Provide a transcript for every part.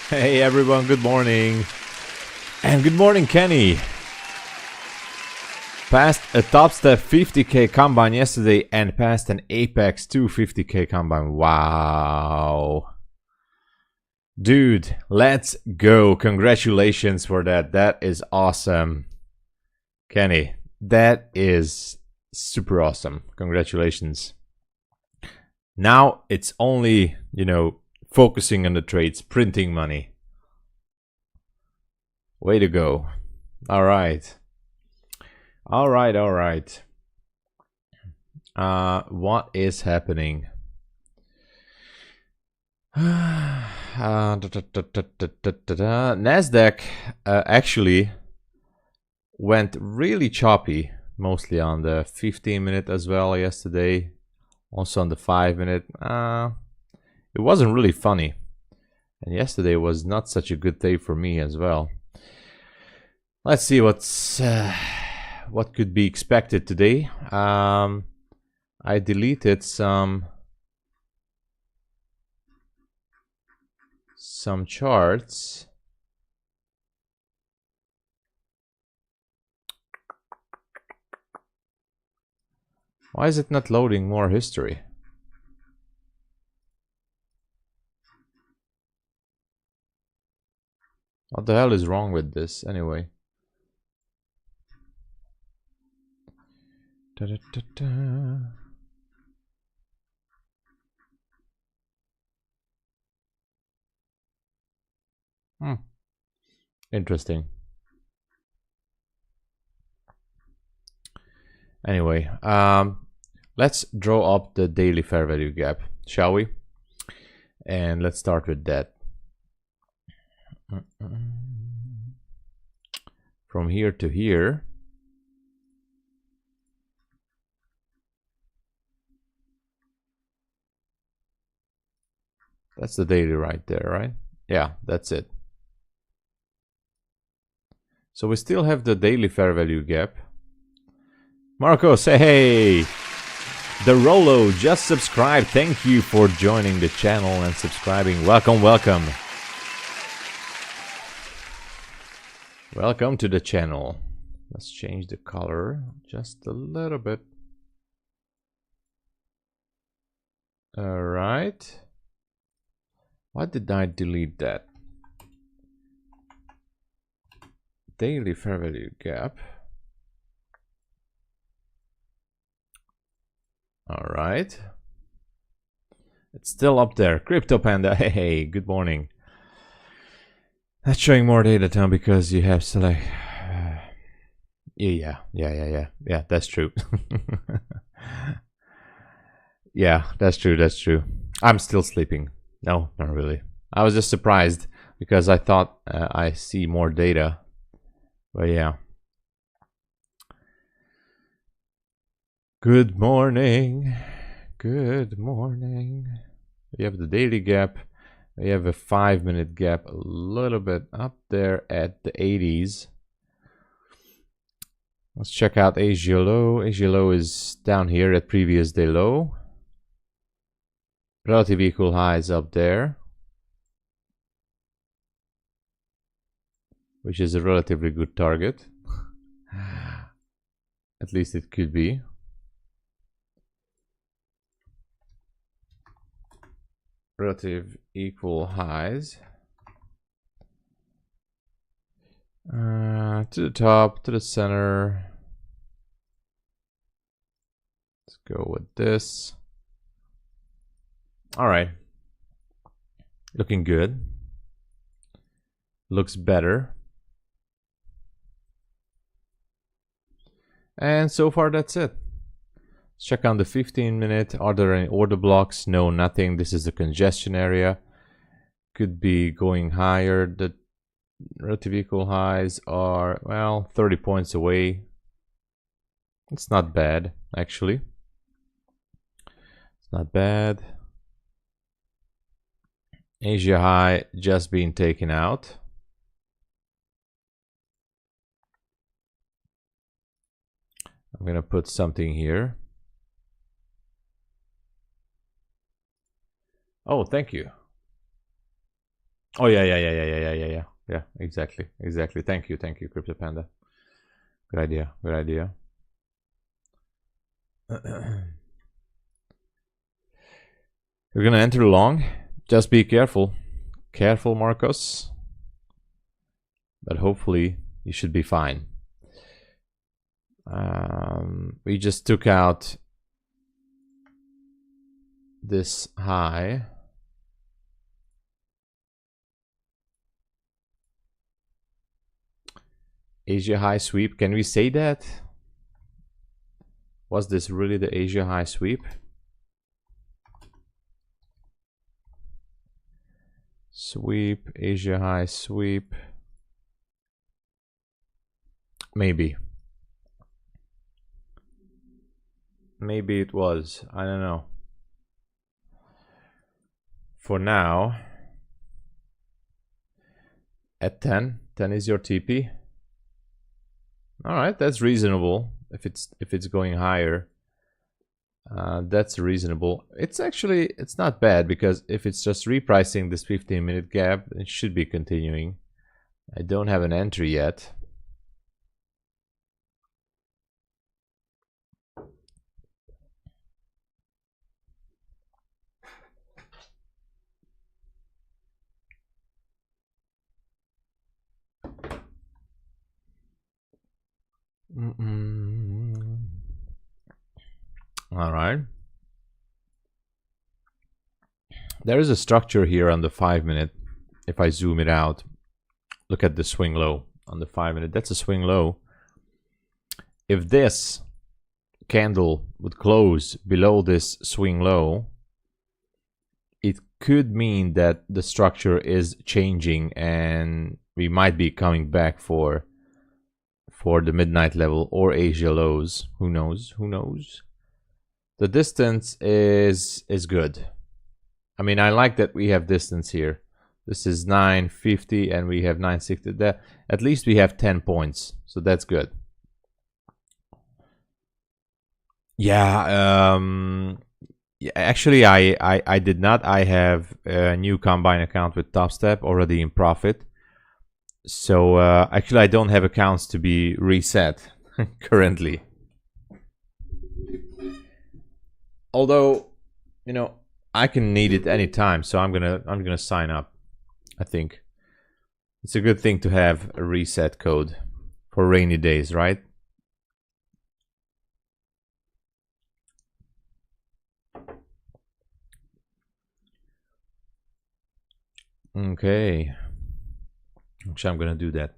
Hey everyone, good morning. And good morning, Kenny. Passed a TOPSTEP 50k combine yesterday and passed an Apex 250k combine. Wow. Dude, let's go. Congratulations for that. That is awesome. Kenny, that is super awesome. Congratulations. Now it's only, focusing on the trades, printing money. Way to go. All right. All right. What is happening? Nasdaq actually went really choppy, mostly on the 15-minute as well yesterday, also on the 5-minute. It wasn't really funny, and yesterday was not such a good day for me as well. Let's see what could be expected today. I deleted some charts. Why is it not loading more history? What the hell is wrong with this anyway? Interesting. Anyway, let's draw up the daily fair value gap, shall we? And let's start with that. From here to here. That's the daily right there, right? Yeah, that's it. So we still have the daily fair value gap. Marco, say hey! The Rolo just subscribed. Thank you for joining the channel and subscribing. Welcome. Welcome to the channel. Let's change the color just a little bit. All right. Why did I delete that? Daily fair value gap. All right. It's still up there. Crypto Panda, hey, good morning. That's showing more data time because you have select. Yeah, that's true. Yeah, that's true. I'm still sleeping. No, not really. I was just surprised because I thought I see more data. But yeah. Good morning. We have the daily gap. We have a 5-minute gap a little bit up there at the 80s. Let's check out Asia low. Asia low is down here at previous day low. Relative equal highs up there, which is a relatively good target. At least it could be. Relative equal highs. To the top, to the center. Let's go with this. All right. Looking good. Looks better. And so far, that's it. Let's check on the 15-minute. Are there any order blocks? No, nothing. This is the congestion area. Could be going higher. The relative equal highs are, well, 30 points away. It's not bad, actually. It's not bad. Asia high just being taken out. I'm gonna put something here. Oh, thank you. Oh yeah, exactly. Thank you, Crypto Panda. Good idea. You're gonna enter long. Just be careful. Careful, Marcos. But hopefully you should be fine. We just took out this high. Asia high sweep. Can we say that? Was this really the Asia high sweep? Sweep, Asia high sweep. Maybe. Maybe it was. I don't know. For now, at 10. 10 is your TP. All right, that's reasonable. If it's going higher, that's reasonable. It's not bad, because if it's just repricing this 15-minute gap, it should be continuing. I don't have an entry yet. All right. There is a structure here on the 5-minute. If I zoom it out, look at the swing low on the 5-minute. That's a swing low. If this candle would close below this swing low, it could mean that the structure is changing and we might be coming back for the midnight level or Asia lows. Who knows? The distance is good. I mean, I like that we have distance here. This is 950 and we have 960. That at least we have 10 points, so that's good. Yeah, actually I did not. I have a new Combine account with TopStep already in profit. So actually I don't have accounts to be reset currently. Although, you know, I can need it anytime, so I'm gonna sign up. I think it's a good thing to have a reset code for rainy days, right? Okay. Actually, I'm gonna do that.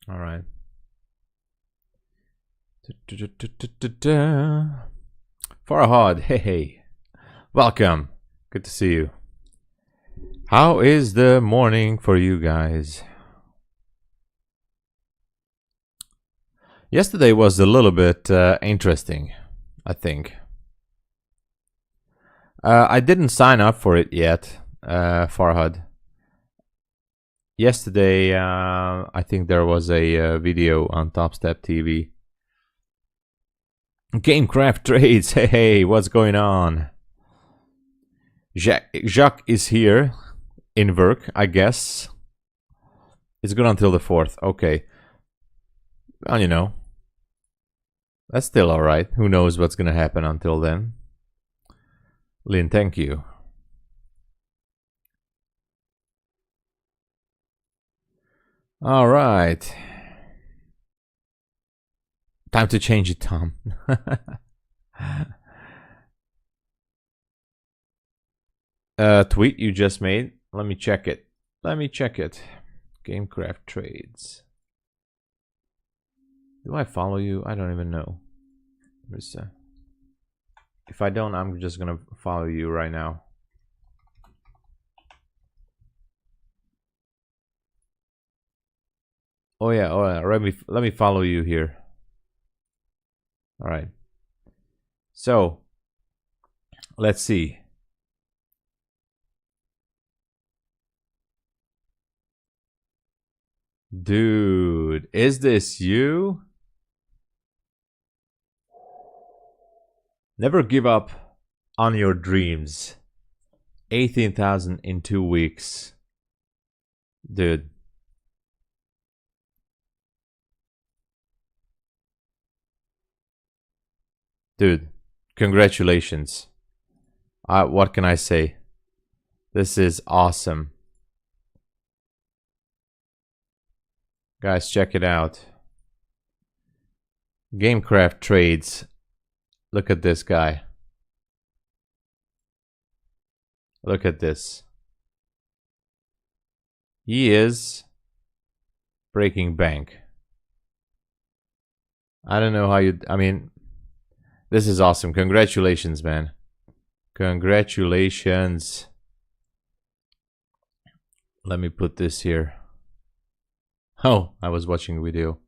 All right. Farhad, hey, welcome. Good to see you. How is the morning for you guys? Yesterday was a little bit interesting, I think. I didn't sign up for it yet, Farhad. Yesterday, I think there was a video on TopStep TV. Gamecraft Trades, hey, what's going on? Jacques is here in work, I guess. It's good until the 4th. Okay. Well, you know, that's still all right. Who knows what's going to happen until then? Lynn, thank you. All right. Time to change it, Tom. Tweet you just made. Let me check it. Gamecraft Trades. Do I follow you? I don't even know. If I don't, I'm just gonna follow you right now. Oh yeah. Let me follow you here. All right. So let's see. Dude, is this you? Never give up on your dreams. 18,000 in 2 weeks. Dude. Dude, congratulations. What can I say? This is awesome. Guys, check it out. Gamecraft trades. Look at this guy. Look at this. He is breaking bank. I don't know how you... I mean, this is awesome. Congratulations, man. Congratulations. Let me put this here. Oh, I was watching a video.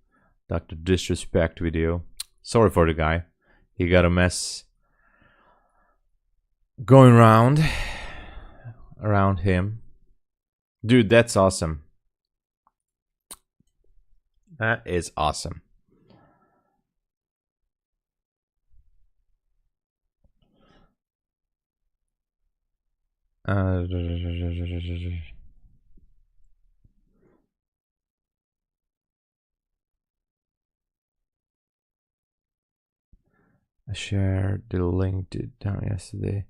Dr. Disrespect video. Sorry for the guy. He got a mess going around him. Dude, that's awesome. That is awesome. I shared the link to down yesterday.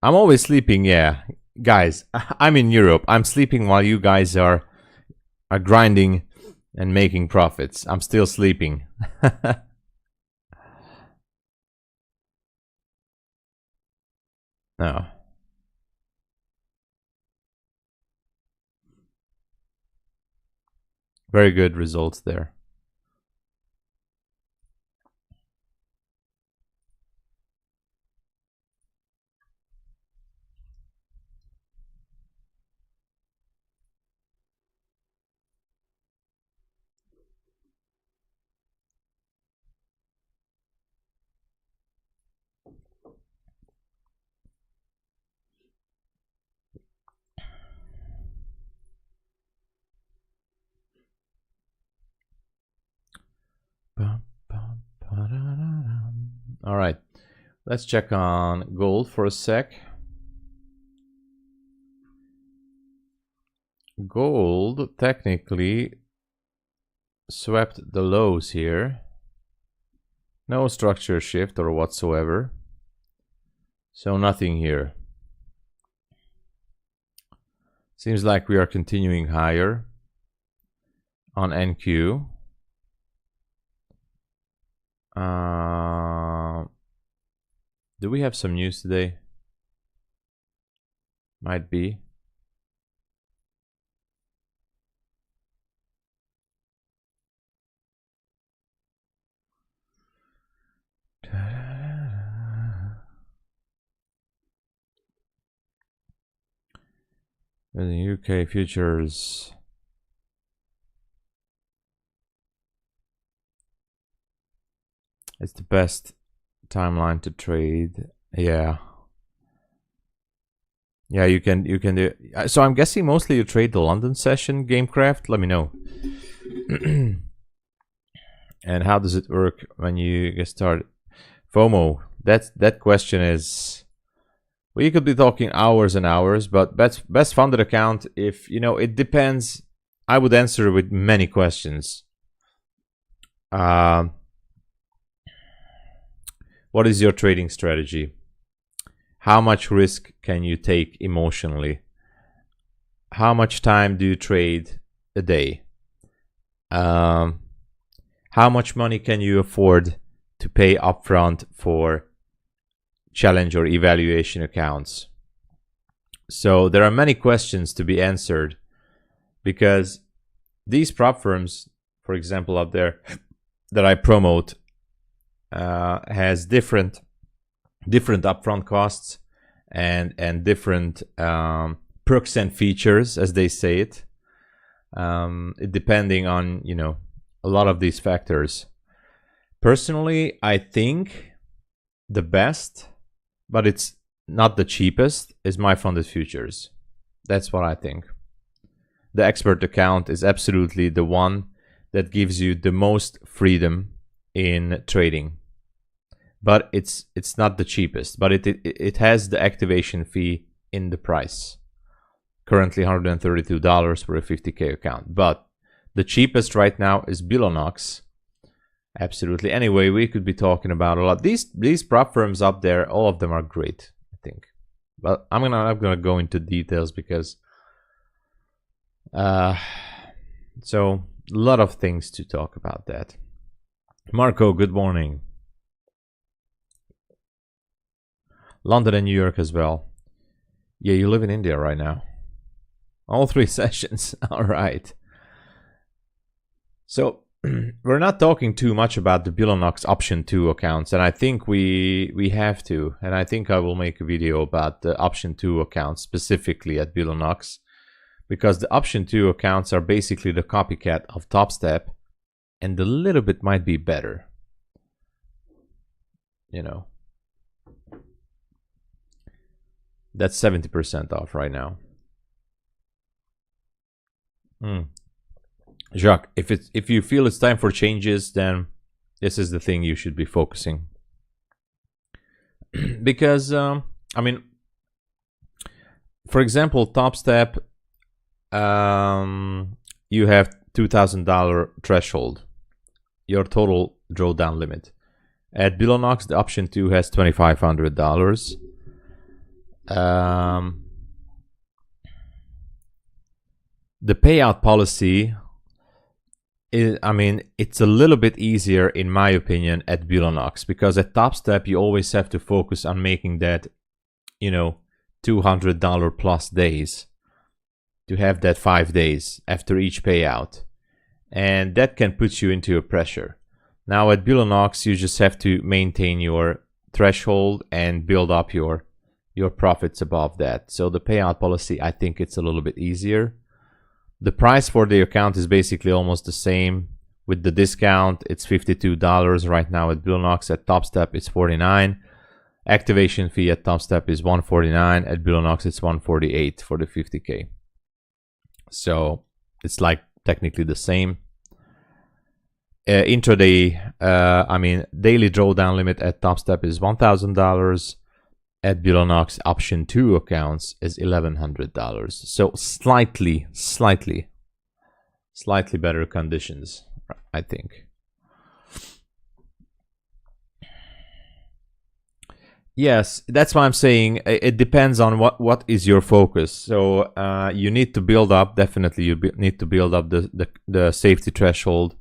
I'm always sleeping, yeah. Guys, I'm in Europe. I'm sleeping while you guys are grinding and making profits. I'm still sleeping. No. Very good results there. All right, let's check on gold for a sec. Gold technically swept the lows here. No structure shift or whatsoever. So nothing here. Seems like we are continuing higher on NQ. Do we have some news today? Might be. The UK futures. It's the best timeline to trade. Yeah. Yeah, you can do. So I'm guessing mostly you trade the London session, Gamecraft. Let me know. And how does it work when you get started? FOMO. That question is. We could be talking hours and hours, but best funded account. If you know, it depends. I would answer with many questions. What is your trading strategy? How much risk can you take emotionally? How much time do you trade a day? How much money can you afford to pay upfront for challenge or evaluation accounts? So there are many questions to be answered, because these prop firms, for example, up there that I promote, has different upfront costs and different perks and features, as they say it, depending on, you know, a lot of these factors. Personally, I think the best, but it's not the cheapest, is MyFundedFutures. That's what I think. the expert account is absolutely the one that gives you the most freedom in trading. But it's not the cheapest, but it has the activation fee in the price. Currently $132 for a 50K account. But the cheapest right now is BULENOX. Absolutely. Anyway, we could be talking about a lot. These prop firms up there, all of them are great, I think. But I'm not gonna go into details because so a lot of things to talk about that. Marco, good morning. London and New York as well. Yeah, you live in India right now. All 3 sessions. All right. So we're not talking too much about the BULENOX option 2 accounts, and I think we have to, and I think I will make a video about the option 2 accounts specifically at BULENOX, because the option 2 accounts are basically the copycat of TOPSTEP, and a little bit might be better, you know. That's 70% off right now. Jacques, if you feel it's time for changes, then this is the thing you should be focusing. Because I mean, for example, TOPSTEP, you have $2,000 threshold, your total drawdown limit. At BULENOX, the option 2 has $2,500. The payout policy is, I mean, it's a little bit easier in my opinion at BULENOX, because at TOPSTEP you always have to focus on making that, you know, $200 plus days, to have that 5 days after each payout, and that can put you into a pressure. Now at BULENOX you just have to maintain your threshold and build up your profits above that. So the payout policy, I think it's a little bit easier. The price for the account is basically almost the same. With the discount, it's $52 right now at BULENOX. At TOPSTEP, it's $49. Activation fee at TOPSTEP is $149. At BULENOX, it's $148 for the 50K. So it's like technically the same. Intraday, I mean, daily drawdown limit at TOPSTEP is $1,000. At BULENOX, option 2 accounts is $1,100. So slightly better conditions, I think. Yes, that's why I'm saying it depends on what is your focus. So you need to build up, definitely you need to build up the safety threshold.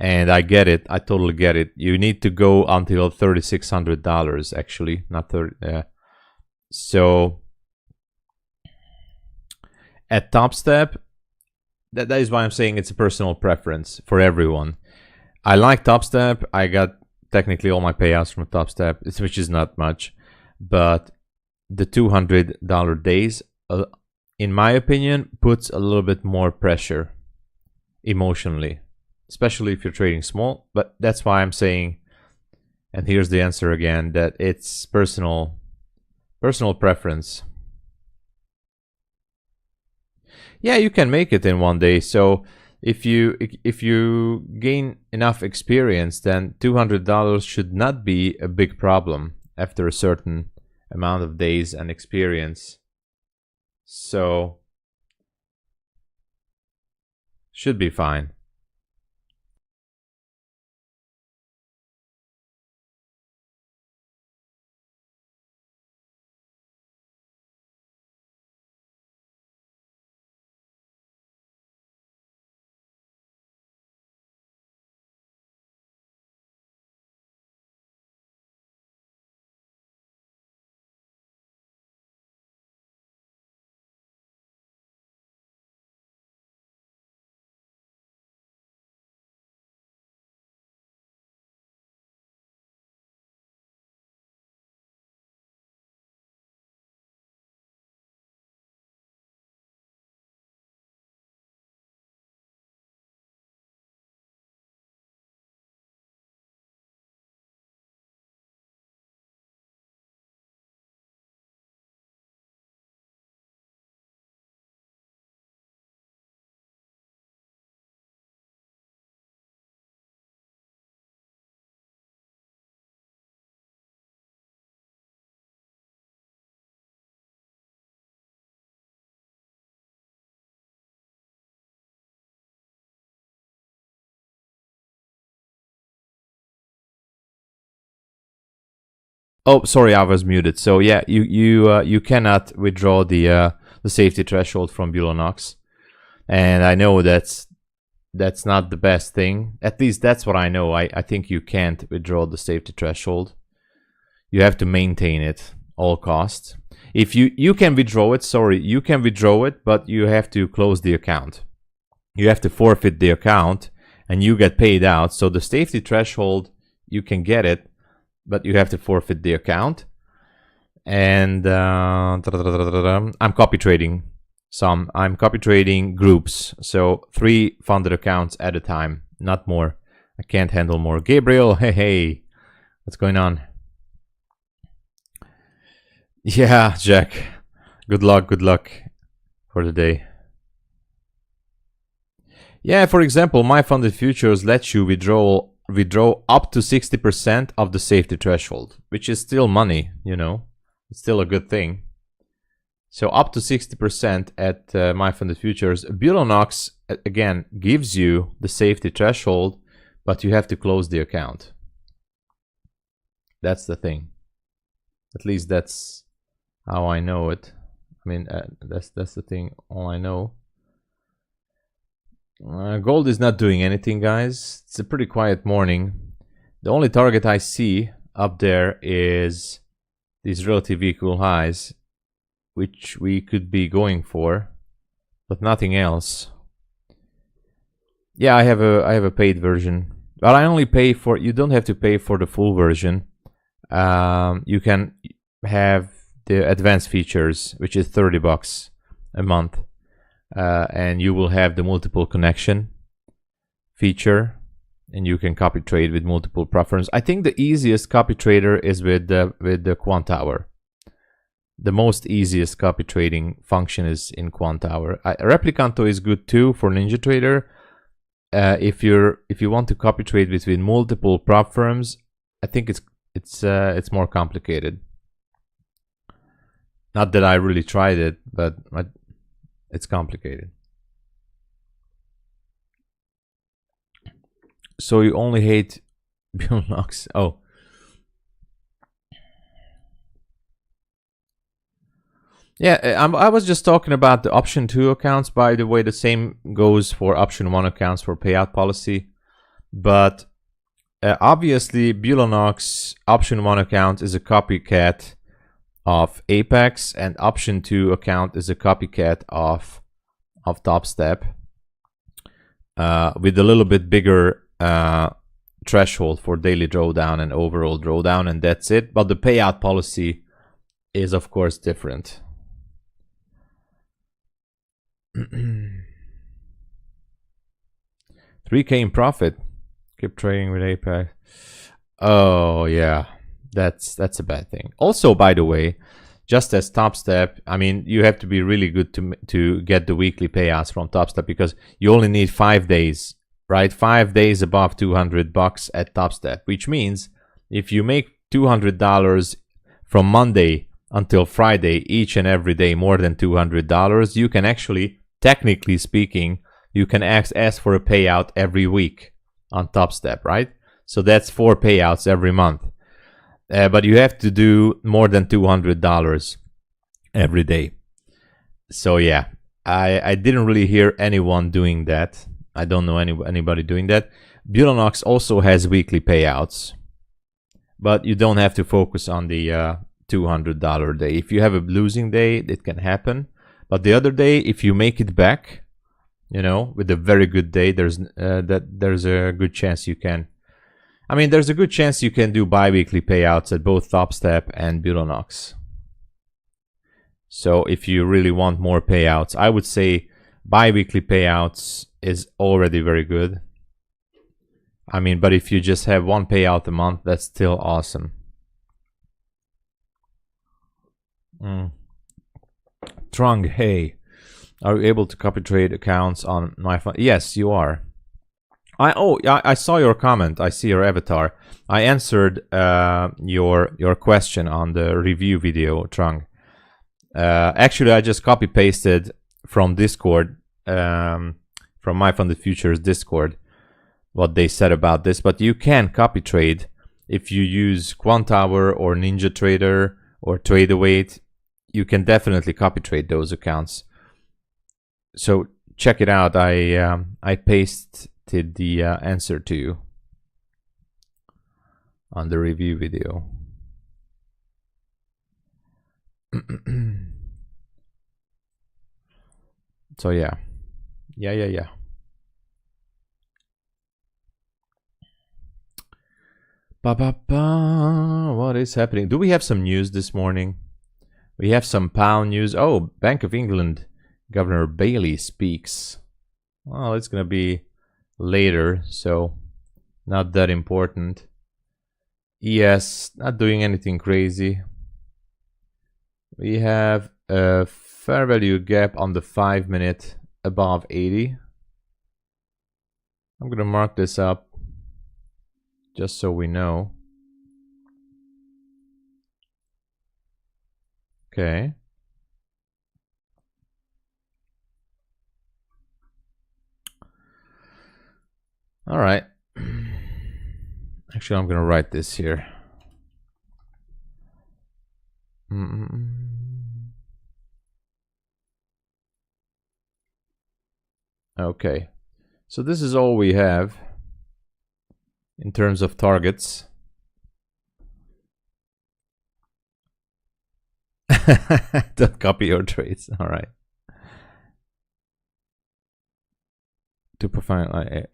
And I get it, I totally get it. You need to go until $3,600 actually, not 30. So at TOPSTEP, that is why I'm saying it's a personal preference for everyone. I like TOPSTEP. I got technically all my payouts from TOPSTEP, which is not much, but the $200 days, in my opinion, puts a little bit more pressure emotionally, especially if you're trading small. But that's why I'm saying, and here's the answer again, that it's personal preference. Yeah, you can make it in one day. So if you gain enough experience, then $200 should not be a big problem after a certain amount of days and experience. So should be fine. Oh, sorry, I was muted. So yeah, you cannot withdraw the safety threshold from Buleanox, and I know that's not the best thing. At least that's what I know. I think you can't withdraw the safety threshold. You have to maintain it all costs. If you can withdraw it, sorry, you can withdraw it, but you have to close the account. You have to forfeit the account, and you get paid out. So the safety threshold, you can get it, but you have to forfeit the account. And I'm copy trading some. I'm copy trading groups, so 3 funded accounts at a time, not more. I can't handle more. Gabriel, hey, what's going on? Yeah, Jack. Good luck for the day. Yeah, for example, MyFundedFutures lets you withdraw up to 60% of the safety threshold, which is still money, you know. It's still a good thing. So up to 60% at MyFundedFutures. Buleanox, again, gives you the safety threshold, but you have to close the account. That's the thing. At least that's how I know it. I mean, that's the thing, all I know. Gold is not doing anything, guys. It's a pretty quiet morning. The only target I see up there is these relative equal highs, which we could be going for, but nothing else. Yeah, I have a paid version, but I only pay for. You don't have to pay for the full version. You can have the advanced features, which is $30 a month. And you will have the multiple connection feature, and you can copy trade with multiple preferences. I think the easiest copy trader is with the Quant Hour. The most easiest copy trading function is in Quant Hour. Replicanto is good too for NinjaTrader. If you want to copy trade between multiple prop firms, I think it's more complicated. Not that I really tried it, but it's complicated. So you only hate Buleanox? Oh. Yeah, I was just talking about the option 2 accounts. By the way, the same goes for option 1 accounts for payout policy. But obviously, Buleanox option 1 account is a copycat of Apex, and option 2 account is a copycat of TopStep with a little bit bigger threshold for daily drawdown and overall drawdown, and that's it. But the payout policy is of course different. 3K in profit. Keep trading with Apex. Oh yeah, that's a bad thing. Also, by the way, just as TopStep, I mean, you have to be really good to get the weekly payouts from TopStep, because you only need 5 days, right? 5 days above $200 at TopStep, which means if you make $200 from Monday until Friday each and every day, more than $200, you can actually, technically speaking, you can ask for a payout every week on TopStep, right? So that's 4 payouts every month. But you have to do more than $200 every day. So yeah, I didn't really hear anyone doing that. I don't know anybody doing that. Buleanox also has weekly payouts, but you don't have to focus on the $200 day. If you have a losing day, it can happen. But the other day, if you make it back, you know, with a very good day, there's a good chance you can. I mean, there's a good chance you can do bi-weekly payouts at both TopStep and Buleanox. So if you really want more payouts, I would say bi-weekly payouts is already very good. I mean, but if you just have 1 payout a month, that's still awesome. Trung, hey, are you able to copy trade accounts on MyFund? Yes, you are. I saw your comment. I see your avatar. I answered your question on the review video, Trung. Actually, I just copy pasted from Discord, from MyFundedFutures Discord, what they said about this. But you can copy trade if you use Quantower or NinjaTrader or TradeAway, you can definitely copy trade those accounts. So check it out. I pasted the answer to you on the review video. So yeah. What is happening? Do we have some news this morning? We have some pound news. Oh, Bank of England Governor Bailey speaks. Well, it's gonna be later, so not that important. ES not doing anything crazy. We have a fair value gap on the 5-minute above 80. I'm gonna mark this up just so we know. Okay. All right. Actually, I'm gonna write this here. Okay. So this is all we have in terms of targets. Don't copy your trades. All right. To profile.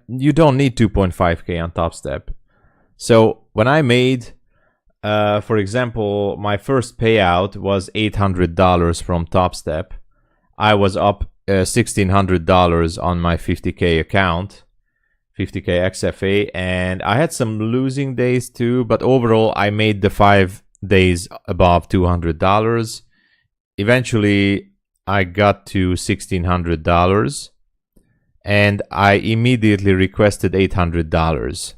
You don't need 2.5K on TopStep. So when I made, for example, my first payout was $800 from TopStep. I was up $1,600 on my 50K account, 50K XFA, and I had some losing days too, but overall I made the 5 days above $200. Eventually I got to $1,600 and I immediately requested $800.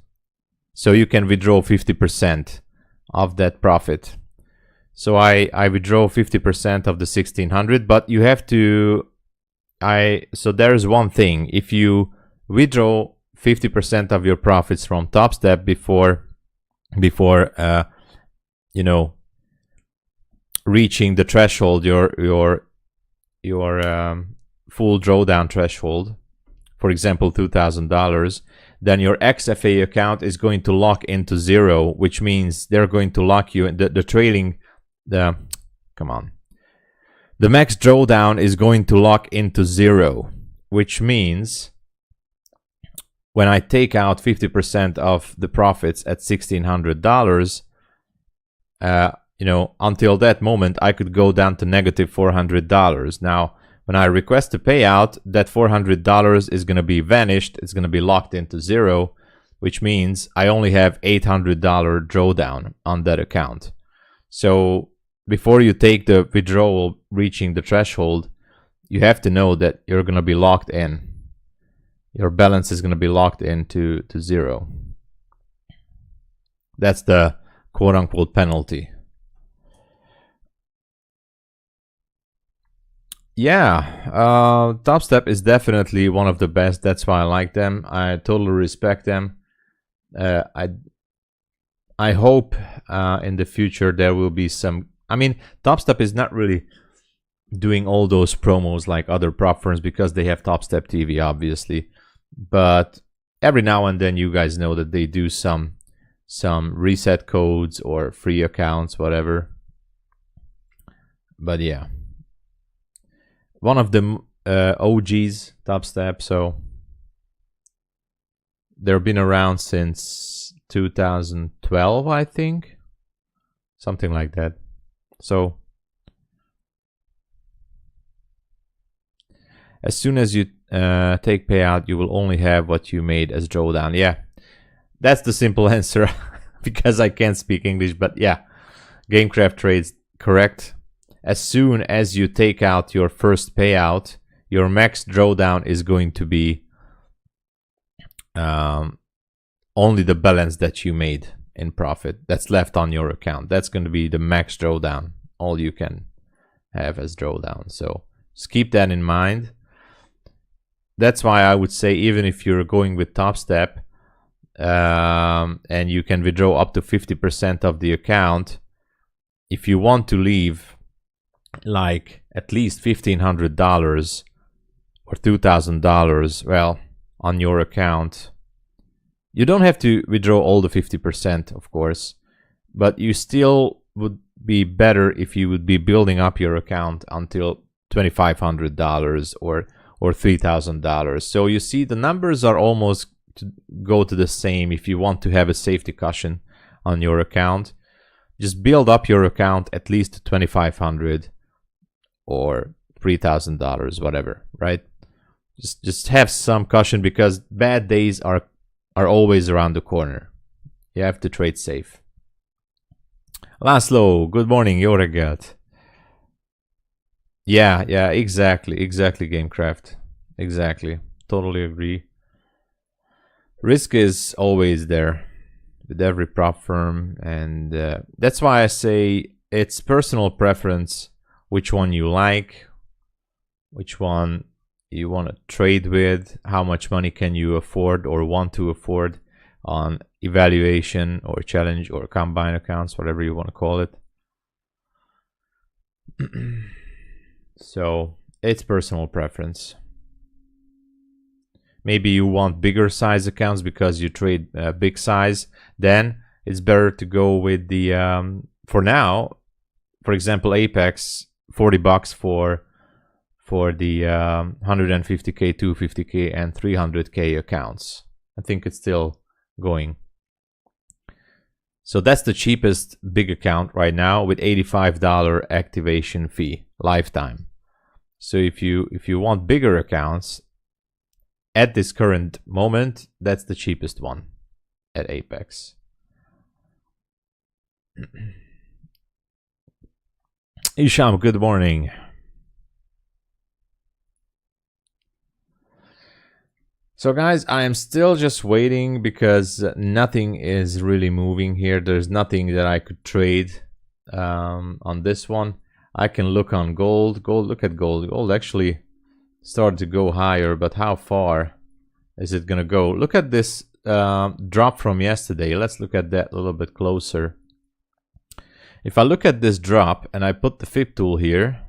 So you can withdraw 50% of that profit. So I withdraw 50% of the 1,600, but you have to, so there's one thing. If you withdraw 50% of your profits from TopStep before you know, reaching the threshold, your full drawdown threshold, for example $2,000, then your XFA account is going to lock into 0, which means they're going to lock you in the max drawdown is going to lock into 0, which means when I take out 50% of the profits at $1,600, you know, until that moment I could go down to negative $400. Now when I request a payout, that $400 is going to be vanished. It's going to be locked into 0, which means I only have $800 drawdown on that account. So before you take the withdrawal reaching the threshold, you have to know that you're going to be locked in. Your balance is going to be locked into 0. That's the quote-unquote penalty. Yeah, TopStep is definitely one of the best. That's why I like them. I totally respect them. I hope in the future there will be some. I mean, TopStep is not really doing all those promos like other prop firms because they have TopStep TV, obviously. But every now and then, you guys know that they do some reset codes or free accounts, whatever. But yeah, one of the OGs, TopStep, so they've been around since 2012, I think, something like that. So as soon as you take payout, you will only have what you made as drawdown. Yeah, that's the simple answer because I can't speak English, but yeah, Gamecraft trades correct. As soon as you take out your first payout, your max drawdown is going to be only the balance that you made in profit that's left on your account. That's going to be the max drawdown, all you can have as drawdown. So just keep that in mind. That's why I would say, even if you're going with TopStep, and you can withdraw up to 50% of the account. If you want to leave like at least $1,500 or $2,000, well, on your account, you don't have to withdraw all the 50%, of course, but you still would be better if you would be building up your account until $2,500 or $3,000. So you see the numbers are almost to go to the same. If you want to have a safety cushion on your account, just build up your account at least $2,500 or $3,000, whatever, right? Just have some caution, because bad days are always around the corner. You have to trade safe. Laszlo, good morning, jó reggelt. Yeah, exactly, Gamecraft. Exactly, totally agree. Risk is always there with every prop firm, and that's why I say it's personal preference which one you like, which one you want to trade with, how much money can you afford or want to afford on evaluation or challenge or combine accounts, whatever you want to call it. So it's personal preference. Maybe you want bigger size accounts because you trade big size, then it's better to go with the for now, for example, Apex, $40 for the 150k, 250k and 300k accounts. I think it's still going. So that's the cheapest big account right now, with $85 activation fee lifetime. So if you want bigger accounts at this current moment, that's the cheapest one at Apex. Isham, good morning. So guys, I am still just waiting because nothing is really moving here. There's nothing that I could trade on this one. I can look on gold. Look at gold. Gold actually started to go higher, but how far is it gonna go? Look at this drop from yesterday. Let's look at that a little bit closer. If I look at this drop and I put the fib tool here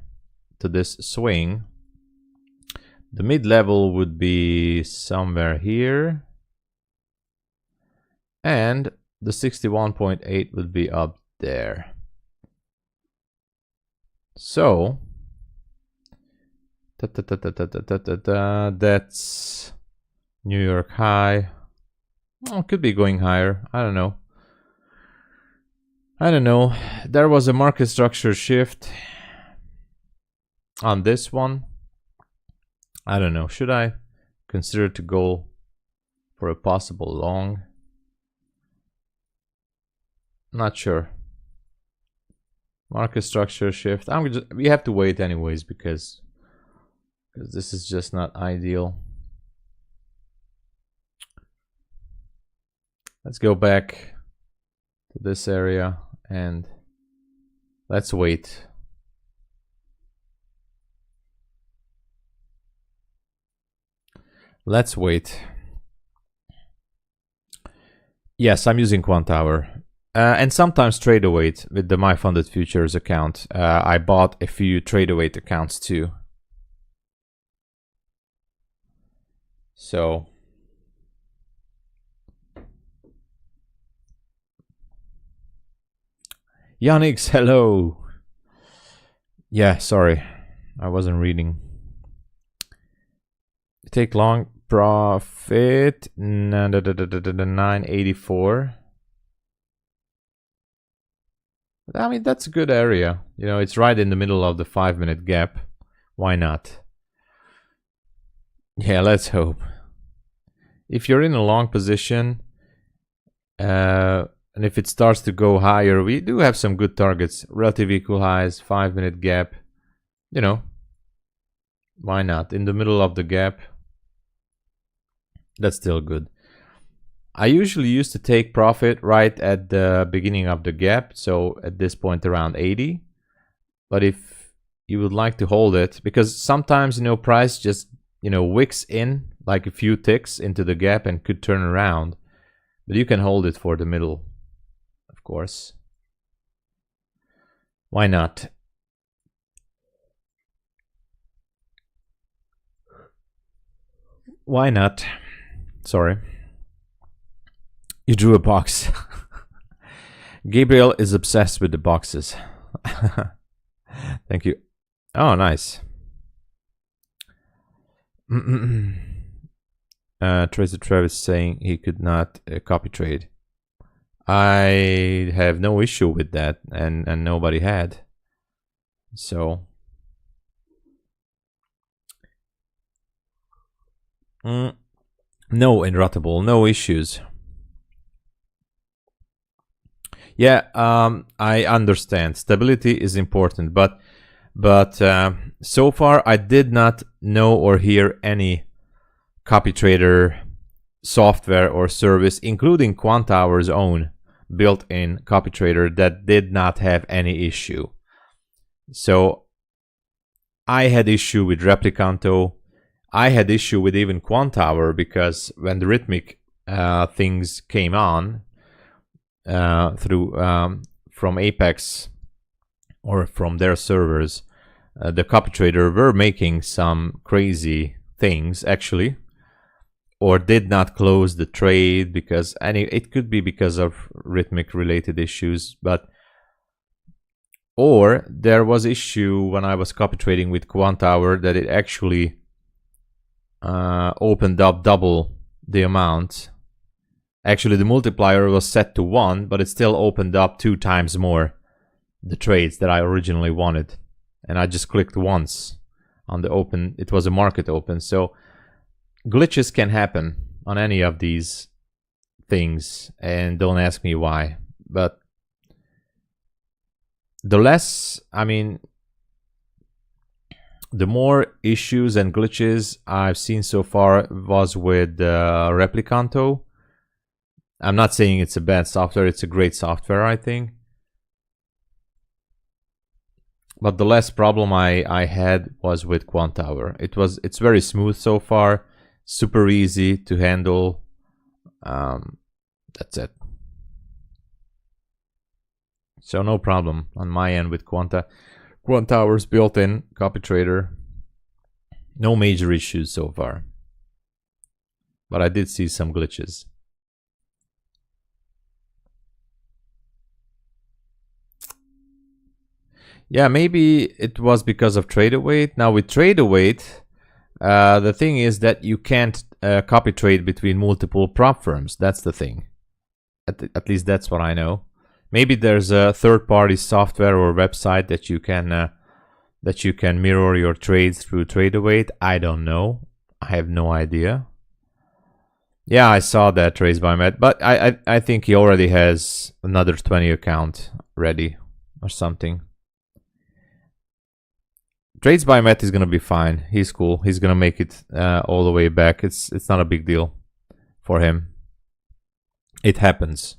to this swing, the mid-level would be somewhere here, and the 61.8 would be up there. So that's New York high. Oh, could be going higher. I don't know. There was a market structure shift on this one. I don't know. Should I consider to go for a possible long? Not sure. Market structure shift. We have to wait anyways because this is just not ideal. Let's go back to this area and let's wait. Let's wait. Yes, I'm using Quantower. And sometimes Trade-A-Wait with the MyFundedFutures account. I bought a few Trade-A-Wait accounts too. So Yannick's, hello. Yeah, sorry, I wasn't reading. Take long profit 984. I mean, that's a good area. You know, it's right in the middle of the 5-minute gap. Why not? Yeah, let's hope. If you're in a long position, and if it starts to go higher, we do have some good targets. Relative equal highs, 5-minute gap. You know, why not? In the middle of the gap, that's still good. I usually used to take profit right at the beginning of the gap, so at this point around 80. But if you would like to hold it, because sometimes, you know, price just, you know, wicks in like a few ticks into the gap and could turn around. But you can hold it for the middle, of course. Why not? Why not? Sorry. You drew a box. Gabriel is obsessed with the boxes. Thank you. Oh, nice. Tracer Travis saying he could not copy trade. I have no issue with that, and nobody had. So no, Inrotable, no issues. Yeah, I understand. Stability is important, but so far I did not know or hear any copy trader software or service, including Quantower's own built-in copy trader, that did not have any issue. So I had issue with Replicanto. I had issue with even Quantower, because when the Rhythmic things came on through from Apex or from their servers, the copy trader were making some crazy things actually, or did not close the trade because it could be because of Rhythmic related issues, but or there was issue when I was copy trading with Quantower that it actually opened up double the amount. Actually, the multiplier was set to 1, but it still opened up 2 times more the trades that I originally wanted. And I just clicked once on the open. It was a market open. So glitches can happen on any of these things, and don't ask me why. But the less, I mean, the more issues and glitches I've seen so far was with Replicanto. I'm not saying it's a bad software, it's a great software, I think. But the less problem I had was with Quantower. It's very smooth so far, super easy to handle. That's it. So no problem on my end with Quantower's built-in copy trader. No major issues so far. But I did see some glitches. Yeah, maybe it was because of trader weight. Now with trader weight, the thing is that you can't copy trade between multiple prop firms. That's the thing. At least that's what I know. Maybe there's a third-party software or website that you can mirror your trades through trader weight. I don't know. I have no idea. Yeah, I saw that Trades by Matt, but I think he already has another 20 account ready or something. Trades by Matt is gonna be fine. He's cool. He's gonna make it all the way back. It's not a big deal for him. It happens,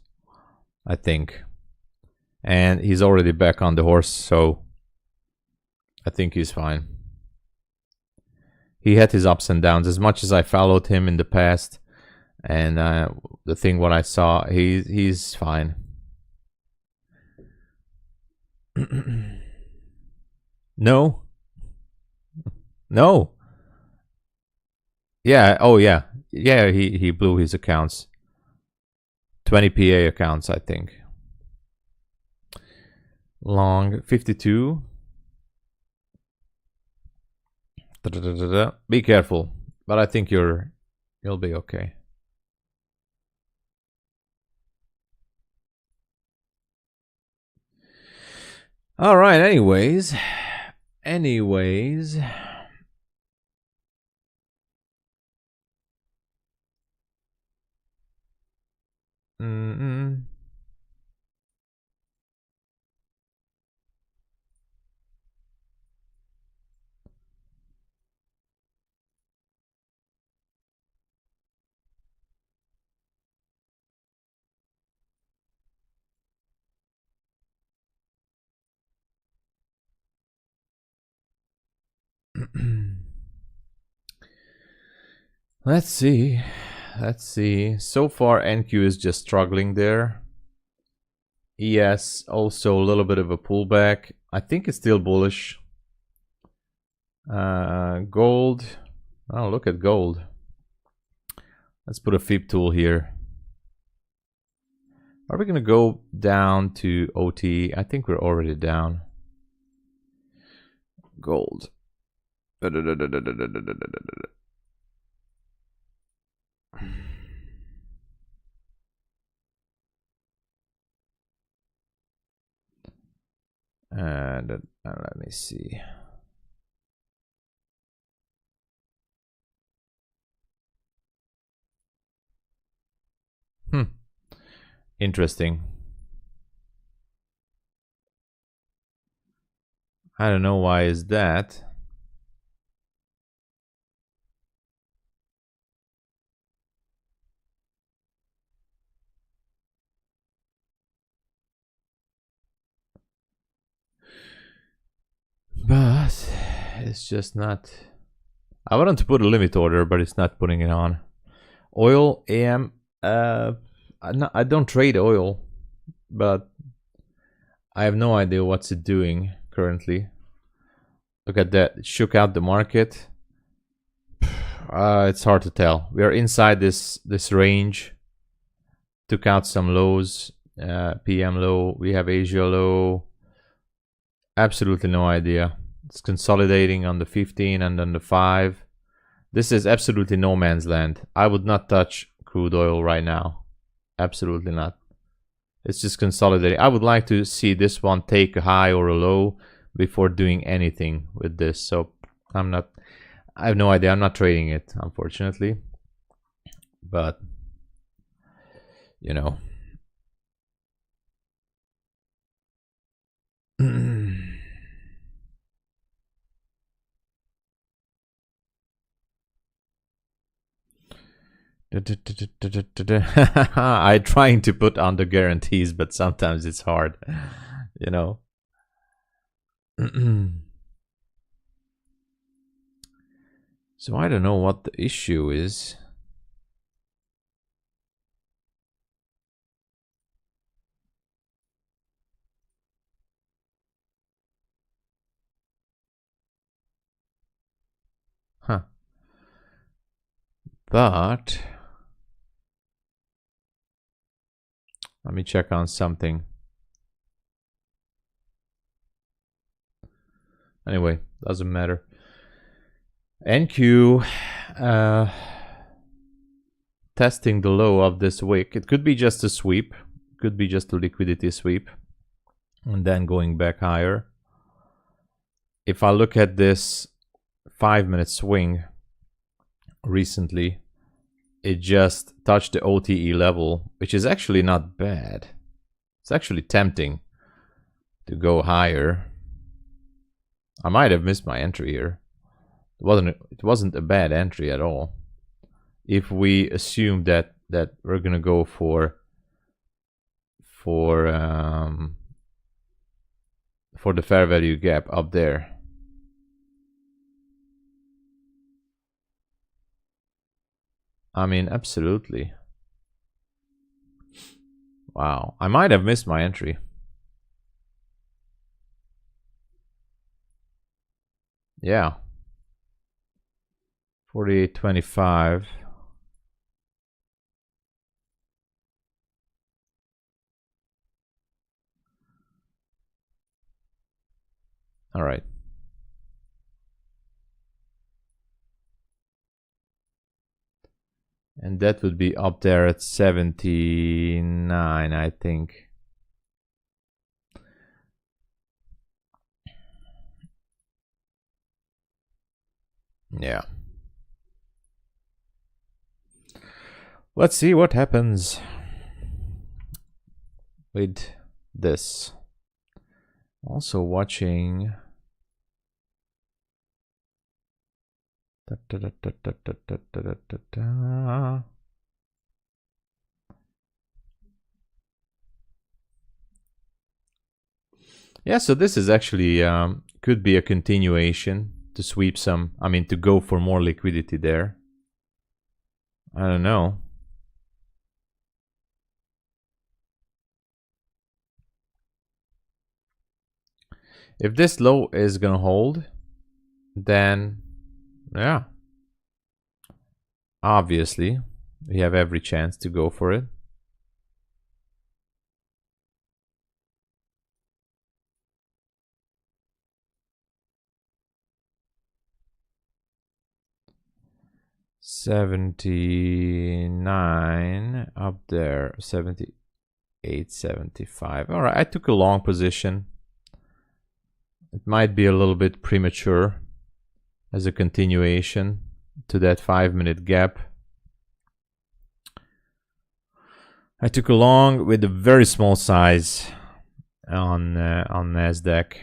I think. And he's already back on the horse, so I think he's fine. He had his ups and downs. As much as I followed him in the past, and the thing what I saw, he's fine. No. No. Yeah, oh yeah. Yeah, he blew his accounts. 20 PA accounts, I think. Long 52. Be careful, but I think you'll be okay. All right, anyways. Let's see. let's see. So far, NQ is just struggling there. ES also a little bit of a pullback. I think it's still bullish. Gold. Oh, look at gold. Let's put a fib tool here. Are we gonna go down to OT? I think we're already down. Gold. And let me see. Interesting. I don't know why is that. But it's just not. I wanted to put a limit order, but it's not putting it on. Oil, AM. I don't trade oil, but I have no idea what's it doing currently. Look at that. It shook out the market. It's hard to tell. We are inside this range. Took out some lows. PM low. We have Asia low. Absolutely no idea. It's consolidating on the 15 and on the 5. This is absolutely no man's land. I would not touch crude oil right now. Absolutely not. It's just consolidating. I would like to see this one take a high or a low before doing anything with this. So I have no idea. I'm not trading it, unfortunately. But, you know. I'm trying to put on the guarantees, but sometimes it's hard, you know. So I don't know what the issue is. Huh. But let me check on something. Anyway, doesn't matter. NQ testing the low of this wick. It could be just a sweep. Could be just a liquidity sweep. And then going back higher. If I look at this 5-minute swing recently, it just touched the OTE level, which is actually not bad. It's actually tempting to go higher. I might have missed my entry here. It wasn't a bad entry at all. If we assume that we're gonna go for the fair value gap up there. I mean, absolutely. Wow, I might have missed my entry. Yeah. 48.25. All right. And that would be up there at 79, I think. Yeah. Let's see what happens with this. Also watching. Yeah, so this is actually could be a continuation to sweep some, I mean, to go for more liquidity there. I don't know. If this low is gonna hold, then yeah, obviously we have every chance to go for it. $79 up there, 78, 75. All right, I took a long position. It might be a little bit premature as a continuation to that 5-minute gap. I took a long with a very small size on Nasdaq.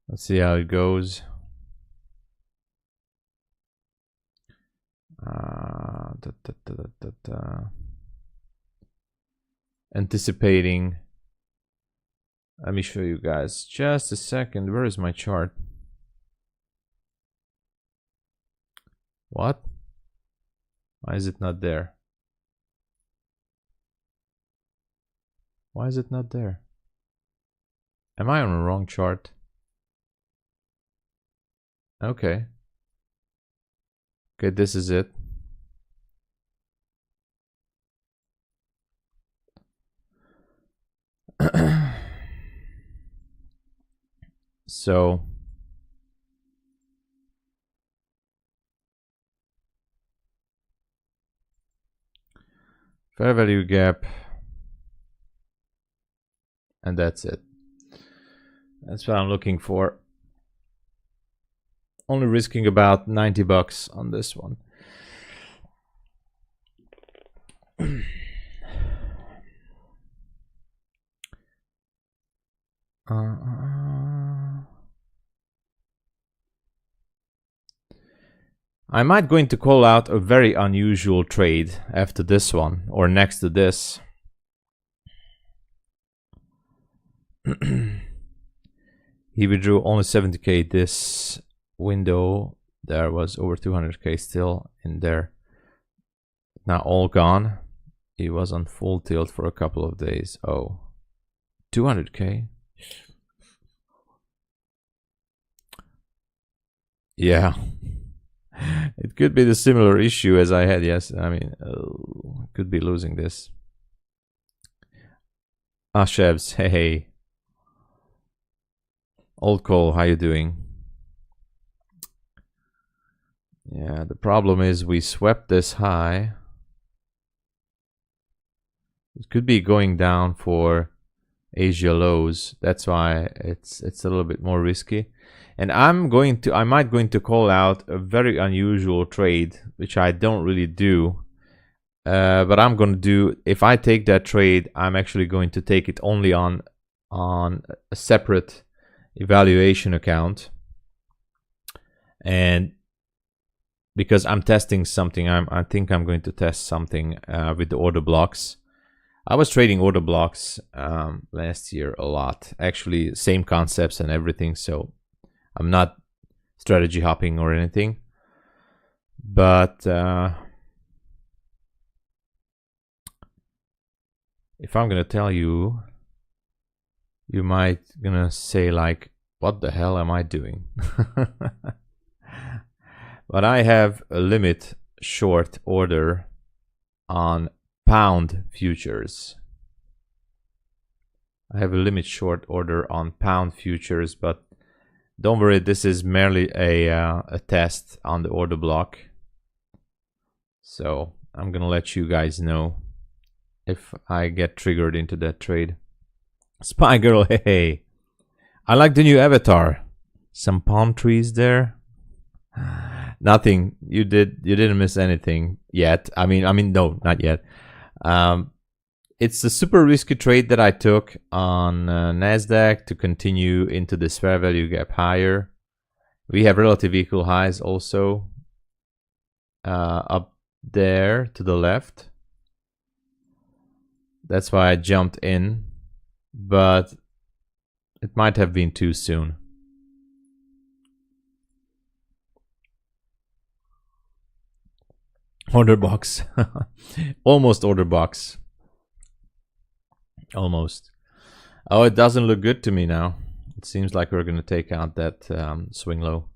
Let's see how it goes. Anticipating. Let me show you guys. Just a second. Where is my chart? What? Why is it not there? Why is it not there? Am I on the wrong chart? Okay. Okay, this is it. So fair value gap, and that's it. That's what I'm looking for. Only risking about $90 on this one. I might going to call out a very unusual trade after this one or next to this. He withdrew only 70k this window. There was over 200k still in there. Now all gone. He was on full tilt for a couple of days. Oh, 200k. Yeah. It could be the similar issue as I had. Yes, I mean, could be losing this. Shebs, hey. Old Cole, how you doing? Yeah, the problem is we swept this high. It could be going down for Asia lows. That's why it's a little bit more risky. And I might going to call out a very unusual trade, which I don't really do. But I'm going to do, if I take that trade, I'm actually going to take it only on a separate evaluation account. And because I'm testing something, I think I'm going to test something with the order blocks. I was trading order blocks last year a lot. Actually, same concepts and everything. So I'm not strategy hopping or anything. But if I'm gonna tell you, you might gonna say like, what the hell am I doing? But I have a limit short order on pound futures. I have a limit short order on pound futures, but don't worry, this is merely a test on the order block. So I'm gonna let you guys know if I get triggered into that trade. Spy Girl, hey. I like the new avatar. Some palm trees there. Nothing. You didn't miss anything yet. I mean, no, not yet. It's a super risky trade that I took on Nasdaq to continue into this fair value gap higher. We have relative equal highs also up there to the left. That's why I jumped in, but it might have been too soon. Order box. Almost order box. Almost. Oh, it doesn't look good to me now. It seems like we're going to take out that swing low.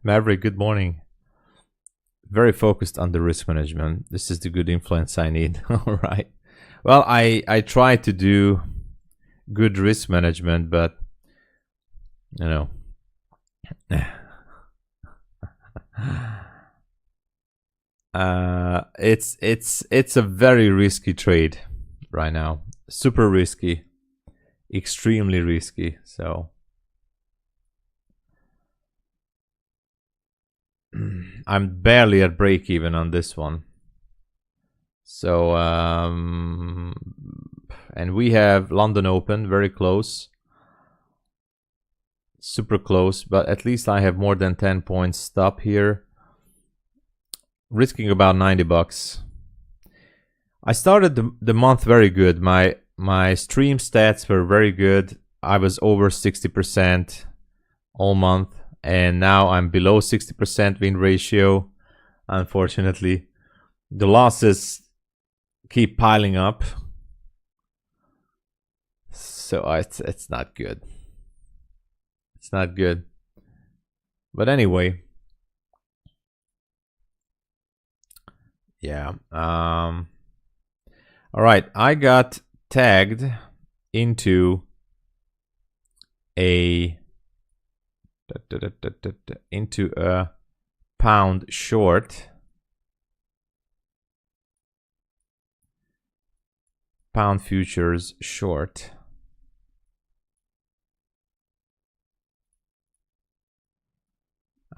Maverick, good morning. Very focused on the risk management. This is the good influence I need. All right. Well, I try to do good risk management, but you know, it's a very risky trade right now. Super risky, extremely risky. So I'm barely at break even on this one. So and we have London Open very close, super close, but at least I have more than 10 points stop here, risking about 90 bucks. I started the month very good. My stream stats were very good. I was over 60% all month, and now I'm below 60% win ratio. Unfortunately, the losses keep piling up, so it's not good. It's not good. But anyway, yeah. All right, I got tagged into a pound short. Pound futures short.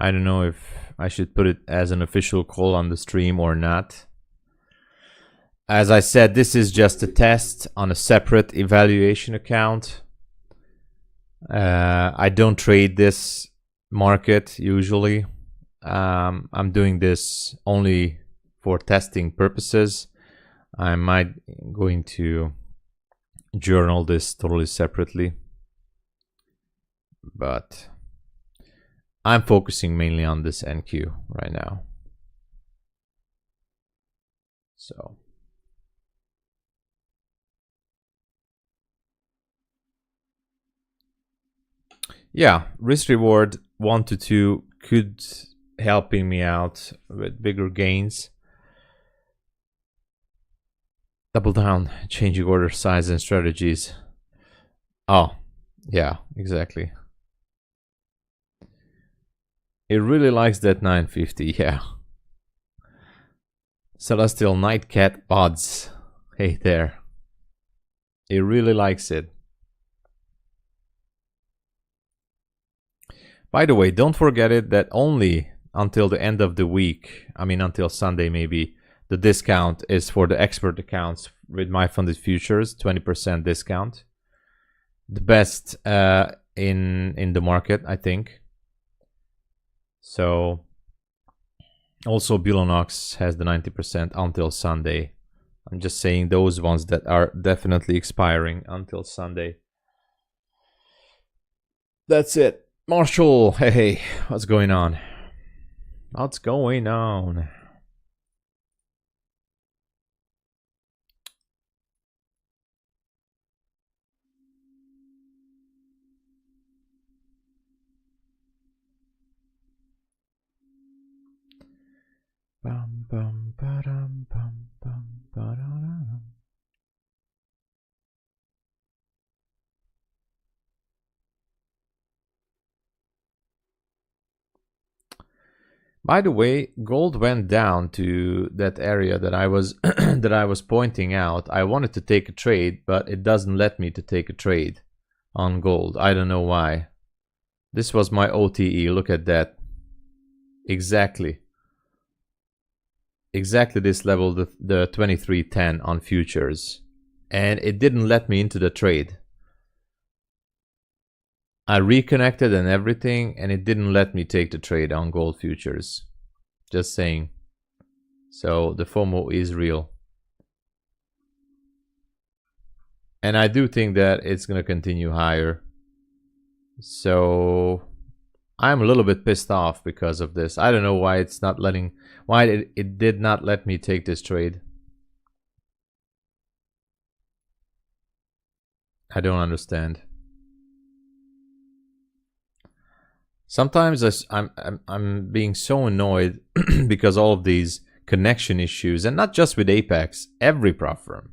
I don't know if I should put it as an official call on the stream or not. As I said, this is just a test on a separate evaluation account. I don't trade this market usually. I'm doing this only for testing purposes. I might going to journal this totally separately, but I'm focusing mainly on this NQ right now. So yeah, risk reward 1 to 2 could helping me out with bigger gains. Double down, changing order size and strategies. Oh, yeah, exactly. It really likes that 950, yeah. Celestial Nightcat odds. Hey there. It really likes it. By the way, don't forget it that only until the end of the week, I mean until Sunday maybe, the discount is for the expert accounts with MyFundedFutures, 20% discount. The best in the market, I think. So also BULENOX has the 90% until Sunday. I'm just saying those ones that are definitely expiring until Sunday. That's it. Marshall, hey, what's going on? What's going on? Bum, bum, ba-dum, bum, bum, ba-da-da-dum. By the way, gold went down to that area that I was that I was pointing out. I wanted to take a trade, but it doesn't let me to take a trade on gold. I don't know why. This was my OTE. Look at that. Exactly this level, the 2310 on futures, and it didn't let me into the trade. I reconnected and everything, and it didn't let me take the trade on gold futures. Just saying. So the FOMO is real. And I do think that it's going to continue higher. So I'm a little bit pissed off because of this. I don't know why it's not letting, why it did not let me take this trade. I don't understand. Sometimes I'm being so annoyed because all of these connection issues, and not just with Apex, every prop firm.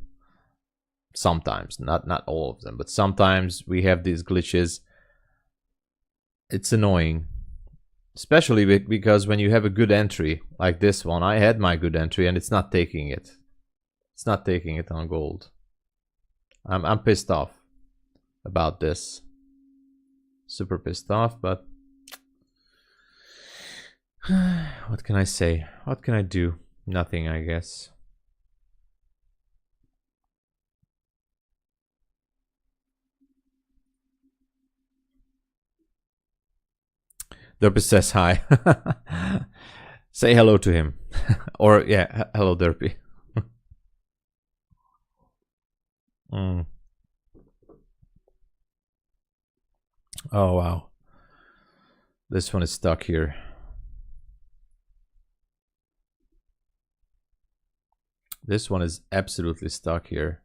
Sometimes, not all of them, but sometimes we have these glitches. It's annoying, especially because when you have a good entry like this one, I had my good entry and it's not taking it. It's not taking it on gold. I'm pissed off about this. Super pissed off, but what can I say? What can I do? Nothing, I guess. Derpy says hi. Say hello to him. Or, yeah, hello, Derpy. Oh, wow. This one is stuck here. This one is absolutely stuck here.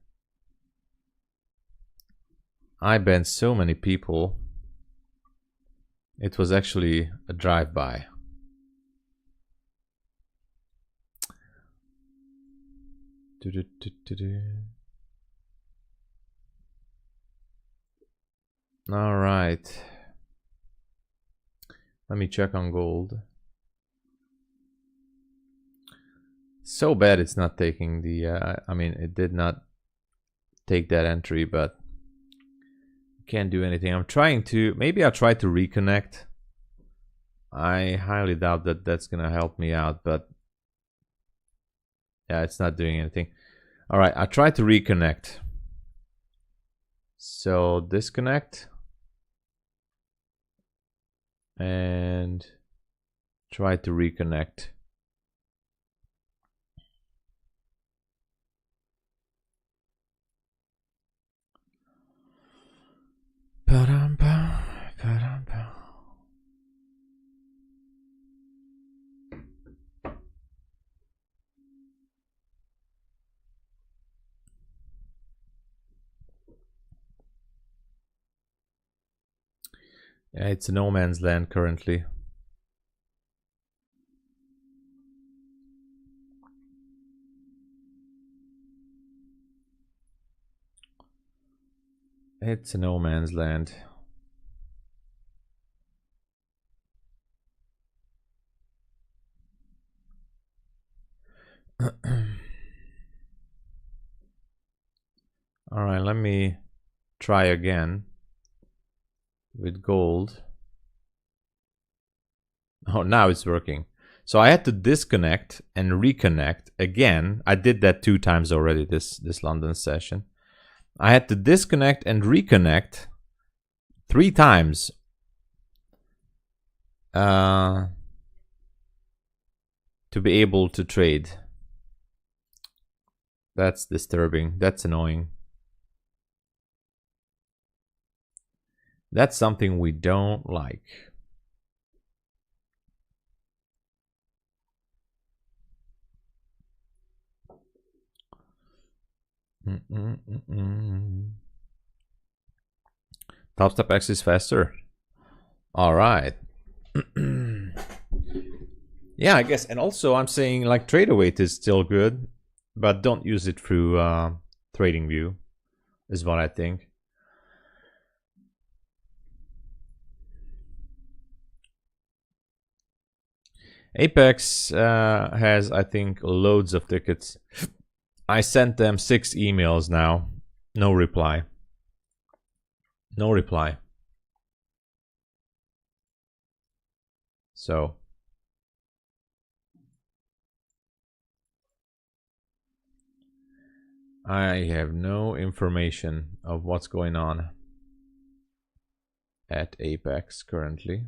I banned so many people. It was actually a drive-by. All right. Let me check on gold. So bad it's not taking the, I mean, it did not take that entry, but can't do anything. I'm trying to, maybe I'll try to reconnect. I highly doubt that that's gonna help me out, but yeah, it's not doing anything. All right, I tried to reconnect. So disconnect and try to reconnect. Pa-dum-pa, pa-dum-pa. Yeah, it's a no man's land currently. It's a no man's land. All right, let me try again with gold. Oh, now it's working. So I had to disconnect and reconnect again. I did that 2 times already this London session. I had to disconnect and reconnect 3 times. To be able to trade. That's disturbing. That's annoying. That's something we don't like. TOPSTEP X is faster. All right. Yeah, I guess. And also I'm saying like trader weight is still good, but don't use it through TradingView is what I think. Apex has, I think, loads of tickets. I sent them 6 emails now. No reply. No reply. So I have no information of what's going on at Apex currently.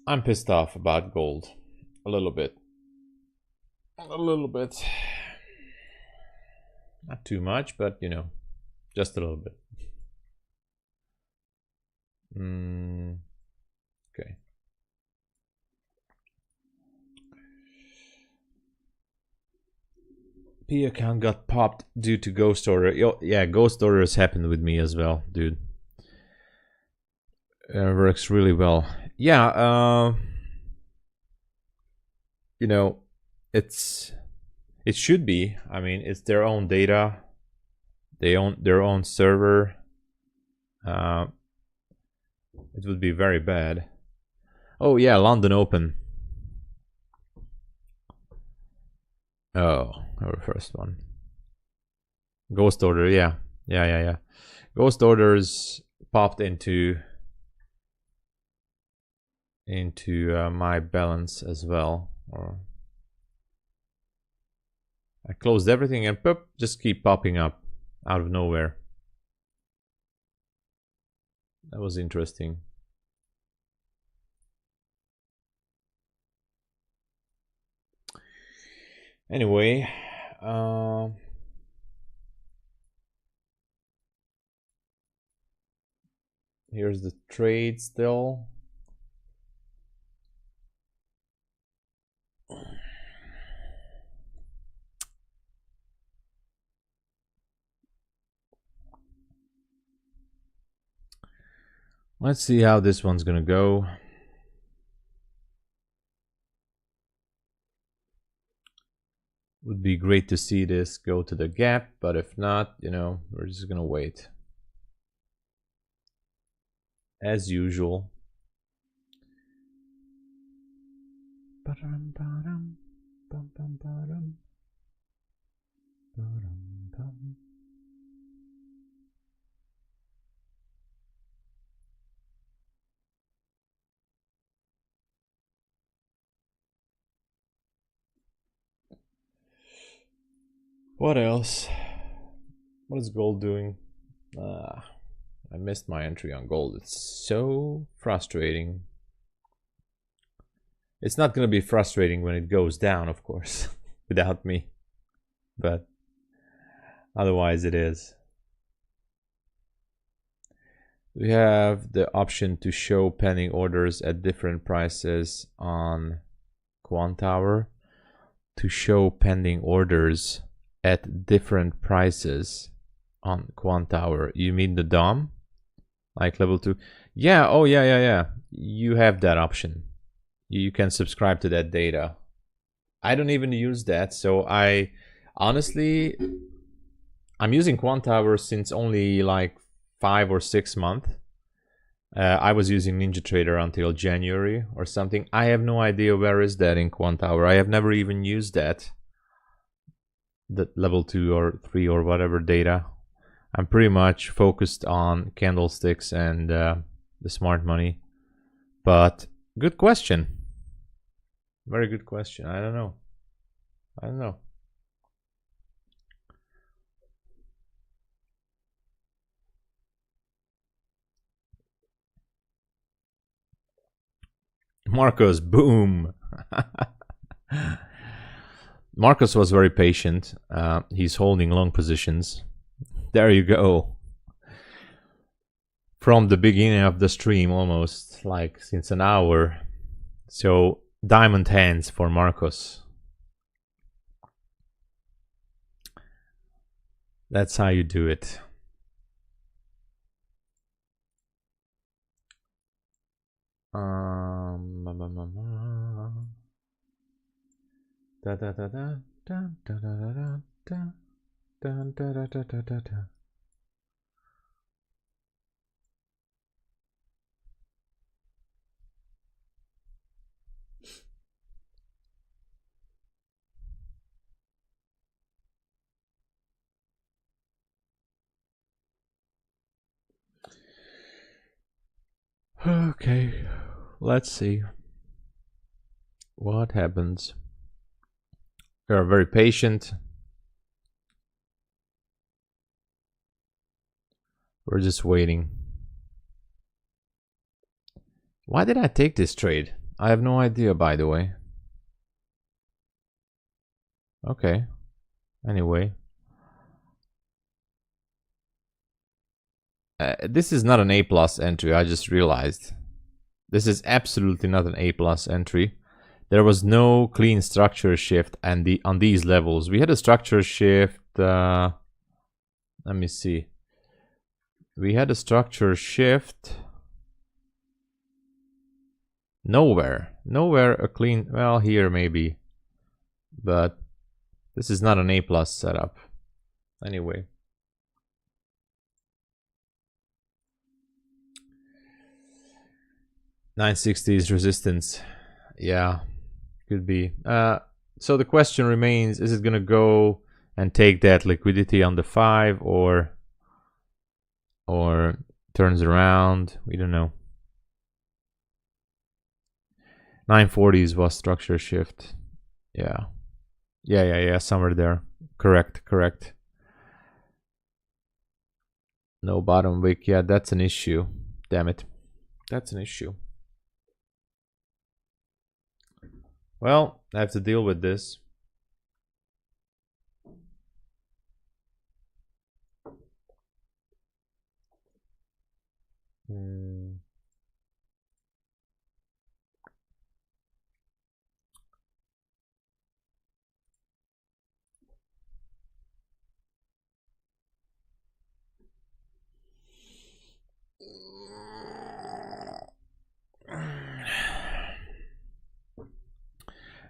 I'm pissed off about gold. A little bit. A little bit. Not too much, but you know, just a little bit. Okay. P account got popped due to ghost order. Yo, yeah, ghost orders happened with me as well, dude. Works really well. Yeah, you know, it should be. I mean, it's their own data. They own their own server. It would be very bad. Oh yeah, London Open. Oh, our first one. Ghost order, yeah. Ghost orders popped into my balance as well. Or I closed everything and pop, just keep popping up out of nowhere. That was interesting. Anyway, here's the trade still. Let's see how this one's gonna go. Would be great to see this go to the gap, but if not, you know, we're just gonna wait. As usual. What else? What is gold doing? I missed my entry on gold. It's so frustrating. It's not going to be frustrating when it goes down, of course, without me. But otherwise it is. We have the option to show pending orders at different prices on Quant Tower. To show pending orders at different prices on Quant Tower. You mean the DOM? Like level 2? Yeah, oh yeah. You have that option. You can subscribe to that data. I don't even use that, so I honestly, I'm using Quant Tower since only like 5 or 6 months. I was using NinjaTrader until January or something. I have no idea where is that in Quant Tower. I have never even used that. The level 2 or 3 or whatever data. I'm pretty much focused on candlesticks and the smart money. But good question. Very good question. I don't know. Marcos, boom. Marcos was very patient. He's holding long positions. There you go. From the beginning of the stream, almost like since an hour. So diamond hands for Marcos. That's how you do it. Okay, let's see what happens. We are very patient. We're just waiting. Why did I take this trade? I have no idea, by the way. Okay. Anyway. This is not an A+ entry, I just realized. This is absolutely not an A+ entry. There was no clean structure shift and on these levels. We had a structure shift, let me see. We had a structure shift. Nowhere a clean, well, here maybe. But this is not an A+ setup. Anyway. $960 resistance. Yeah, could be. So the question remains, is it gonna go and take that liquidity on the 5 or turns around? We don't know. 940s was structure shift. Yeah. Yeah, somewhere there. Correct. No bottom wick. Yeah, that's an issue. Damn it. That's an issue. Well, I have to deal with this.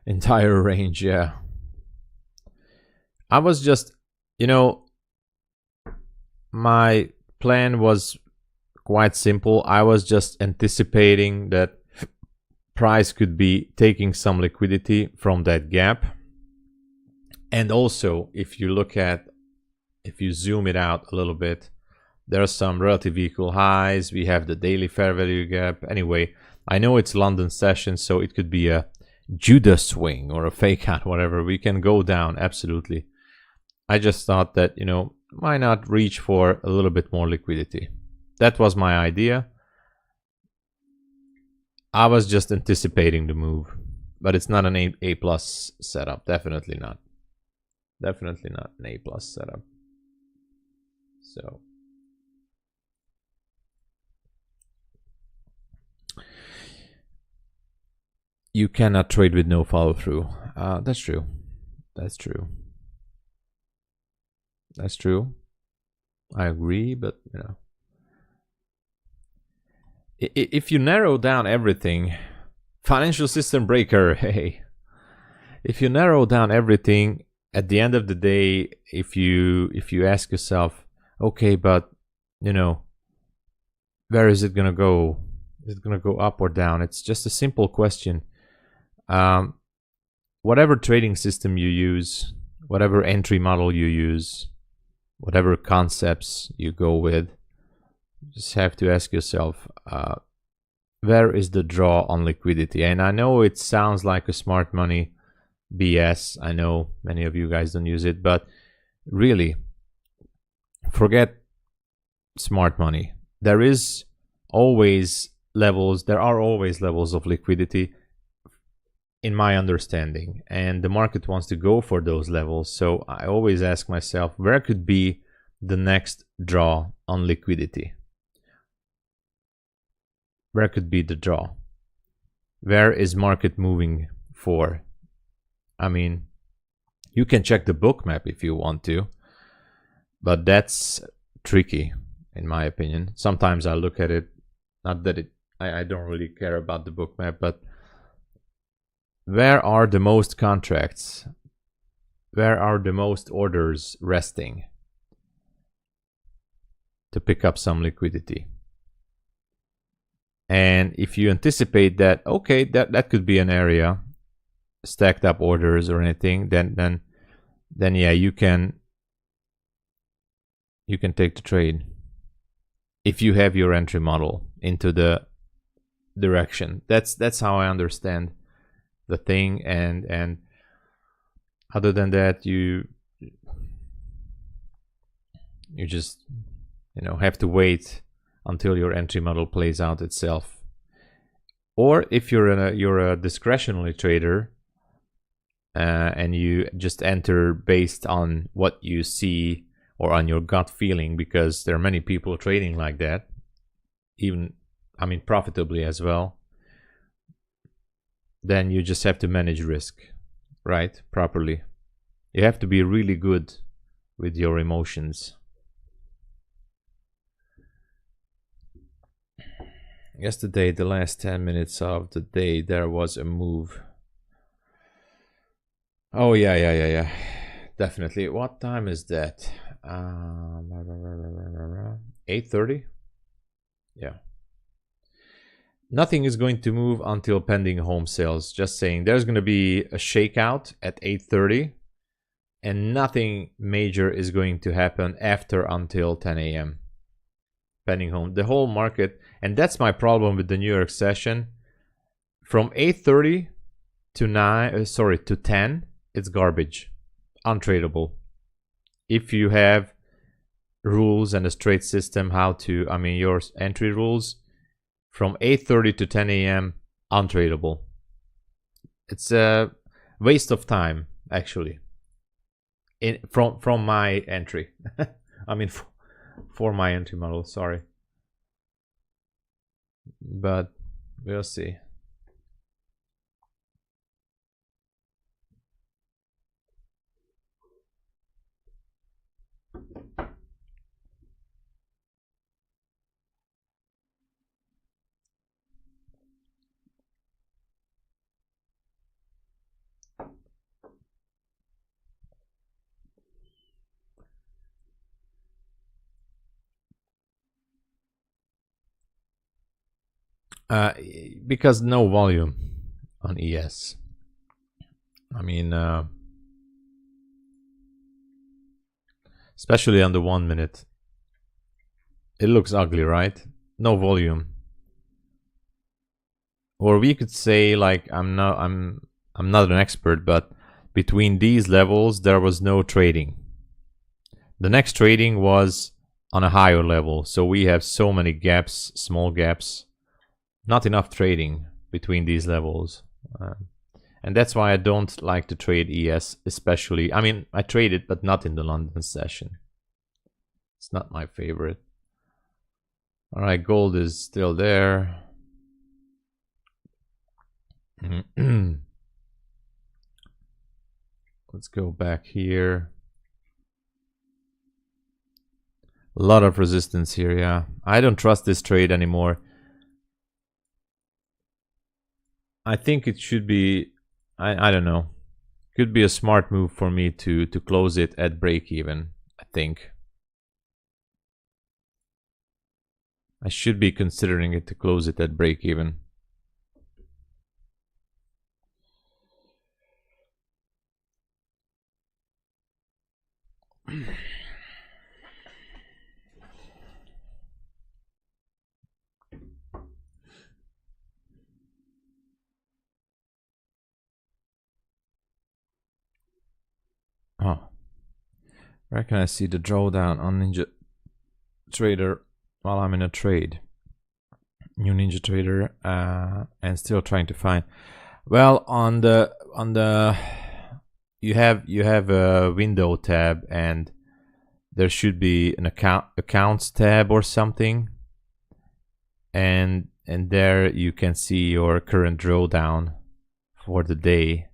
Entire range, yeah. I was just, you know, my plan was quite simple. I was just anticipating that price could be taking some liquidity from that gap. And also, if you zoom it out a little bit, there are some relative equal highs. We have the daily fair value gap. Anyway, I know it's London session, so it could be a Judah swing or a fake out, whatever. We can go down, absolutely. I just thought that, you know, why not reach for a little bit more liquidity? That was my idea. I was just anticipating the move, but it's not an A+ setup. Definitely not. Definitely not an A+ setup. So you cannot trade with no follow through. That's true. That's true. That's true. I agree, but you know, if you narrow down everything, financial system breaker, hey, if you narrow down everything, at the end of the day, if you ask yourself, okay, but you know, where is it gonna go? Is it gonna go up or down? It's just a simple question. Whatever trading system you use, whatever entry model you use, whatever concepts you go with, you just have to ask yourself, where is the draw on liquidity? And I know it sounds like a smart money BS. I know many of you guys don't use it, but really, forget smart money. There are always levels of liquidity, in my understanding, and the market wants to go for those levels. So I always ask myself, where could be the next draw on liquidity? Where could be the draw? Where is market moving for? I mean, you can check the book map if you want to, but that's tricky in my opinion. Sometimes I look at it, not that I don't really care about the book map, but where are the most contracts? Where are the most orders resting to pick up some liquidity? And if you anticipate that, okay, that could be an area, stacked up orders or anything, then yeah, you can take the trade if you have your entry model into the direction. That's how I understand the thing, and other than that, you just, you know, have to wait until your entry model plays out itself. Or if you're a discretionary trader, and you just enter based on what you see or on your gut feeling, because there are many people trading like that, even, I mean, profitably as well, then you just have to manage risk, right? Properly. You have to be really good with your emotions. Yesterday, the last 10 minutes of the day, there was a move. Oh, yeah. Definitely. What time is that? 8:30? Yeah. Nothing is going to move until pending home sales. Just saying, there's going to be a shakeout at 8:30, and nothing major is going to happen after until 10 a.m. pending home. The whole market, and that's my problem with the New York session. From 8:30 to 10, it's garbage, untradable. If you have rules and a straight system, how to, I mean, your entry rules, from 8:30 to 10 a.m., untradable. It's a waste of time, actually. From my entry, I mean, for my entry model, sorry. But we'll see. Because no volume on ES. I mean, especially on the 1 minute, it looks ugly, right? No volume. Or we could say, like, I'm not an expert, but between these levels there was no trading. The next trading was on a higher level, so we have so many gaps, small gaps, not enough trading between these levels. And that's why I don't like to trade ES, especially. I mean, I trade it, but not in the London session. It's not my favorite. All right, gold is still there. Let's go back here. A lot of resistance here, yeah. I don't trust this trade anymore. I think it should be, I don't know. Could be a smart move for me to close it at break even, I think. I should be considering it to close it at break even. Oh, where can I see the drawdown on Ninja Trader while I'm in a trade? New Ninja Trader, and still trying to find. Well, on the you have a window tab, and there should be an accounts tab or something, and there you can see your current drawdown for the day.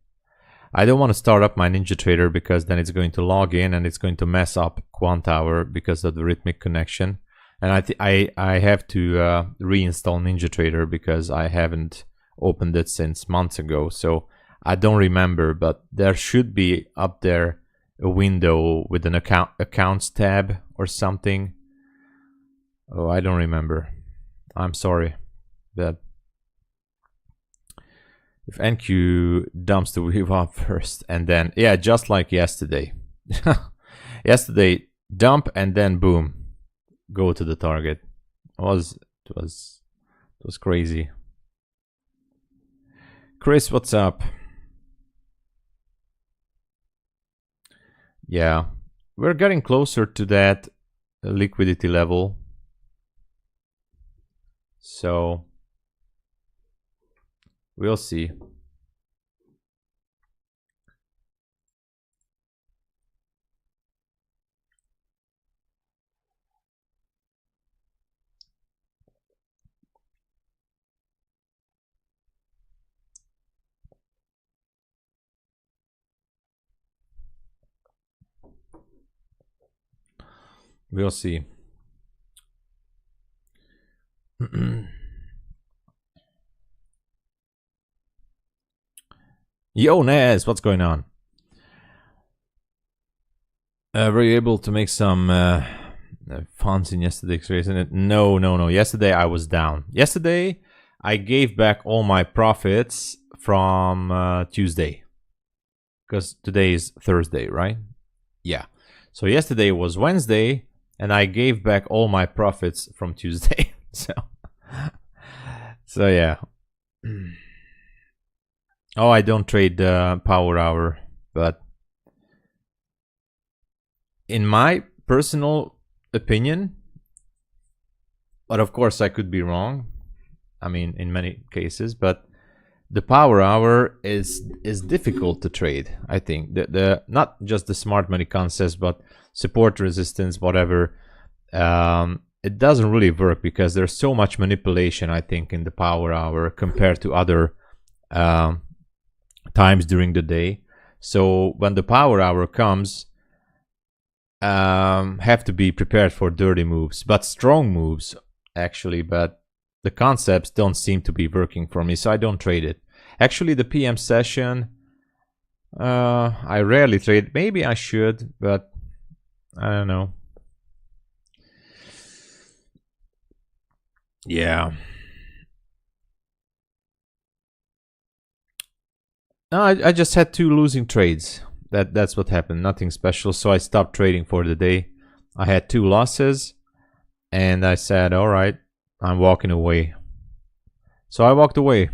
I don't want to start up my Ninja Trader because then it's going to log in and it's going to mess up Quant Hour because of the rhythmic connection. And I have to reinstall Ninja Trader because I haven't opened it since months ago. So I don't remember, but there should be up there a window with an accounts tab or something. Oh, I don't remember. I'm sorry. But if NQ dumps the wave up first and then, yeah, just like yesterday. Yesterday, dump and then boom, go to the target. It was crazy. Chris, what's up? Yeah, we're getting closer to that liquidity level. So We'll see. We'll see. Yo, Nez, what's going on? Were you able to make some funds in yesterday's race? No. Yesterday I was down. Yesterday I gave back all my profits from Tuesday. Because today is Thursday, right? Yeah. So yesterday was Wednesday, and I gave back all my profits from Tuesday. so yeah. Oh, I don't trade power hour, but in my personal opinion, but of course I could be wrong. I mean, in many cases, but the power hour is difficult to trade. I think the not just the smart money concepts, but support, resistance, whatever. It doesn't really work because there's so much manipulation, I think, in the power hour compared to other times during the day. So when the power hour comes, have to be prepared for dirty moves, but strong moves actually. But the concepts don't seem to be working for me, so I don't trade it. Actually, the PM session, I rarely trade. Maybe I should, but I don't know. Yeah. No, I just had 2 losing trades. That's what happened. Nothing special. So I stopped trading for the day. I had 2 losses, and I said, "All right, I'm walking away." So I walked away.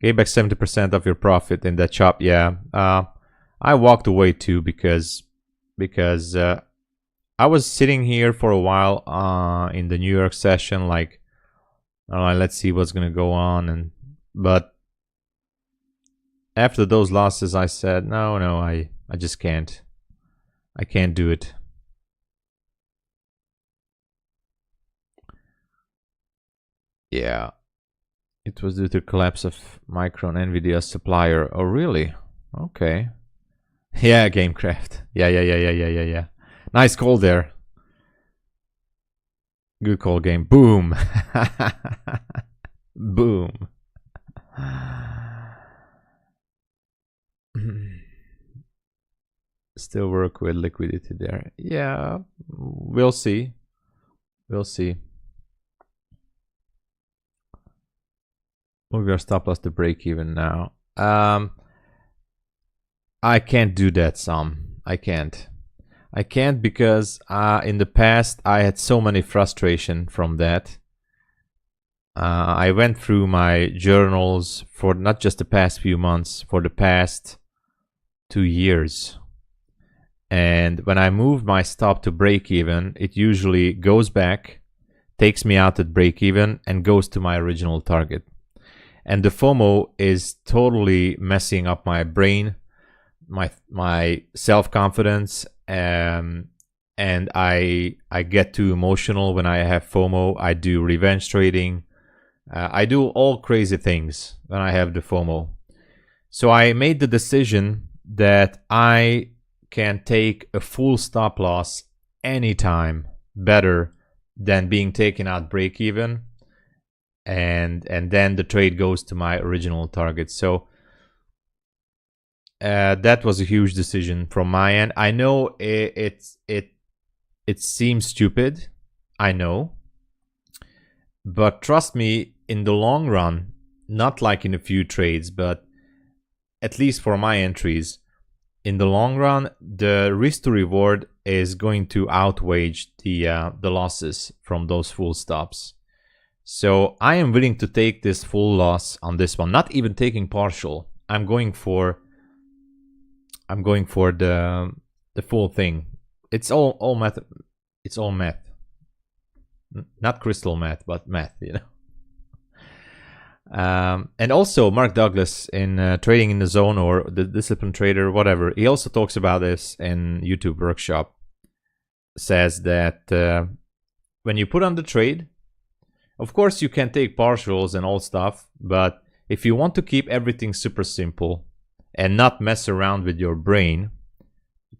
Gave back 70% of your profit in that chop. Yeah, I walked away too because I was sitting here for a while in the New York session, like, all right, let's see what's gonna go on, but after those losses, I said, no, I just can't. I can't do it. Yeah. It was due to collapse of Micron, Nvidia's supplier. Oh, really? Okay. Yeah, Gamecraft. Yeah. Nice call there. Good call, game. Boom. Boom. Still work with liquidity there. Yeah, we'll see. We'll see. Move your stop loss to break even now. I can't do that, Sam. I can't because in the past I had so many frustration from that. I went through my journals for not just the past few months, for the past 2 years. And when I moved my stop to break even, it usually goes back, takes me out at break even, and goes to my original target. And the FOMO is totally messing up my brain, my self-confidence, and I get too emotional when I have FOMO. I do revenge trading. I do all crazy things when I have the FOMO. So I made the decision that I can take a full stop loss anytime better than being taken out break even, and then the trade goes to my original target. So that was a huge decision from my end. I know it seems stupid, I know, but trust me, in the long run, not like in a few trades, but at least for my entries, in the long run, the risk to reward is going to outweigh the losses from those full stops. So I am willing to take this full loss on this one, not even taking partial. I'm going for the full thing. It's all math. It's all math. Not crystal math, but math, you know. And also Mark Douglas in Trading in the Zone or the Disciplined Trader, whatever, he also talks about this in YouTube workshop. Says that when you put on the trade, of course you can take partials and all stuff, but if you want to keep everything super simple and not mess around with your brain,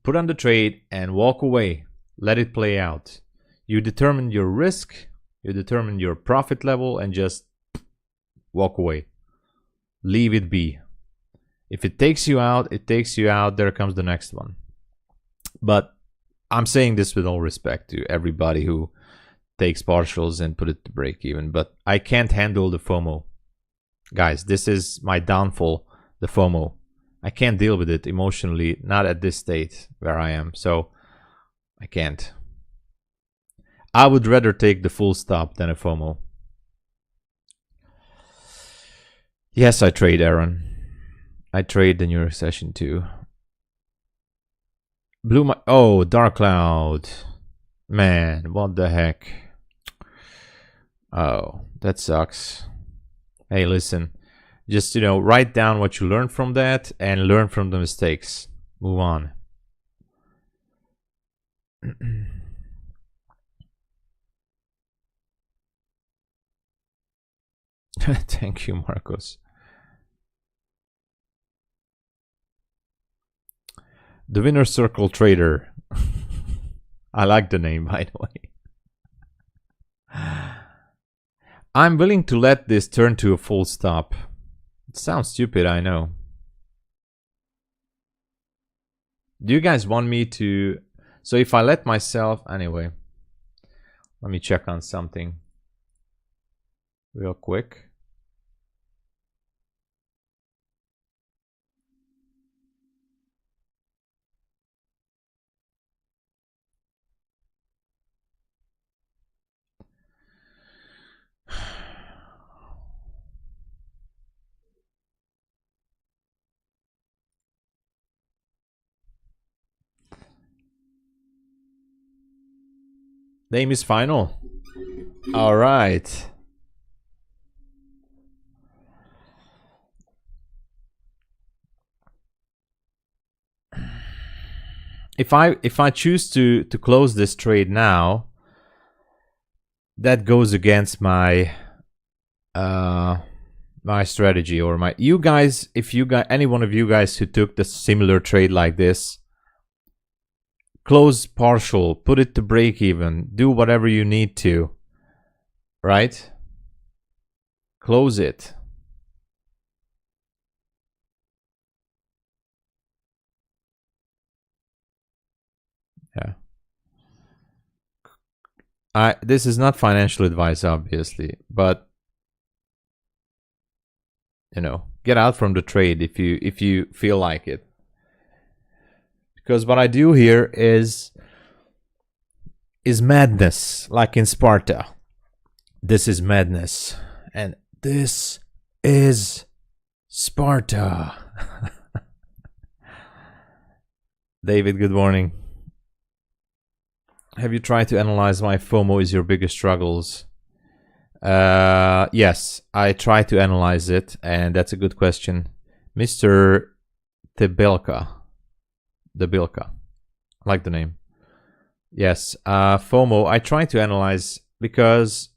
put on the trade and walk away. Let it play out. You determine your risk, you determine your profit level, and just walk away. Leave it be. If it takes you out, it takes you out. There comes the next one. But I'm saying this with all respect to everybody who takes partials and put it to break even. But I can't handle the FOMO. Guys, this is my downfall, the FOMO. I can't deal with it emotionally, not at this state where I am. So I can't. I would rather take the full stop than a FOMO. Yes, I trade, Aaron. I trade the New York session too. Oh, Dark Cloud. Man, what the heck? Oh, that sucks. Hey, listen. Just, write down what you learned from that and learn from the mistakes. Move on. Thank you, Marcos. The Winner Circle Trader. I like the name, by the way. I'm willing to let this turn to a full stop. It sounds stupid, I know. Do you guys want me to... So if I let myself... Anyway, let me check on something real quick. Name is final. All right. If I choose to close this trade now, that goes against my my strategy or my... You guys, if you got any one of you guys who took the similar trade like this, close partial, put it to break even, do whatever you need to, right? Close it. Yeah. This is not financial advice, obviously, but get out from the trade if you feel like it. Because what I do here is madness, like in Sparta. This is madness, and this is Sparta. David, good morning. Have you tried to analyze why FOMO is your biggest struggles? Yes, I try to analyze it, and that's a good question. Mr. Tebelka. I like the name. Yes, FOMO, I try to analyze because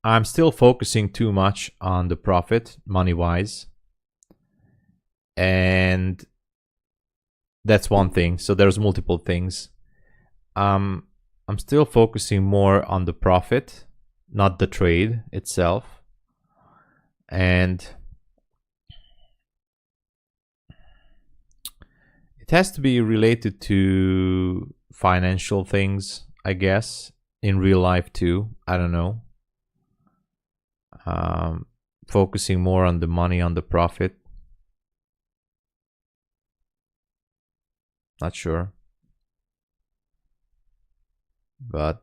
I'm still focusing too much on the profit, money-wise. And that's one thing. So there's multiple things. I'm still focusing more on the profit, not the trade itself. And it has to be related to financial things, I guess, in real life too. I don't know. Focusing more on the money, on the profit. Not sure. But,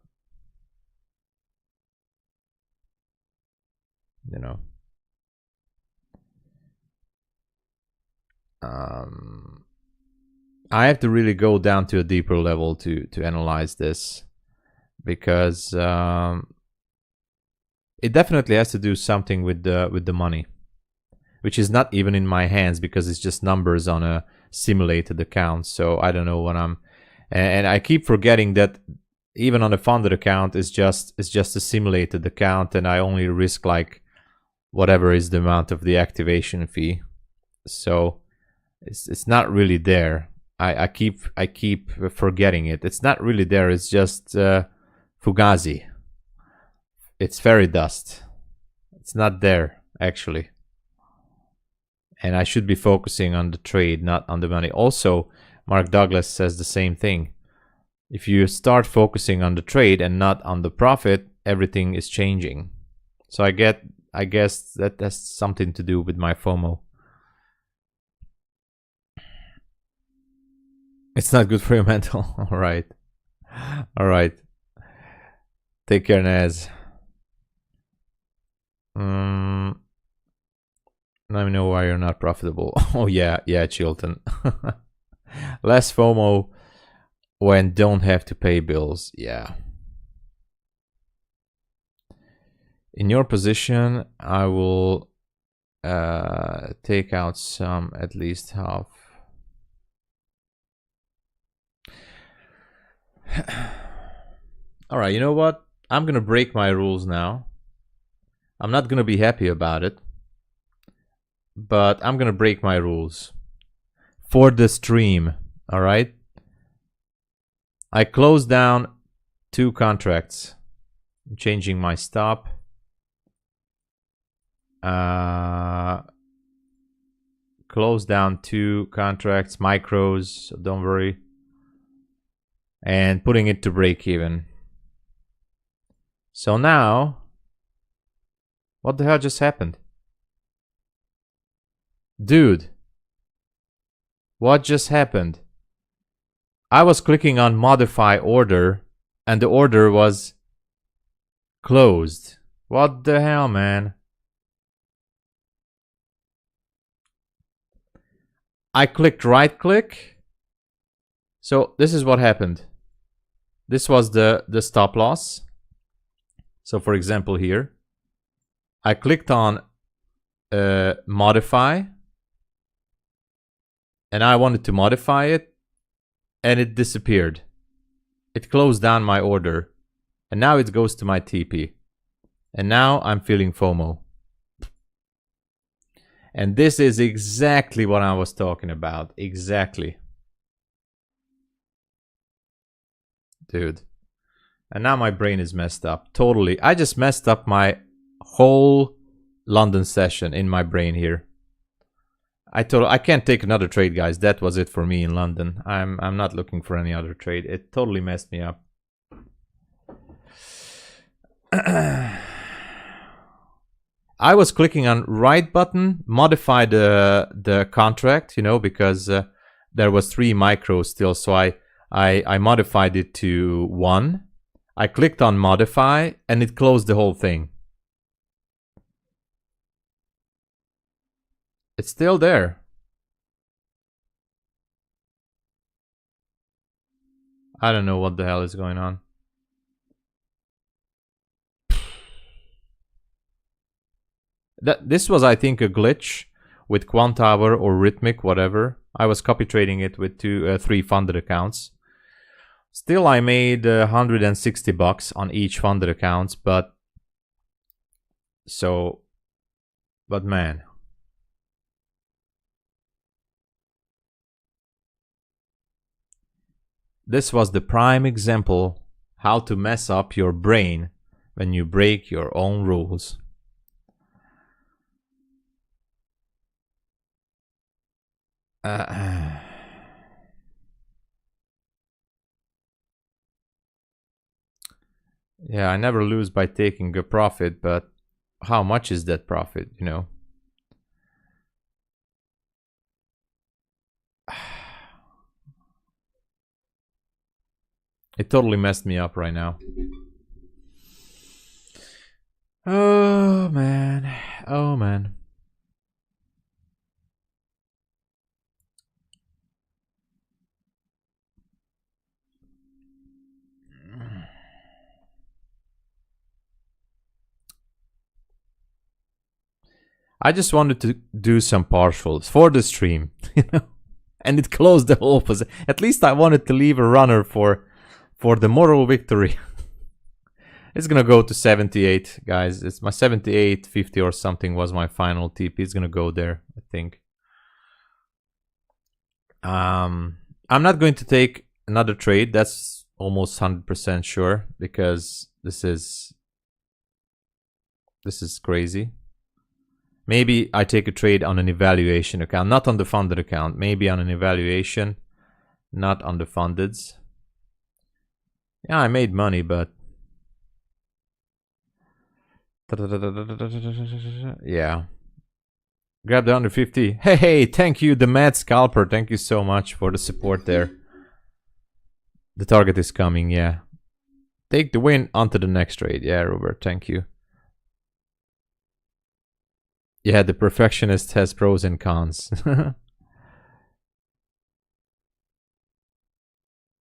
I have to really go down to a deeper level to analyze this, because it definitely has to do something with the money. which is not even in my hands because it's just numbers on a simulated account. So I don't know what I'm, and I keep forgetting that even on a funded account, it's just a simulated account, and I only risk like whatever is the amount of the activation fee. So it's not really there. I keep forgetting it. It's not really there. It's just Fugazi. It's fairy dust. It's not there actually. And I should be focusing on the trade, not on the money. Also, Mark Douglas says the same thing. If you start focusing on the trade and not on the profit, everything is changing. So I guess that has something to do with my FOMO. It's not good for your mental. All right. All right. Take care, Naz. Let me know why you're not profitable. Oh yeah, Chilton. Less FOMO when don't have to pay bills. Yeah. In your position, I will take out some, at least half. All right, you know what? I'm gonna break my rules now. I'm not gonna be happy about it, but I'm gonna break my rules for the stream. All right. I closed down 2 contracts. I'm changing my stop. Close down 2 contracts, micros, so don't worry. And putting it to break even. So now, what the hell just happened? Dude, what just happened? I was clicking on modify order and the order was closed. What the hell, man? I clicked right click. So this is what happened. This was the stop loss. So for example here, I clicked on modify and I wanted to modify it and it disappeared. It closed down my order and now it goes to my TP. And now I'm feeling FOMO. And this is exactly what I was talking about. Exactly. Dude. And now my brain is messed up. Totally. I just messed up my whole London session in my brain here. I can't take another trade, guys. That was it for me in London. I'm not looking for any other trade. It totally messed me up. I was clicking on right button, modify the contract, you know, because there was 3 micros still. So I modified it to 1. I clicked on modify and it closed the whole thing. It's still there. I don't know what the hell is going on. This was, I think, a glitch with Quantower or Rhythmic, whatever. I was copy trading it with 3 funded accounts. Still, I made $160 on each funded accounts, but man. This was the prime example how to mess up your brain when you break your own rules. Yeah, I never lose by taking a profit, but how much is that profit, you know? It totally messed me up right now. Oh, man. Oh, man. I just wanted to do some partials for the stream, you know, and it closed the whole position. At least I wanted to leave a runner for the moral victory. It's gonna go to 78, guys. It's my 78.50 or something was my final TP. It's gonna go there, I think. I'm not going to take another trade. That's almost 100% sure, because this is crazy. Maybe I take a trade on an evaluation account, not on the funded account. Maybe on an evaluation, not on the fundeds. Yeah, I made money, but yeah. Grab the 150. Hey, thank you, the Mad Scalper. Thank you so much for the support there. The target is coming, yeah. Take the win onto the next trade. Yeah, Robert, thank you. Yeah, the perfectionist has pros and cons.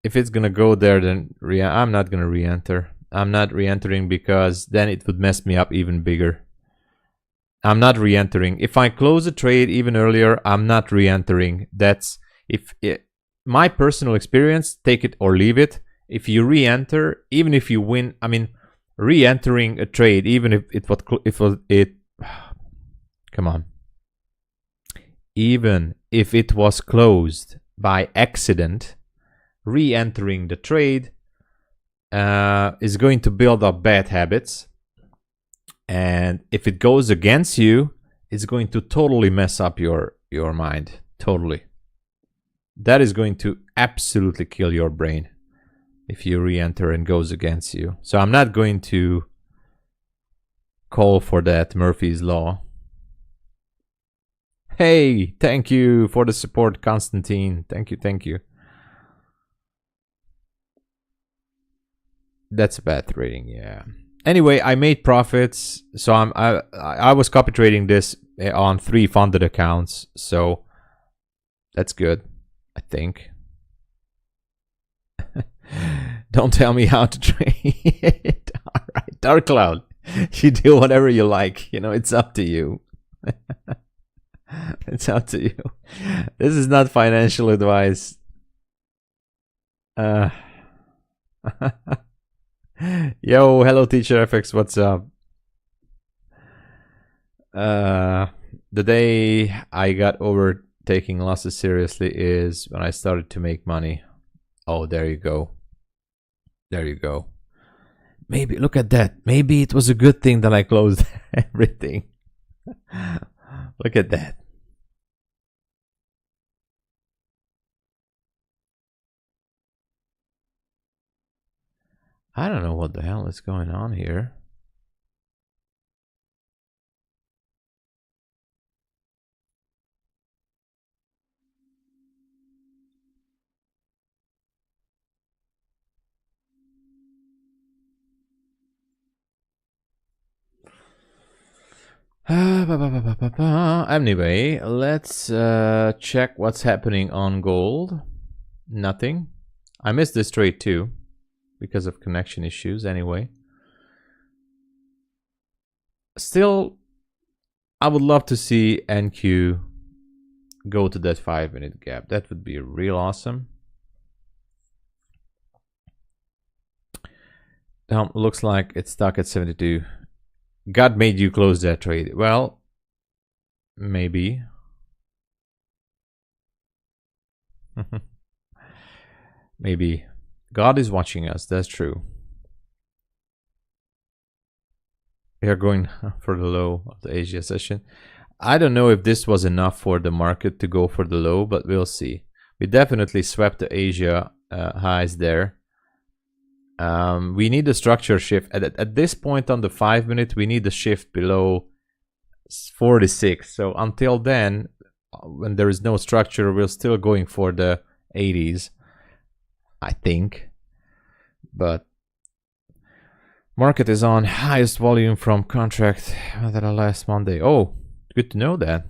If it's gonna go there, then I'm not gonna re-enter. I'm not re-entering because then it would mess me up even bigger. I'm not re-entering. If I close a trade even earlier, I'm not re-entering. That's my personal experience. Take it or leave it. If you re-enter, even if you win, I mean, re-entering a trade, even if come on. Even if it was closed by accident, re-entering the trade is going to build up bad habits. And if it goes against you, it's going to totally mess up your mind. Totally. That is going to absolutely kill your brain if you re-enter and goes against you. So I'm not going to call for that Murphy's Law. Hey, thank you for the support, Constantine. Thank you, thank you. That's a bad trading, yeah. Anyway, I made profits, so I was copy trading this on 3 funded accounts, so that's good, I think. Don't tell me how to trade. All right, Dark Cloud, you do whatever you like. You know, it's up to you. It's up to you. This is not financial advice. Yo, hello Teacher FX, what's up? The day I got over taking losses seriously is when I started to make money. Oh, there you go. There you go. Maybe, look at that. Maybe it was a good thing that I closed everything. Look at that. I don't know what the hell is going on here. Anyway, let's check what's happening on gold. Nothing. I missed this trade too because of connection issues anyway. Still, I would love to see NQ go to that 5-minute gap. That would be real awesome. Looks like it's stuck at 72. God made you close that trade. Well, maybe. Maybe. God is watching us. That's true. We are going for the low of the Asia session. I don't know if this was enough for the market to go for the low, but we'll see. We definitely swept the Asia highs there. We need a structure shift. At this point on the 5-minute, we need a shift below 46. So until then, when there is no structure, we're still going for the 80s, I think. But market is on highest volume from contract that last Monday. Oh, good to know that.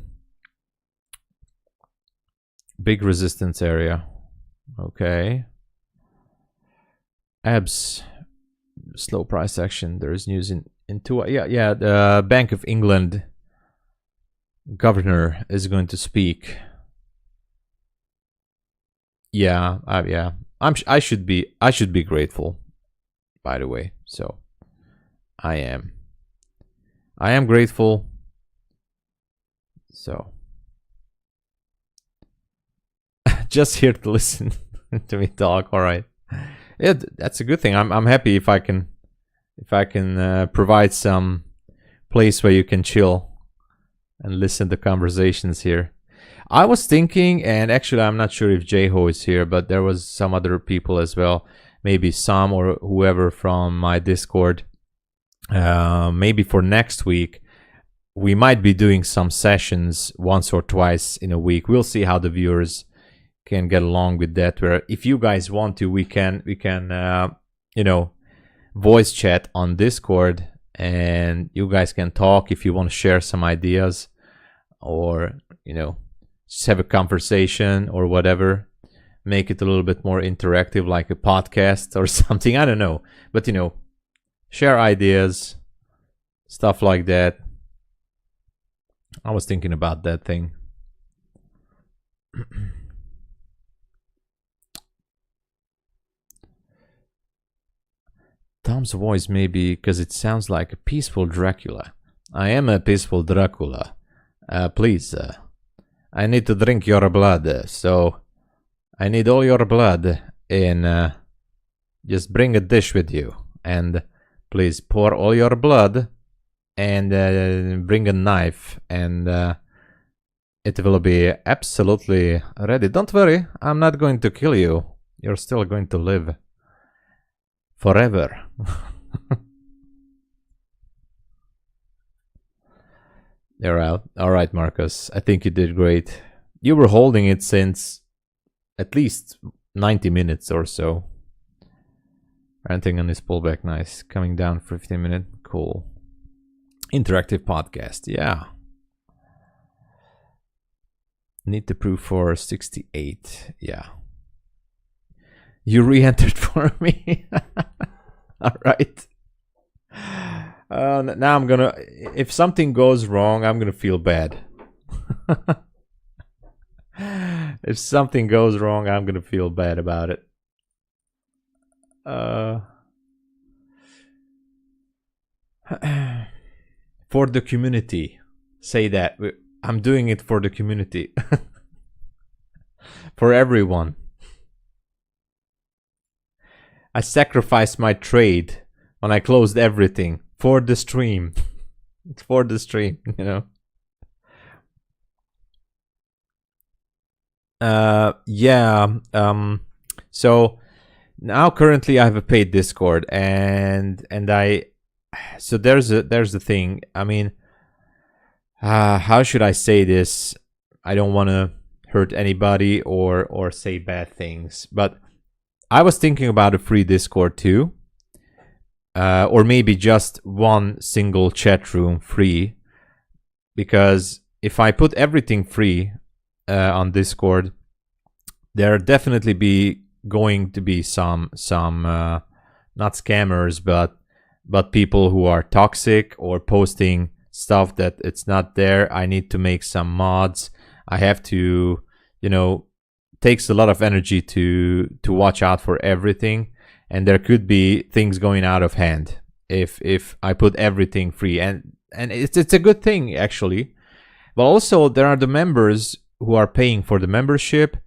Big resistance area. Okay. Abs, slow price action. There is news in two. Yeah. The Bank of England governor is going to speak. Yeah, yeah. I should be grateful, by the way. So I am grateful. So just here to listen to me talk. All right. Yeah, that's a good thing. I'm happy if I can provide some place where you can chill and listen to conversations here. I was thinking, and actually I'm not sure if Jeho is here, but there was some other people as well, maybe Sam or whoever from my Discord. Maybe for next week we might be doing some sessions once or twice in a week. We'll see how the viewers can get along with that, where if you guys want to, we can you know, voice chat on Discord, and you guys can talk if you want to share some ideas, or you know, just have a conversation or whatever. Make it a little bit more interactive, like a podcast or something. I don't know, but you know, share ideas, stuff like that. I was thinking about that thing. Tom's voice, maybe because it sounds like a peaceful Dracula. I am a peaceful Dracula. Please, I need to drink your blood, so I need all your blood in. Just bring a dish with you, and please pour all your blood, and bring a knife, and it will be absolutely ready. Don't worry, I'm not going to kill you. You're still going to live forever. You're out. All right, Marcus. I think you did great. You were holding it since at least 90 minutes or so. Ranting on this pullback, nice. Coming down for 15 minutes, cool. Interactive podcast, yeah. Need to prove for 68, yeah. You re-entered for me. All right. Now I'm gonna. If something goes wrong, I'm gonna feel bad. If something goes wrong, I'm gonna feel bad about it. For the community, say that. I'm doing it for the community. For everyone. I sacrificed my trade when I closed everything for the stream. It's for the stream, you know. Yeah. So now currently I have a paid Discord, and I. So there's the thing. I mean, how should I say this? I don't want to hurt anybody or say bad things, but I was thinking about a free Discord too, or maybe just one single chat room free, because if I put everything free on Discord, there definitely going to be some not scammers, but people who are toxic or posting stuff that it's not there. I need to make some mods. I have to, you know, takes a lot of energy to watch out for everything, and there could be things going out of hand if I put everything free, and it's a good thing actually. But also there are the members who are paying for the membership,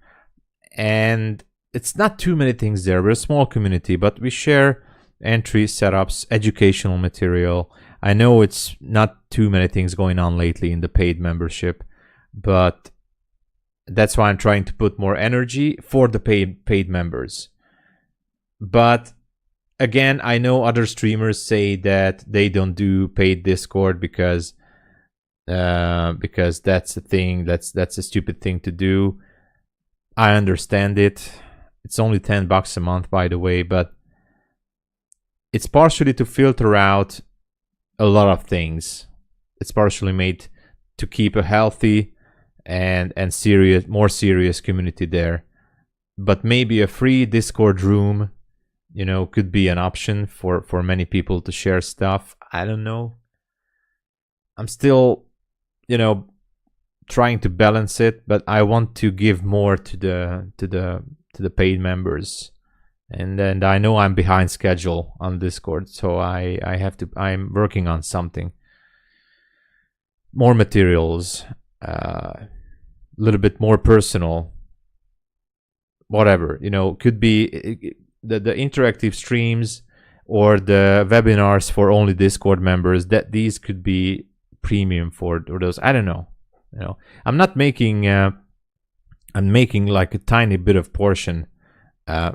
and it's not too many things there. We're a small community, but we share entry setups, educational material. I know it's not too many things going on lately in the paid membership, but that's why I'm trying to put more energy for the paid members. But again, I know other streamers say that they don't do paid Discord because that's a thing, that's a stupid thing to do. I understand it. It's only $10 a month, by the way, but it's partially to filter out a lot of things. It's partially made to keep a healthy and more serious community there. But maybe a free Discord room, you know, could be an option for many people to share stuff. I don't know. I'm still, you know, trying to balance it, but I want to give more to the paid members. And then I know I'm behind schedule on Discord, so I'm working on something. More materials, a little bit more personal, whatever, you know, could be the interactive streams or the webinars for only Discord members, that these could be premium for those. I don't know, you know, I'm not making I'm making like a tiny bit of portion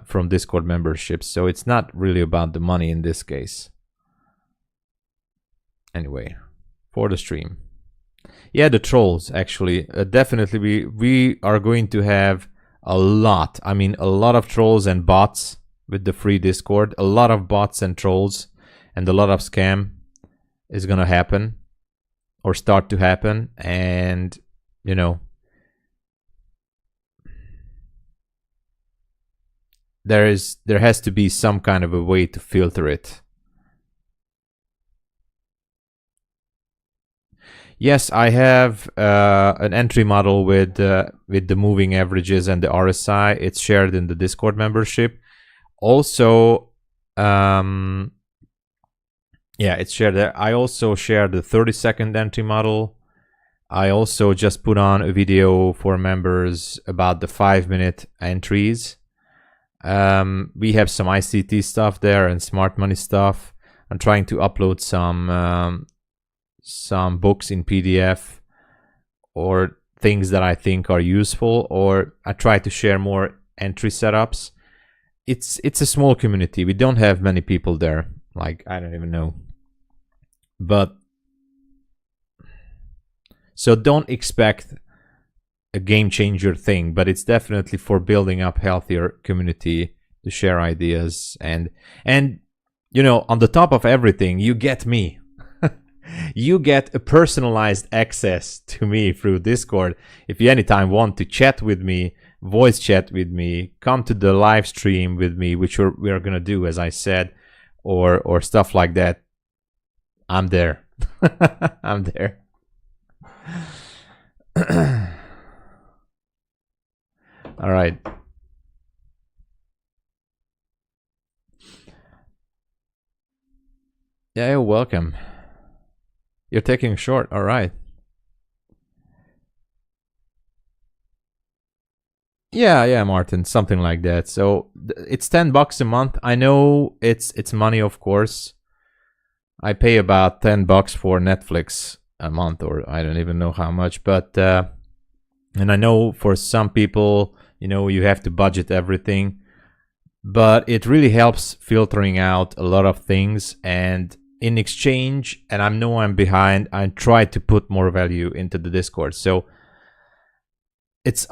from Discord memberships, so it's not really about the money in this case. Anyway, for the stream, yeah, the trolls, actually, definitely we are going to have a lot, I mean a lot of trolls and bots with the free Discord. A lot of bots and trolls and a lot of scam is gonna happen or start to happen, and you know, there has to be some kind of a way to filter it. Yes, I have an entry model with the moving averages and the RSI. It's shared in the Discord membership. Also, yeah, it's shared there. I also share the 30-second entry model. I also just put on a video for members about the 5-minute entries. We have some ICT stuff there and smart money stuff. I'm trying to upload some books in PDF or things that I think are useful, or I try to share more entry setups. It's a small community. We don't have many people there. Like, I don't even know. But so don't expect a game changer thing, but it's definitely for building up healthier community to share ideas, and you know, on the top of everything, you get me. You get a personalized access to me through Discord. If you anytime want to chat with me, voice chat with me, come to the live stream with me, which we are gonna do, as I said, or stuff like that, I'm there. I'm there. All right. Yeah, you're welcome. You're taking short. All right. Yeah, Martin, something like that. So it's $10 a month. I know it's money, of course. I pay about $10 for Netflix a month, or I don't even know how much, but and I know for some people, you know, you have to budget everything, but it really helps filtering out a lot of things. And in exchange, and I know I'm behind, I try to put more value into the Discord. So it's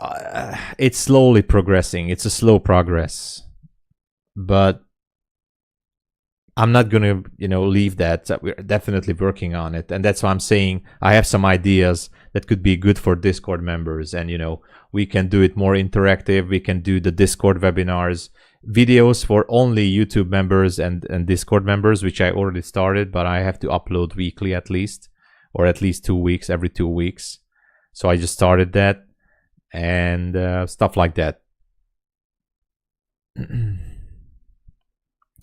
slowly progressing. It's a slow progress, but I'm not gonna, you know, leave that. We're definitely working on it, and that's why I'm saying I have some ideas that could be good for Discord members, and you know, we can do it more interactive. We can do the Discord webinars, videos for only YouTube members and Discord members, which I already started, but I have to upload weekly at least, or at least 2 weeks, every 2 weeks. So I just started that, and stuff like that.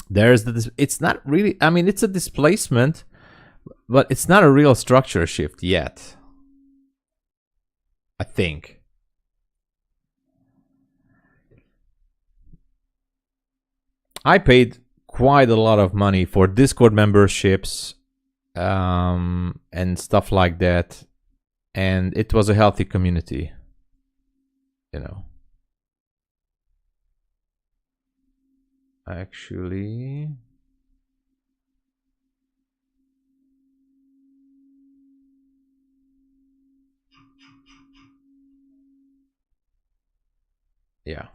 There's it's not really, I mean, it's a displacement, but it's not a real structure shift yet, I think. I paid quite a lot of money for Discord memberships and stuff like that, and it was a healthy community, you know. Actually, yeah.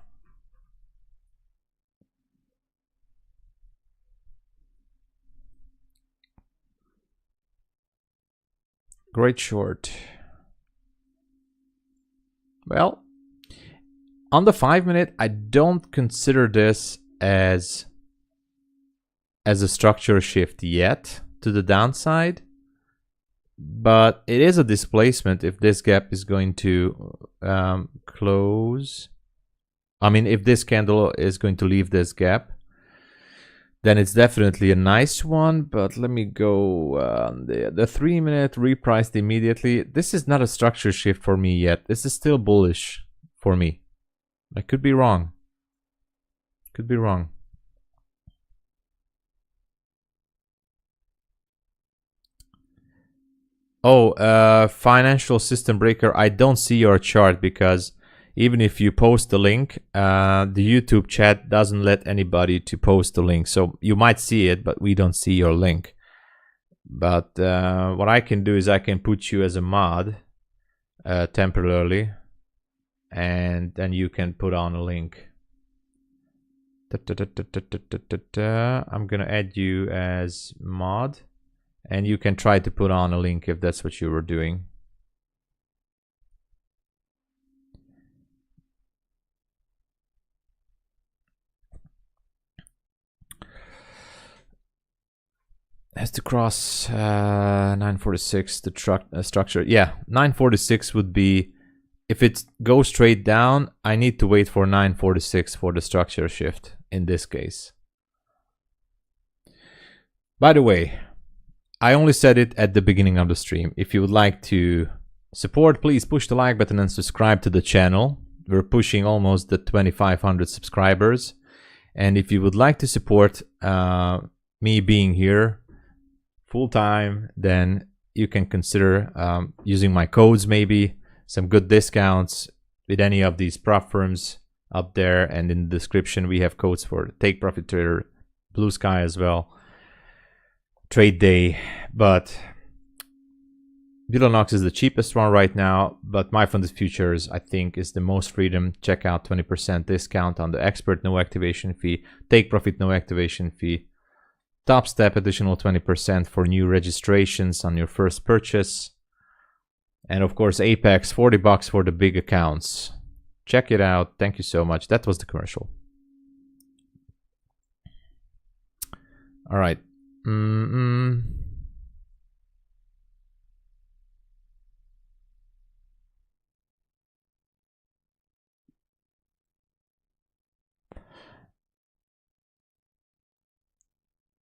Great short. Well, on the 5-minute, I don't consider this as a structure shift yet to the downside, but it is a displacement if this gap is going to close. I mean, if this candle is going to leave this gap, then it's definitely a nice one. But let me go the 3 minute repriced immediately. This is not a structure shift for me yet. This is still bullish for me. I could be wrong. Could be wrong. Oh, financial system breaker. I don't see your chart because even if you post the link, the YouTube chat doesn't let anybody to post the link. So you might see it, but we don't see your link. But what I can do is I can put you as a mod temporarily, and then you can put on a link. I'm gonna add you as mod, and you can try to put on a link if that's what you were doing. Has to cross 946, the structure. Yeah, 946 would be, if it goes straight down, I need to wait for 946 for the structure shift in this case. By the way, I only said it at the beginning of the stream. If you would like to support, please push the like button and subscribe to the channel. We're pushing almost the 2,500 subscribers. And if you would like to support me being here full time, then you can consider using my codes, maybe some good discounts with any of these prop firms up there. And in the description, we have codes for Take Profit Trader, Blue Sky as well, Trade Day. But Buleanox is the cheapest one right now, but MyFundedFutures I think is the most freedom. Check out 20% discount on the expert, no activation fee, Take Profit, no activation fee, TOPSTEP additional 20% for new registrations on your first purchase. And of course, Apex, $40 for the big accounts. Check it out. Thank you so much. That was the commercial. All right.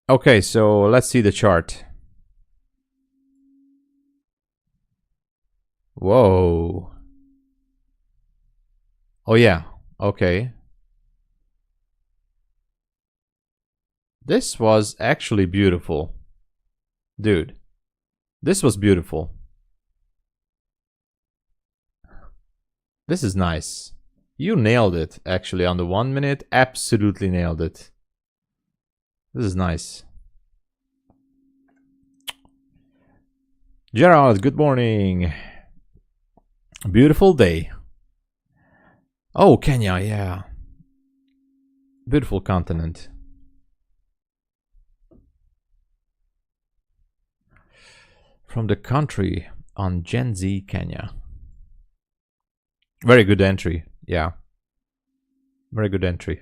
Okay, so let's see the chart. Whoa. Oh yeah, okay. This was actually beautiful. Dude, this was beautiful. This is nice. You nailed it, actually, on the 1 minute. Absolutely nailed it. This is nice. Gerald, good morning. Beautiful day. Oh, Kenya, yeah. Beautiful continent. From the country on Gen Z, Kenya. Very good entry, yeah. Very good entry.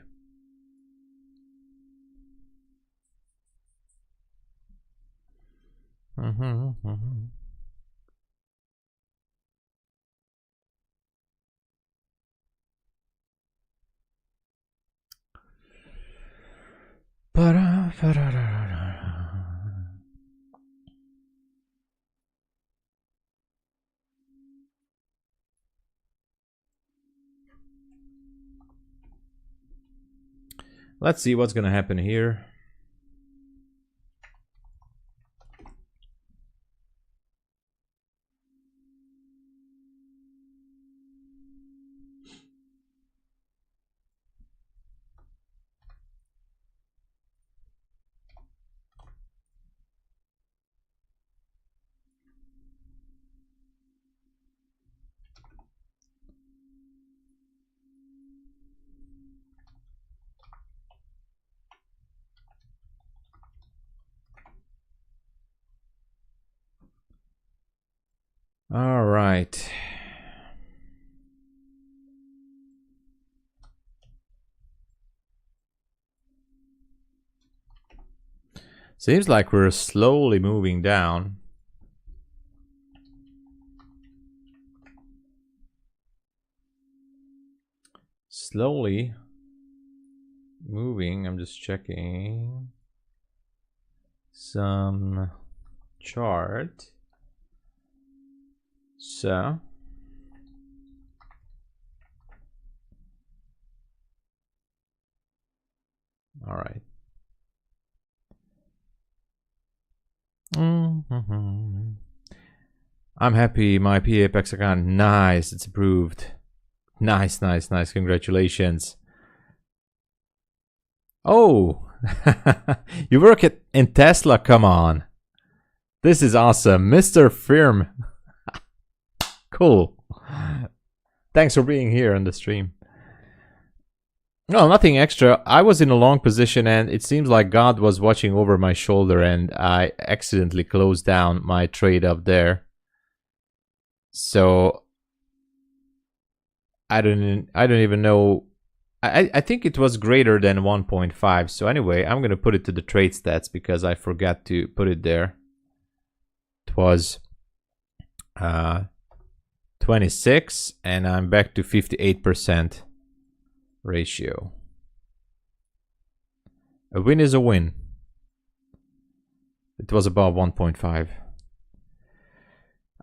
Let's see what's gonna happen here. All right. Seems like we're slowly moving down. slowly moving. I'm just checking some chart. So all right. I'm happy. My PAPEX account, nice. It's approved. Nice, nice, nice. Congratulations. Oh, you work in Tesla. Come on, this is awesome, Mr. Firm. Cool. Thanks for being here on the stream. No, nothing extra. I was in a long position and it seems like God was watching over my shoulder and I accidentally closed down my trade up there. So I don't even know. I think it was greater than 1.5. So anyway, I'm gonna put it to the trade stats because I forgot to put it there. It was 26 and I'm back to 58% ratio. A win is a win. It was above 1.5.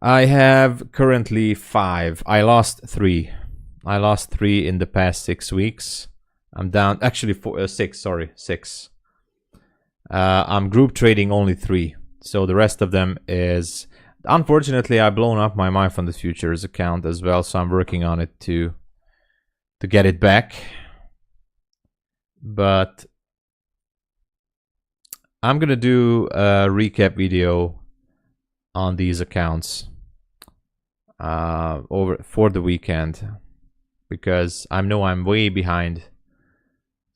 I have currently 5. I lost 3. I lost 3 in the past 6 weeks. I'm down, actually 6, sorry, 6. I'm group trading only 3. So the rest of them is, unfortunately, I've blown up my MyFundedFutures account as well. So I'm working on it to get it back. But I'm gonna do a recap video on these accounts for the weekend, because I know I'm way behind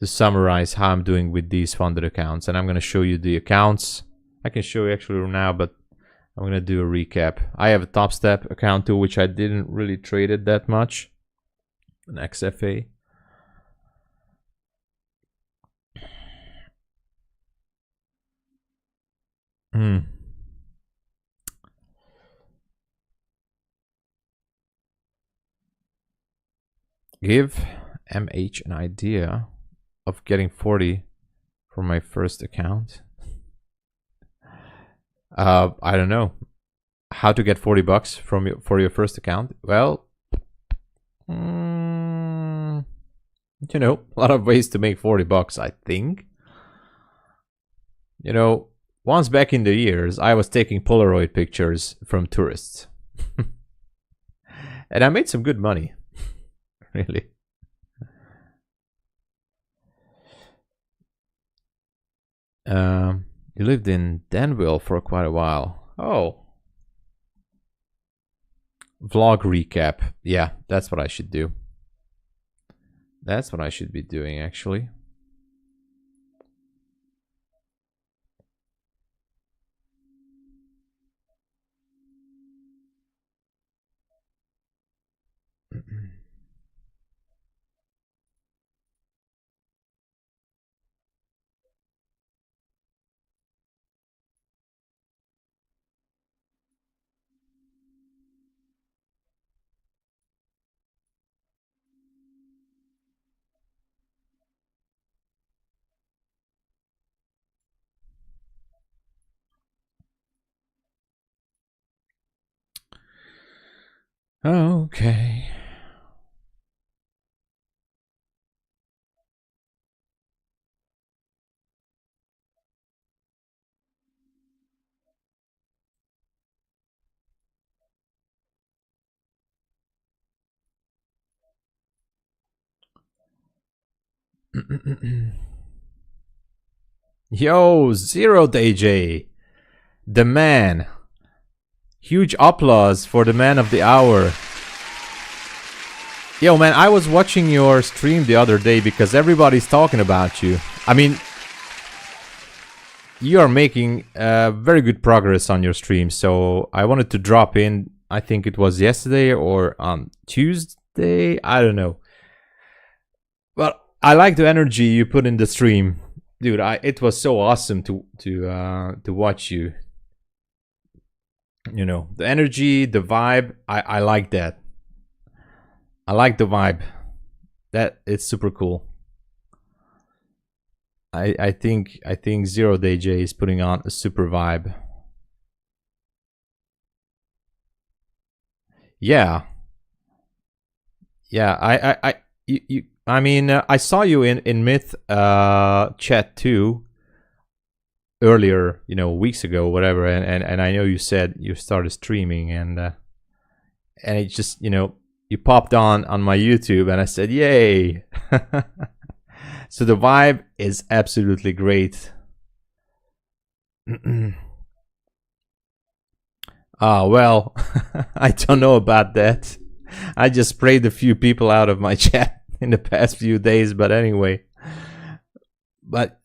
to summarize how I'm doing with these funded accounts. And I'm gonna show you the accounts. I can show you actually now, but I'm gonna do a recap. I have a TopStep account too, which I didn't really trade it that much, an XFA. Give MH an idea of getting 40 for my first account. I don't know how to get 40 bucks for your first account. Well, you know, a lot of ways to make 40 bucks, I think. You know, once back in the years, I was taking Polaroid pictures from tourists. And I made some good money. Really. You lived in Danville for quite a while. Oh. Vlog recap. Yeah, that's what I should do. That's what I should be doing, actually. Okay. Yo, Zero DJ, the man. Huge applause for the man of the hour. Yo, man, I was watching your stream the other day because everybody's talking about you. I mean, you are making very good progress on your stream. So I wanted to drop in. I think it was yesterday or on Tuesday. I don't know. Well, I like the energy you put in the stream, dude. It was so awesome to watch you. You know, the energy, the vibe. I like that. I like the vibe that it's super cool. I think 0 Day J is putting on a super vibe. Yeah. I mean, I saw you in Myth chat too earlier, weeks ago, whatever, and I know you said you started streaming, and it just, you popped on my YouTube, and I said, yay. So the vibe is absolutely great. Well, I don't know about that. I just sprayed a few people out of my chat in the past few days, but anyway. But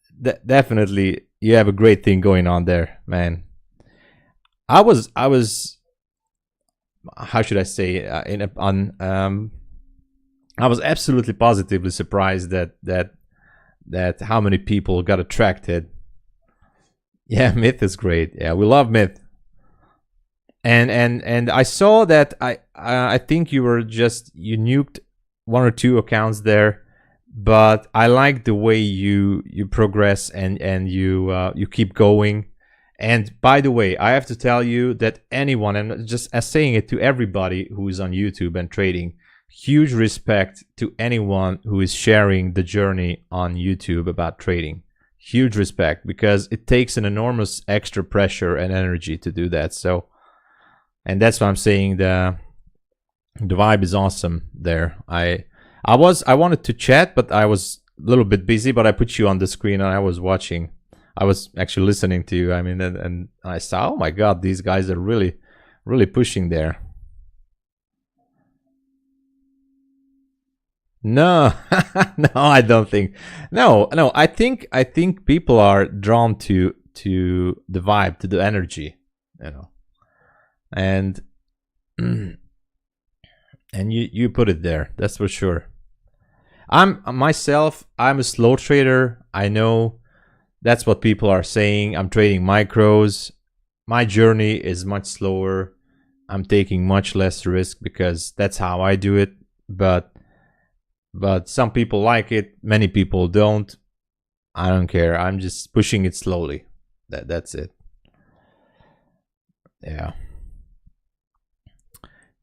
definitely, you have a great thing going on there, man. I was how should I say, I was absolutely positively surprised that how many people got attracted. Yeah, Myth is great. Yeah, we love Myth. And I saw that I think you nuked 1 or 2 accounts there, but I like the way you progress and you keep going. And by the way, I have to tell you that anyone, and just as saying it to everybody who is on YouTube and trading, huge respect to anyone who is sharing the journey on YouTube about trading. Huge respect, because it takes an enormous extra pressure and energy to do that. So, and that's why I'm saying the vibe is awesome there. I wanted to chat, but I was a little bit busy, but I put you on the screen and I was watching. I was actually listening to you. I mean, and I saw, oh my God, these guys are really, really pushing there. No, no, I don't think. No, I think people are drawn to the vibe, to the energy, and and you put it there. That's for sure. I'm a slow trader. I know that's what people are saying. I'm trading micros. My journey is much slower. I'm taking much less risk because that's how I do it. But some people like it. Many people don't. I don't care. I'm just pushing it slowly. That's it. Yeah.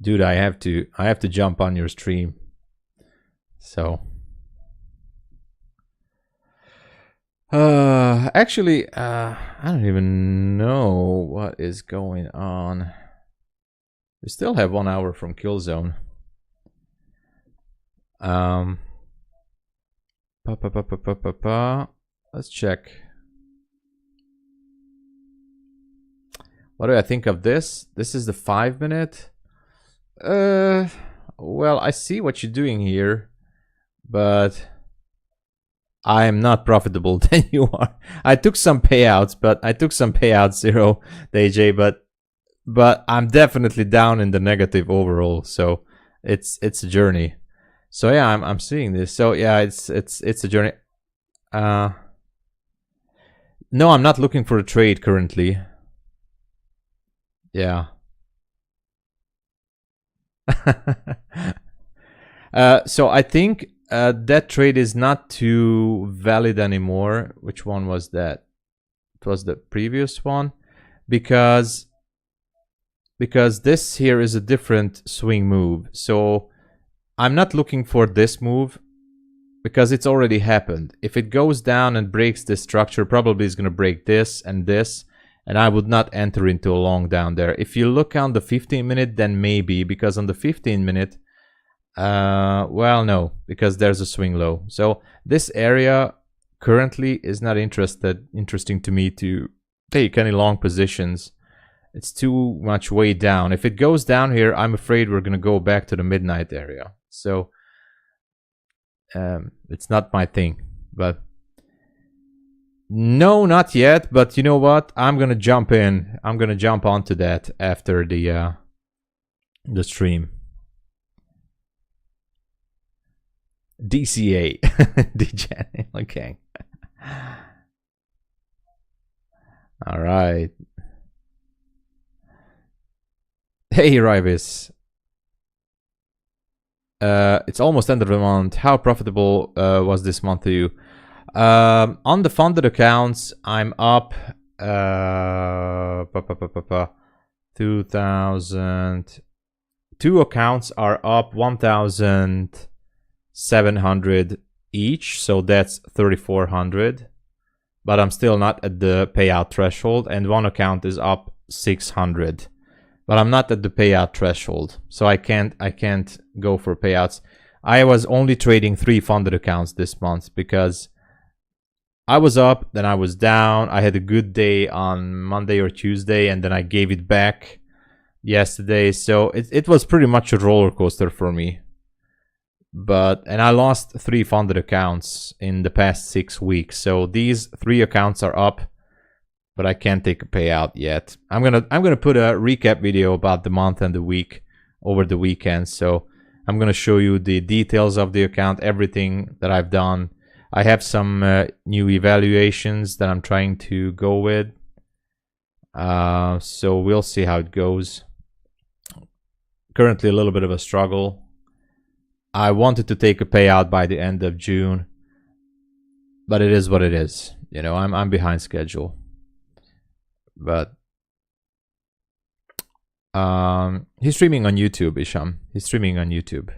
Dude, I have to jump on your stream. So actually, I don't even know what is going on. We still have 1 hour from kill zone. Let's check. What do I think of this? This is the 5 minute. Well, I see what you're doing here, but I am not profitable than you are. I took some payouts, 0 DJ, but I'm definitely down in the negative overall. So it's a journey. So yeah, I'm seeing this. So yeah, it's a journey. No, I'm not looking for a trade currently. Yeah. So I think that trade is not too valid anymore. Which one was that? It was the previous one, because this here is a different swing move. So I'm not looking for this move because it's already happened. If it goes down and breaks this structure, probably it's going to break this, and I would not enter into a long down there. If you look on the 15 minute, then maybe, because on the 15 minute, well, no, because there's a swing low. So this area currently is not interesting to me to take any long positions. It's too much way down. If it goes down here, I'm afraid we're going to go back to the midnight area. So it's not my thing. But no, not yet. But you know what? I'm going to jump in. I'm going to jump onto that after the stream. DCA. DJ. Okay. All right. Hey, Rivis. It's almost end of the month. How profitable was this month to you? On the funded accounts, I'm up 2,000. Two accounts are up 1,700 each, so that's 3,400. But I'm still not at the payout threshold, and one account is up 600. But I'm not at the payout threshold, so I can't go for payouts. I was only trading 3 funded accounts this month because I was up, then I was down. I had a good day on Monday or Tuesday, and then I gave it back yesterday. So it was pretty much a roller coaster for me. And I lost 3 funded accounts in the past 6 weeks. So these 3 accounts are up, but I can't take a payout yet. I'm gonna put a recap video about the month and the week over the weekend. So I'm gonna show you the details of the account, everything that I've done. I have some new evaluations that I'm trying to go with. So we'll see how it goes. Currently a little bit of a struggle. I wanted to take a payout by the end of June, but it is what it is. You know, I'm behind schedule. But he's streaming on YouTube, Isham. He's streaming on YouTube.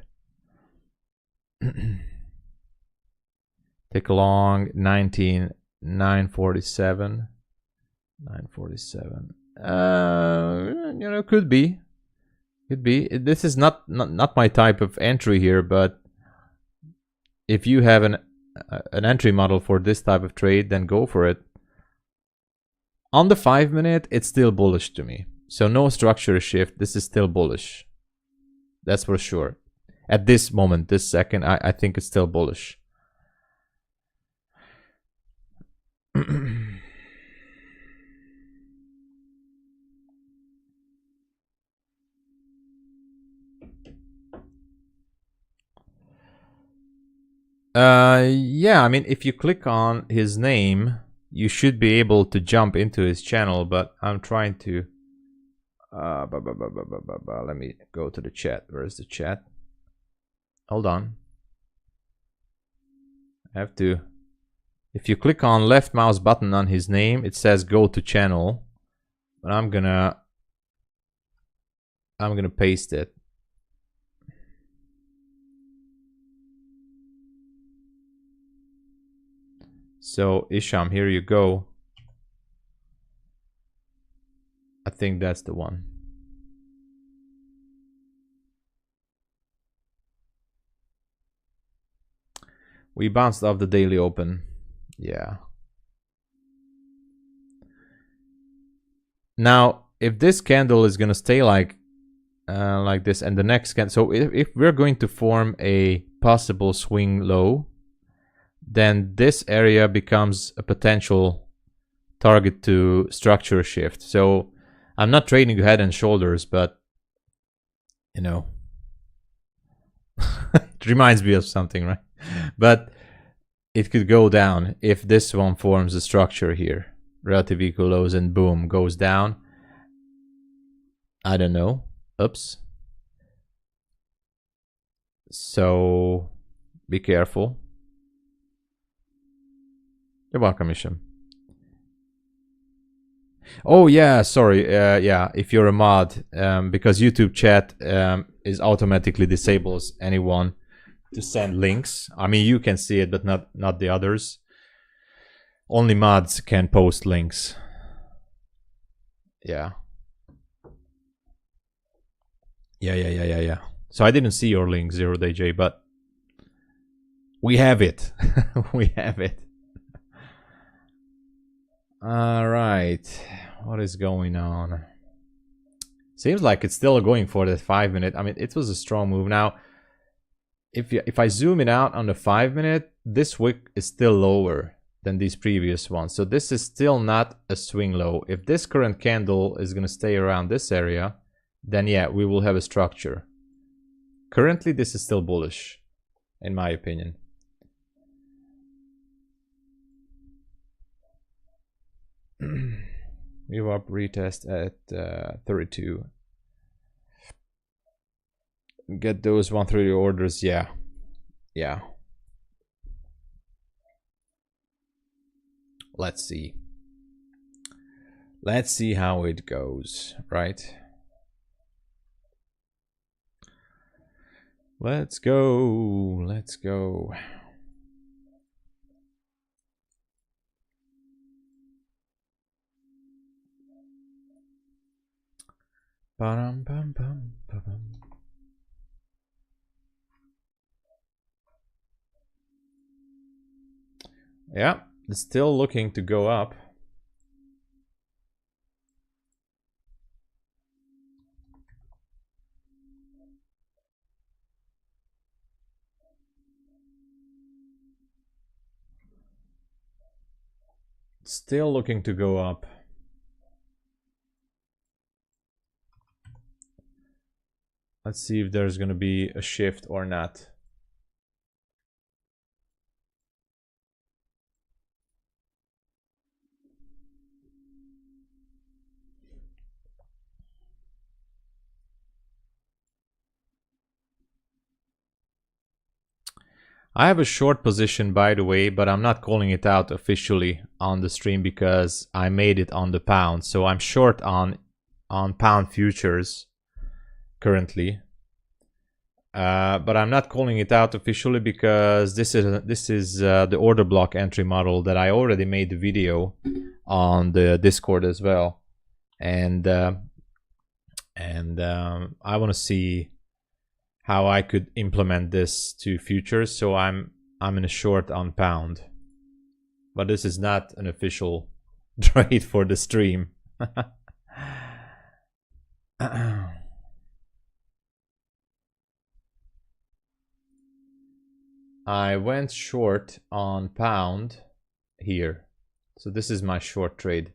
Take along 947. 947. You know, could be. Could be. This is not my type of entry here, but if you have an entry model for this type of trade, then go for it. On the 5-minute, it's still bullish to me. So no structure shift. This is still bullish. That's for sure. At this moment, this second, I think it's still bullish. Yeah, I mean, if you click on his name, you should be able to jump into his channel, but I'm trying to let me go to the chat. Where is the chat? Hold on. I have to. If you click on left mouse button on his name, it says go to channel. But I'm gonna paste it. So Isham, here you go. I think that's the one. We bounced off the daily open. Yeah. Now, if this candle is gonna stay like this, and the next candle, so if we're going to form a possible swing low, then this area becomes a potential target to structure shift. So I'm not trading head and shoulders, but you know, it reminds me of something, right? But it could go down if this one forms a structure here, relative equal lows, and boom, goes down. I don't know. Oops. So be careful. You're welcome, Isham. Oh yeah, sorry. Yeah, if you're a mod, because YouTube chat is automatically disables anyone to send links. I mean, you can see it, but not the others. Only mods can post links. Yeah. Yeah. So I didn't see your link, 0DayJ, but we have it. We have it. All right, what is going on? Seems like it's still going for the 5-minute. I mean, it was a strong move. Now, if I zoom it out on the 5-minute, this wick is still lower than these previous ones. So this is still not a swing low. If this current candle is going to stay around this area, then yeah, we will have a structure. Currently, this is still bullish, in my opinion. Move up retest at 32. get those 130 orders. Yeah. Let's see how it goes, right? Let's go. Yeah, it's still looking to go up. Still looking to go up. Let's see if there's going to be a shift or not. I have a short position, by the way, but I'm not calling it out officially on the stream because I made it on the pound. So I'm short on pound futures currently. But I'm not calling it out officially because this is the order block entry model that I already made the video on the Discord as well, and I want to see how I could implement this to futures. So I'm in a short on pound, but this is not an official trade for the stream. I went short on pound here. So this is my short trade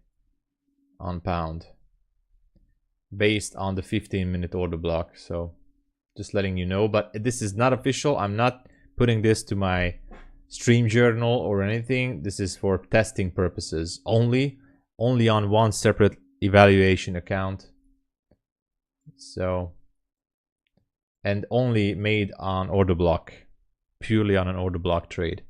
on pound based on the 15-minute order block. So just letting you know, but this is not official. I'm not putting this to my stream journal or anything. This is for testing purposes only on one separate evaluation account. So, and only made on order block, purely on an order block trade.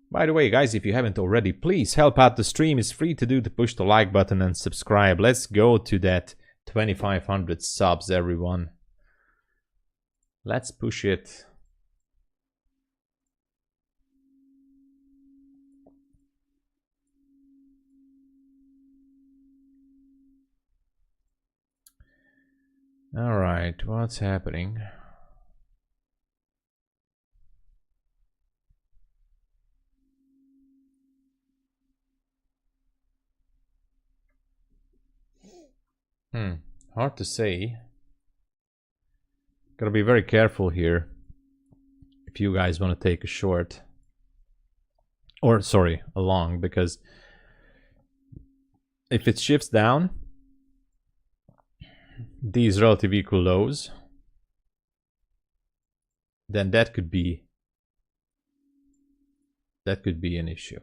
By the way, guys, if you haven't already, please help out the stream. It's free to do, to push the like button and subscribe. Let's go to that 2,500 subs, everyone. Let's push it. All right, what's happening? Hard to say. Gotta be very careful here if you guys want to take a short, or sorry, a long, because if it shifts down these relative equal lows, then that could be an issue.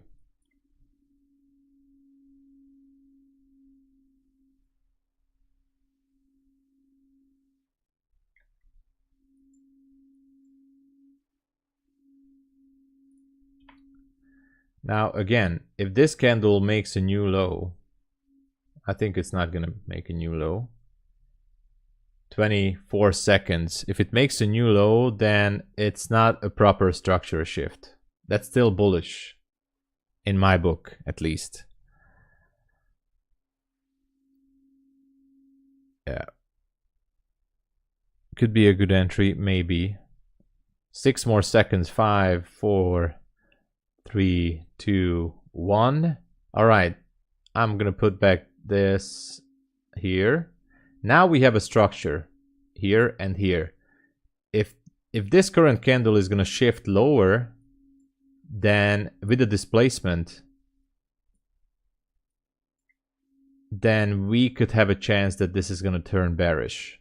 Now again, if this candle makes a new low, I think it's not gonna make a new low. 24 seconds. If it makes a new low, then it's not a proper structure shift. That's still bullish in my book, at least. Yeah. Could be a good entry, maybe. 6 more seconds. 5, 4, 3, 2, 1. All right. I'm gonna put back this here. Now we have a structure here and here. If this current candle is gonna shift lower, then with the displacement, then we could have a chance that this is gonna turn bearish.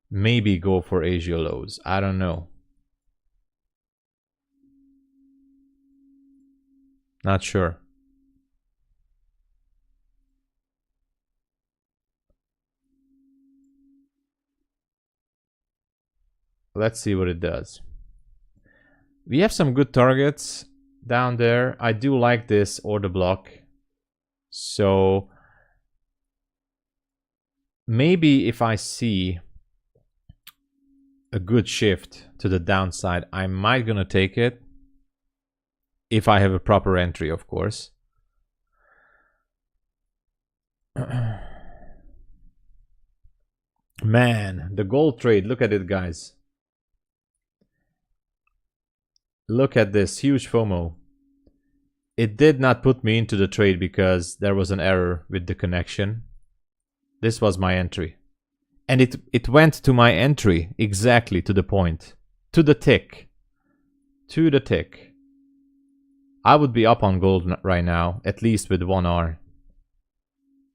Maybe go for Asia lows. I don't know. Not sure. let's see what it does. We have some good targets down there. I do like this order block. So maybe if I see a good shift to the downside, I might gonna take it. If I have a proper entry, of course. Man, the gold trade, look at it, guys. Look at this, huge FOMO. It did not put me into the trade because there was an error with the connection. This was my entry. And it went to my entry exactly to the point. To the tick. To the tick. I would be up on gold right now, at least with 1R.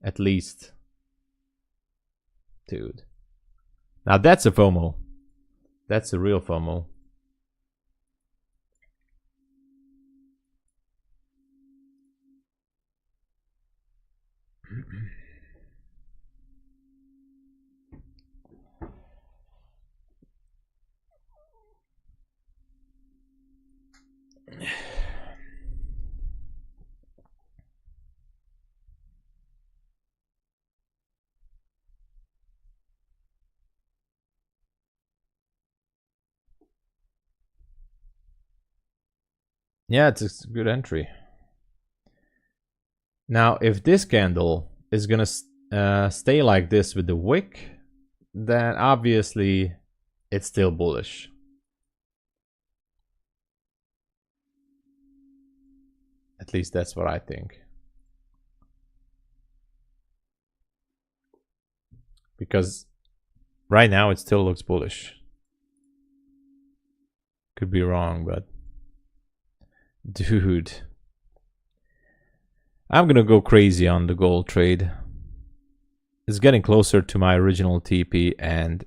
At least. Dude. Now that's a FOMO. That's a real FOMO. Yeah, it's a good entry. Now, if this candle is gonna stay like this with the wick, then obviously it's still bullish. At least that's what I think. Because right now it still looks bullish. Could be wrong, but dude, I'm gonna go crazy on the gold trade. It's getting closer to my original TP, and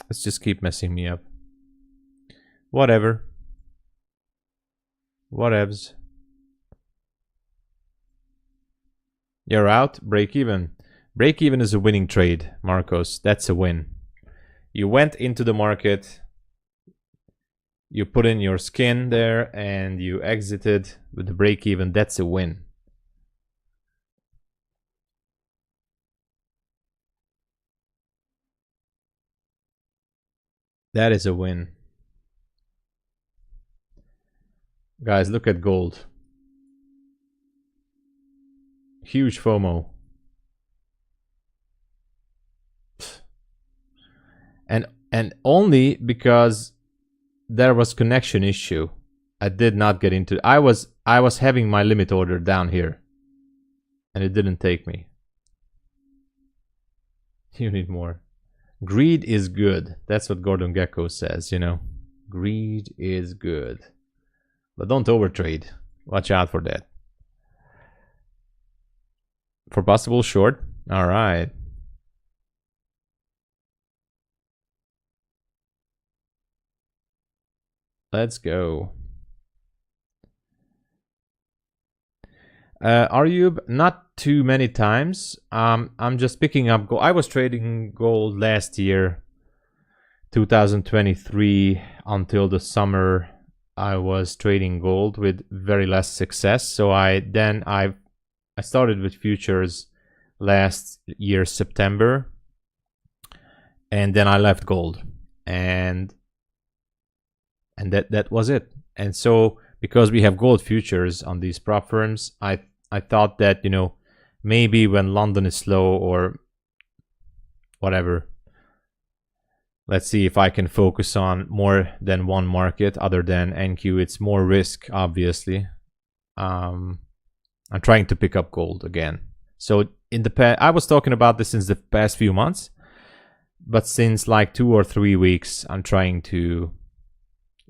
let's just keep messing me up. Whatever. Whatevs. You're out. Break even. Break even is a winning trade, Marcos. That's a win. You went into the market, you put in your skin there, and you exited with the break even. That's a win. That is a win. Guys, look at gold. Huge FOMO. And only because there was connection issue, I did not get into. I was having my limit order down here, and it didn't take me. You need more. Greed is good. That's what Gordon Gekko says, you know. Greed is good. But don't overtrade. Watch out for that. For possible short. All right. Let's go. Aryub, not too many times. I'm just picking up gold. I was trading gold last year, 2023, until the summer. I was trading gold with very less success. So I started with futures last year, September, and then I left gold, and that was it. And so because we have gold futures on these prop firms, I thought that, you know, maybe when London is slow or whatever, let's see if I can focus on more than one market other than NQ. It's more risk, obviously. I'm trying to pick up gold again. So in the past, I was talking about this since the past few months, but since like 2 or 3 weeks, I'm trying to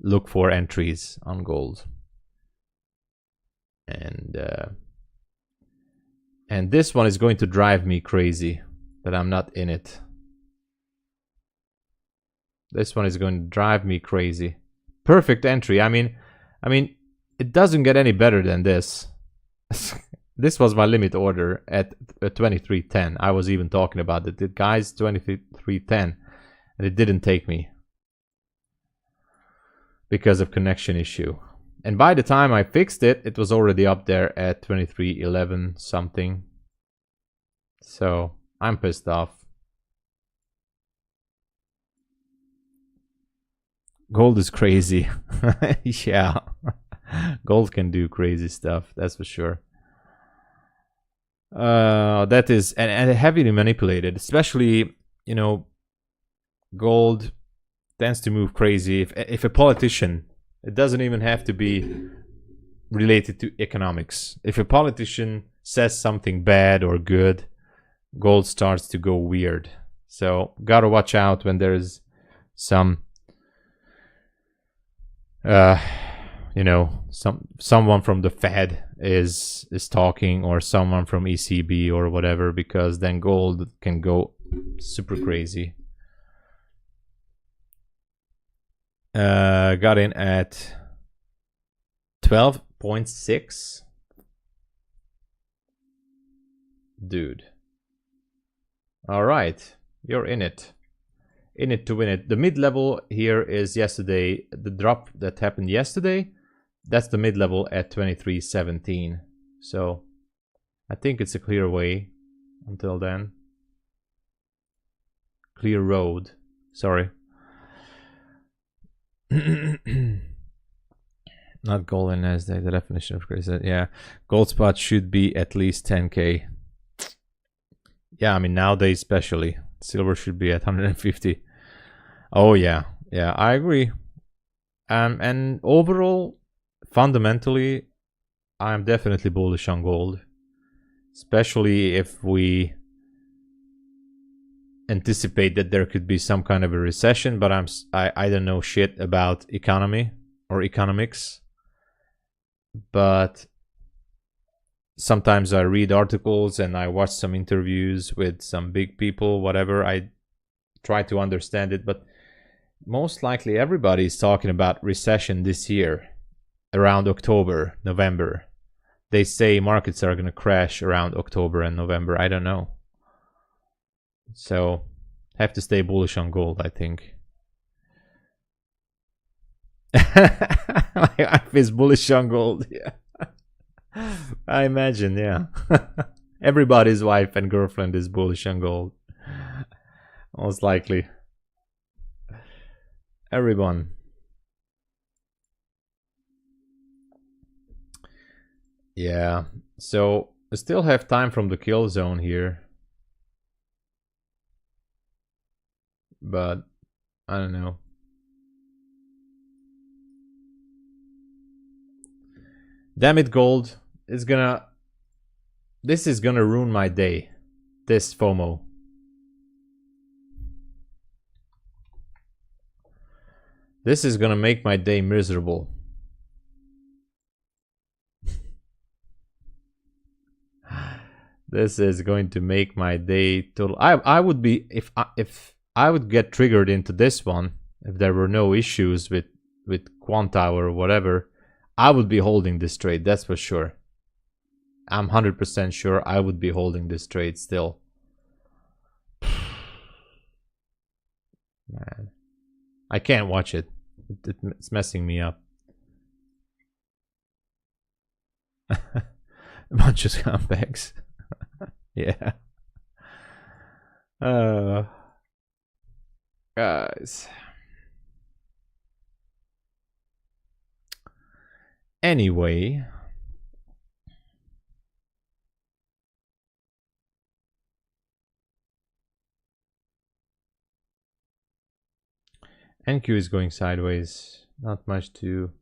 look for entries on gold. And this one is going to drive me crazy that I'm not in it. This one is going to drive me crazy. Perfect entry. I mean, it doesn't get any better than this. This was my limit order at 23.10. I was even talking about it. The guy's 23.10, and it didn't take me because of connection issue. And by the time I fixed it, it was already up there at 23.11 something. So I'm pissed off. Gold is crazy. Yeah. Gold can do crazy stuff, that's for sure. That is, and heavily manipulated, especially, you know, gold tends to move crazy. If a politician, it doesn't even have to be related to economics. If a politician says something bad or good, gold starts to go weird. So gotta watch out when there's some you know, someone from the Fed is talking, or someone from ECB or whatever, because then gold can go super crazy. Got in at 12.6. Dude. All right, you're in it. In it to win it. The mid-level here is yesterday, the drop that happened yesterday. That's the mid-level at 23.17. So I think it's a clear way until then. Clear road. Sorry. Not gold and Nasdaq. The definition of crazy. Yeah, gold spot should be at least 10K. Yeah, I mean nowadays especially. Silver should be at 150. Oh yeah, yeah, I agree. And overall, fundamentally, I'm definitely bullish on gold, especially if we anticipate that there could be some kind of a recession. But I don't know shit about economy or economics, but sometimes I read articles and I watch some interviews with some big people, whatever. I try to understand it, but most likely everybody is talking about recession this year around October, November. They say markets are going to crash around October and November. I don't know. So have to stay bullish on gold, I think. My wife is bullish on gold. Yeah. I imagine, yeah. Everybody's wife and girlfriend is bullish on gold. Most likely. Everyone. Yeah. So I still have time from the kill zone here. But I don't know. Damn it, gold. This is gonna ruin my day. This FOMO. This is gonna make my day miserable. This is going to make my day total. I would be, if I would get triggered into this one, if there were no issues with Quanta or whatever, I would be holding this trade, that's for sure. I'm 100% sure I would be holding this trade still. Man, I can't watch it. It's messing me up. A bunch of scumbags. Yeah. Guys. Anyway. NQ is going sideways. Not much to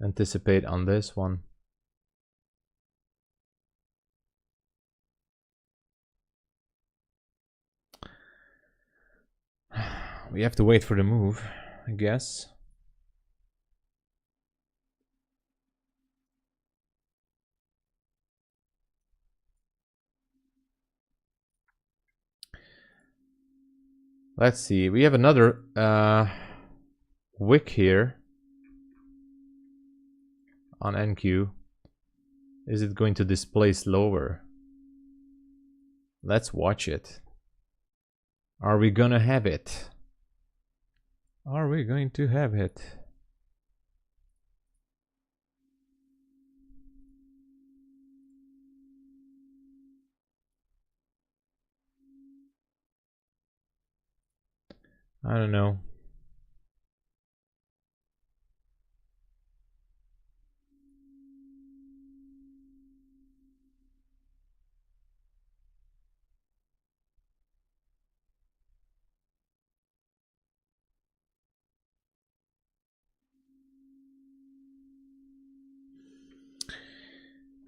anticipate on this one. We have to wait for the move, I guess. Let's see. We have another wick here on NQ. Is it going to displace lower? Let's watch it. Are we gonna have it? Are we going to have it? I don't know.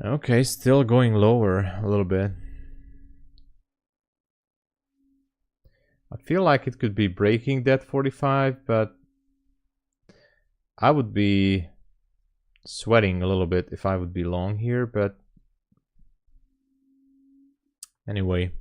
Okay, still going lower a little bit. I feel like it could be breaking that 45, but I would be sweating a little bit if I would be long here, but anyway.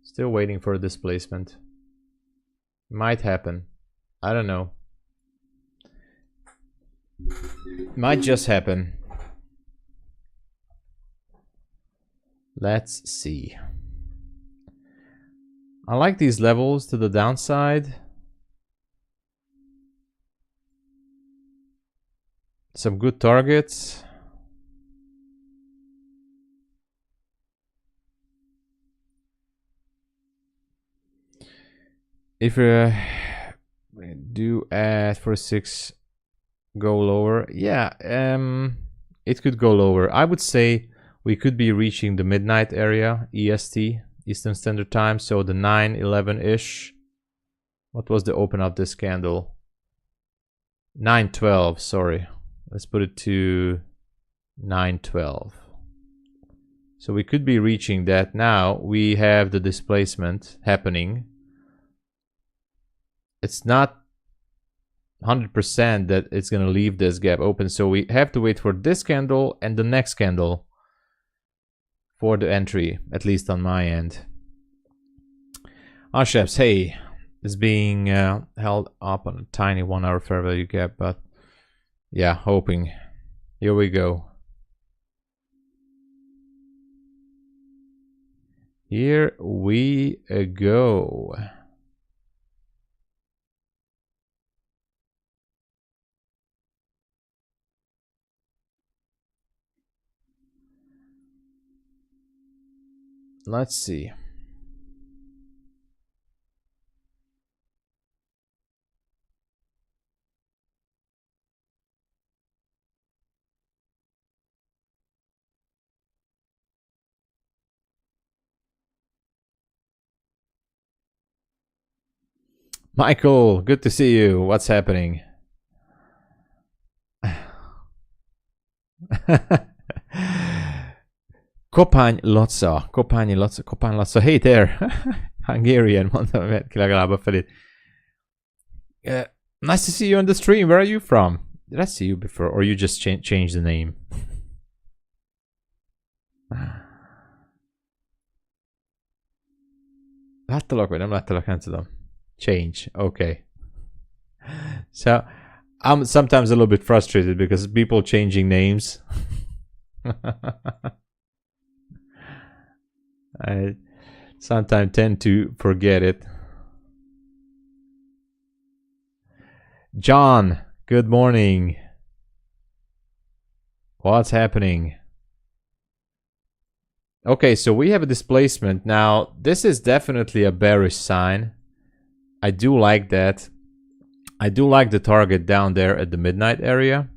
Still waiting for a displacement. Might happen. I don't know. Might just happen. Let's see. I like these levels to the downside. Some good targets. If we do at 46 go lower, yeah, it could go lower. I would say we could be reaching the midnight area, EST, Eastern Standard Time, so the 9:11-ish. What was the open of this candle? 9:12, sorry. Let's put it to 9:12. So we could be reaching that now. We have the displacement happening. It's not 100% that it's going to leave this gap open. So we have to wait for this candle and the next candle for the entry, at least on my end. Chefs, hey, it's being held up on a tiny 1 hour fair value gap, but yeah, hoping. Here we go. Here we go. Let's see. Michael, good to see you. What's happening? Kopány Laca. Hey there! Hungarian, mondtam ki legalább a felét. Nice to see you on the stream. Where are you from? Did I see you before, or you just changed the name? Láttalak, vagy nem láttalak, nem tudom. Change, okay. So, I'm sometimes a little bit frustrated because people changing names. I sometimes tend to forget it. John, good morning. What's happening? Okay, so we have a displacement. Now, this is definitely a bearish sign. I do like that. I do like the target down there at the midnight area.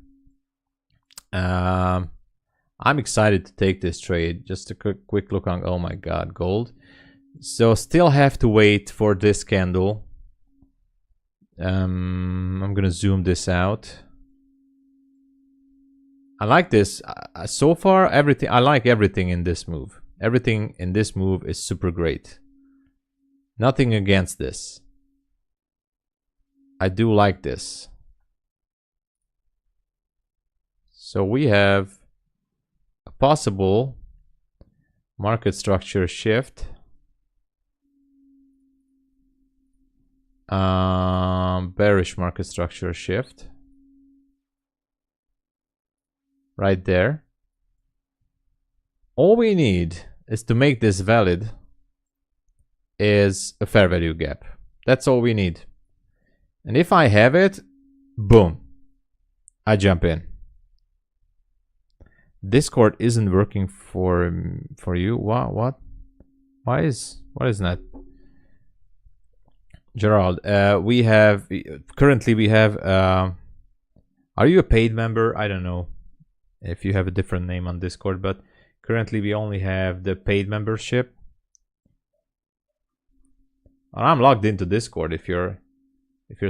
I'm excited to take this trade. Just a quick look on, oh my god, gold. So still have to wait for this candle. I'm gonna zoom this out. I like this. So far, everything, I like everything in this move. Everything in this move is super great. Nothing against this. I do like this. So we have a possible market structure shift. Bearish market structure shift. Right there. All we need is to make this valid is a fair value gap. That's all we need. And if I have it, boom, I jump in. Discord isn't working for you. What? What is that? Gerald, we have currently we have. Are you a paid member? I don't know if you have a different name on Discord, but currently we only have the paid membership. I'm logged into Discord if you're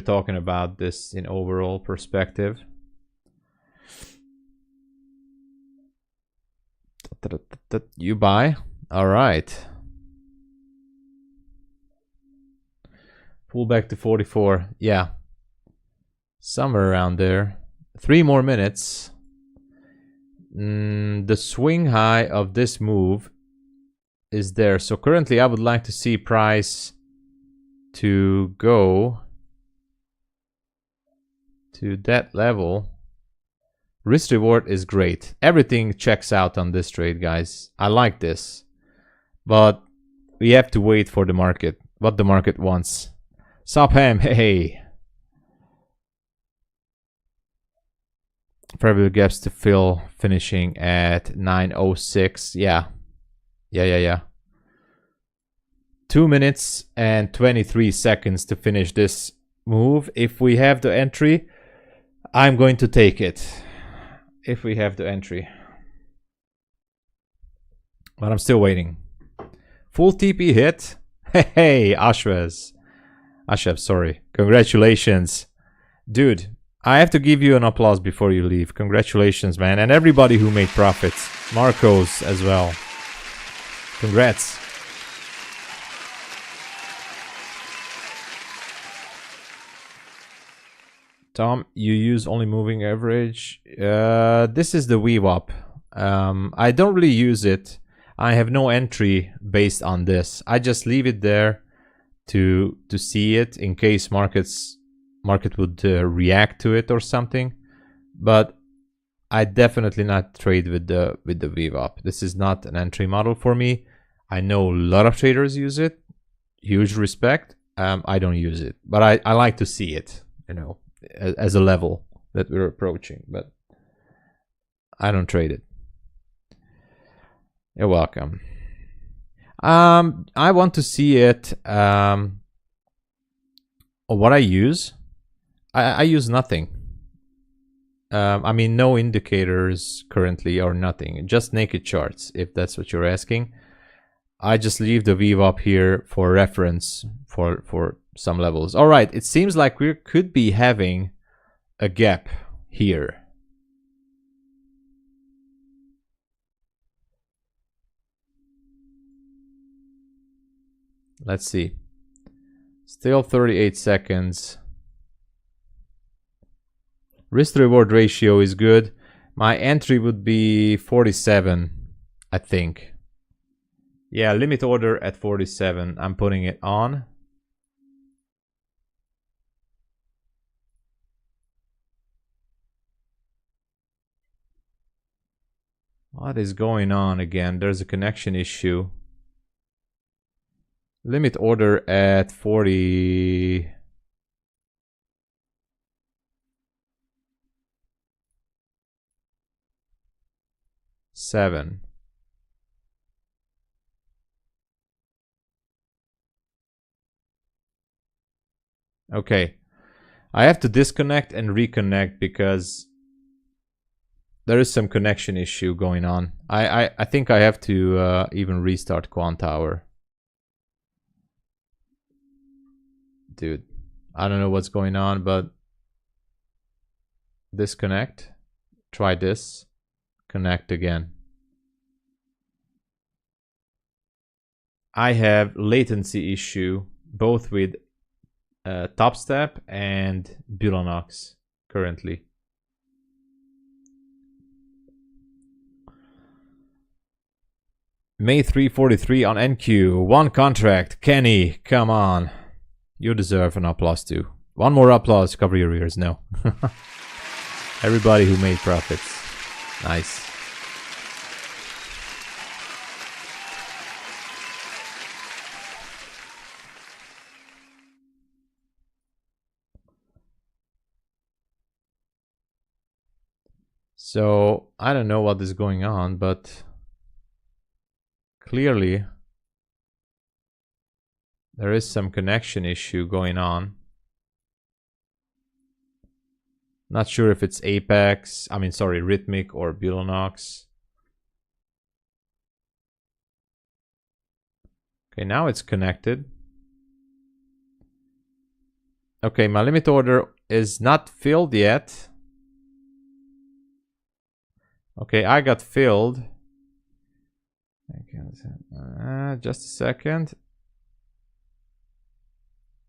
talking about this in overall perspective. You buy? All right. Pull back to 44. Yeah. Somewhere around there. 3 more minutes. The swing high of this move is there. So currently I would like to see price to go to that level. Risk reward is great. Everything checks out on this trade, guys. I like this. But we have to wait for the market. What the market wants. Sopham, hey. Fair value gaps to fill, finishing at 906. Yeah. 2 minutes and 23 seconds to finish this move. If we have the entry, I'm going to take it. If we have the entry. But I'm still waiting. Full TP hit. Hey, Ashef, sorry. Congratulations. Dude, I have to give you an applause before you leave. Congratulations, man. And everybody who made profits. Marcos as well. Congrats. Tom, you use only moving average. This is the VWAP. I don't really use it. I have no entry based on this. I just leave it there to see it in case market would react to it or something. But I definitely not trade with the VWAP. This is not an entry model for me. I know a lot of traders use it. Huge respect. I don't use it, but I like to see it, you know, as a level that we're approaching, but I don't trade it. You're welcome. I want to see it. What I use, I use nothing. I mean, no indicators currently or nothing, just naked charts, if that's what you're asking. I just leave the VWAP here for reference for some levels. All right, it seems like we could be having a gap here. Let's see. Still 38 seconds. Risk to reward ratio is good. My entry would be 47, I think. Yeah, limit order at 47. I'm putting it on. What is going on again? There's a connection issue. Limit order at 40. Seven. Okay. I have to disconnect and reconnect because there is some connection issue going on. I think I have to even restart Quant Tower. Dude, I don't know what's going on, but disconnect. Try this. Connect again. I have latency issue both with TOPSTEP and BULENOX currently. May 343 on NQ. One contract. Kenny, come on. You deserve an applause too. One more applause. Cover your ears. No. Everybody who made profits. Nice. So I don't know what is going on, but clearly there is some connection issue going on. Not sure if it's Apex, Rhythmic or BULENOX. Okay, now it's connected. Okay, my limit order is not filled yet. Okay, I got filled. Just a second.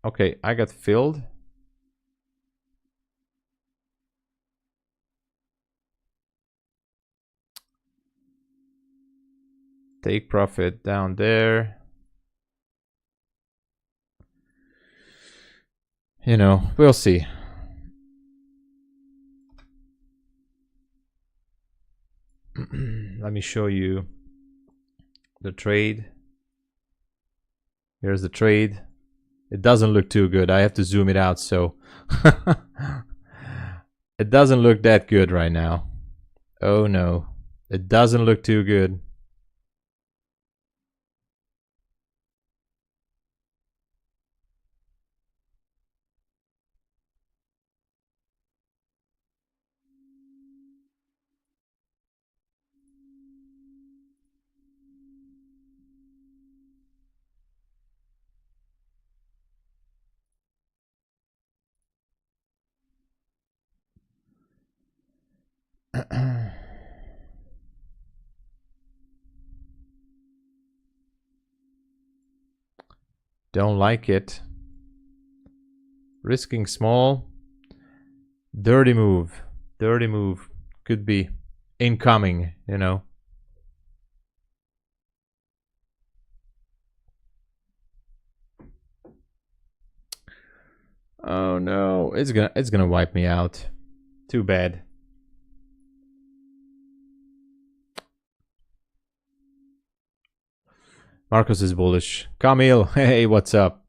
Okay, I got filled. Take profit down there. You know, we'll see. Let me show you the trade. Here's the trade. It doesn't look too good. I have to zoom it out, so it doesn't look that good right now. Oh no, it doesn't look too good. Don't like it. Risking small. Dirty move. Dirty move. Could be incoming, you know. Oh no, it's gonna wipe me out. Too bad. Marcus is bullish. Camille, hey, what's up?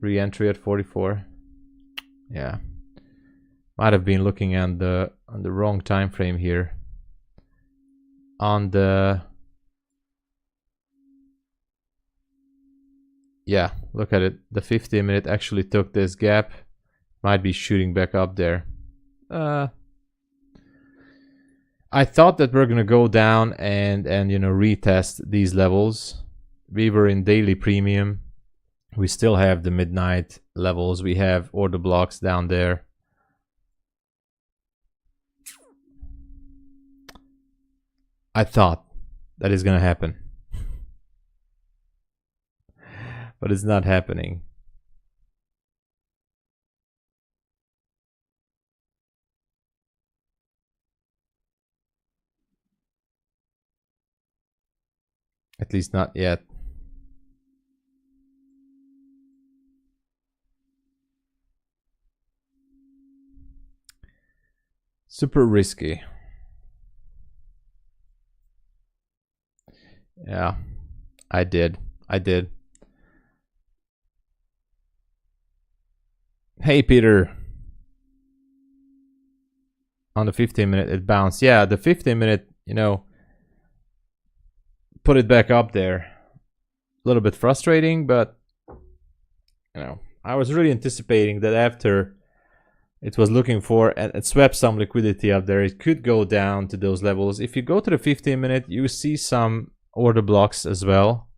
Re-entry at 44. Yeah, might have been looking on the wrong time frame here. On the yeah, look at it. The 50-minute actually took this gap. Might be shooting back up there. I thought that we're gonna go down and you know, retest these levels. We were in daily premium. We still have the midnight levels. We have order blocks down there. I thought that is gonna happen, but it's not happening. At least not yet. Super risky. Yeah, I did. Hey, Peter. On the 15-minute, it bounced. Yeah, the 15-minute, you know, put it back up there. A little bit frustrating, but you know, I was really anticipating that after it was looking for and it swept some liquidity up there, it could go down to those levels. If you go to the 15-minute, you see some order blocks as well.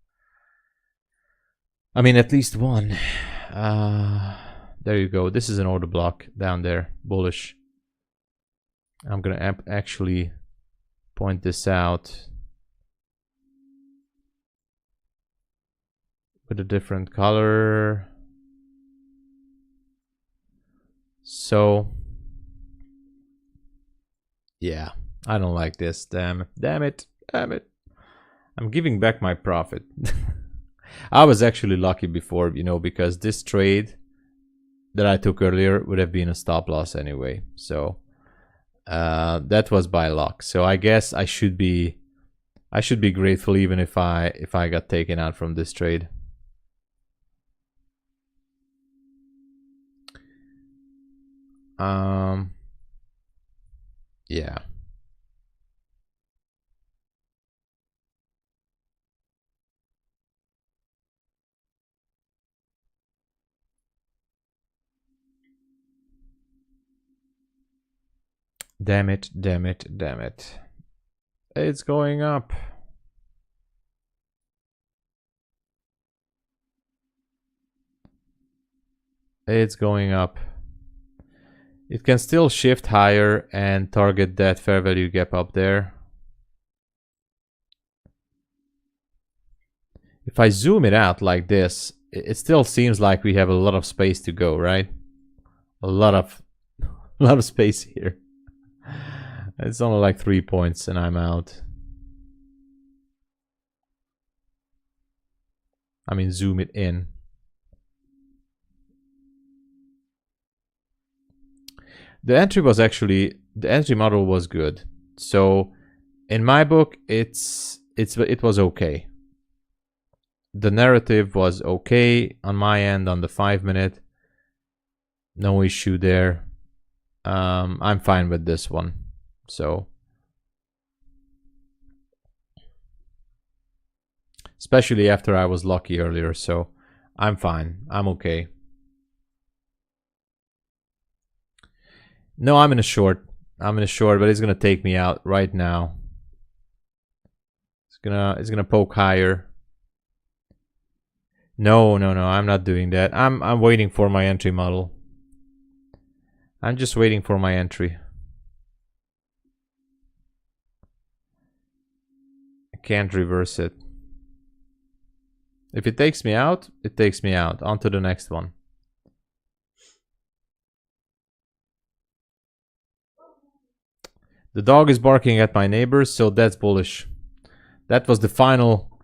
I mean, at least one. There you go. This is an order block down there, bullish. I'm gonna actually point this out with a different color. So yeah, I don't like this. Damn it. I'm giving back my profit. I was actually lucky before, you know, because this trade that I took earlier would have been a stop loss anyway. So that was by luck. So I guess I should be grateful even if I got taken out from this trade. Yeah. Damn it. It's going up. It's going up. It can still shift higher and target that fair value gap up there. If I zoom it out like this, it still seems like we have a lot of space to go, right? A lot of space here. It's only like 3 points and I'm out. I mean, zoom it in. The entry model was good. So in my book, it was okay. The narrative was okay on my end on the 5 minute. No issue there. I'm fine with this one. So especially after I was lucky earlier, so I'm fine. I'm okay. No, I'm in a short, but it's gonna take me out right now. It's gonna poke higher. No, I'm not doing that. I'm waiting for my entry model. I'm just waiting for my entry. I can't reverse it. If it takes me out, it takes me out. On to the next one. The dog is barking at my neighbors, so that's bullish. That was the final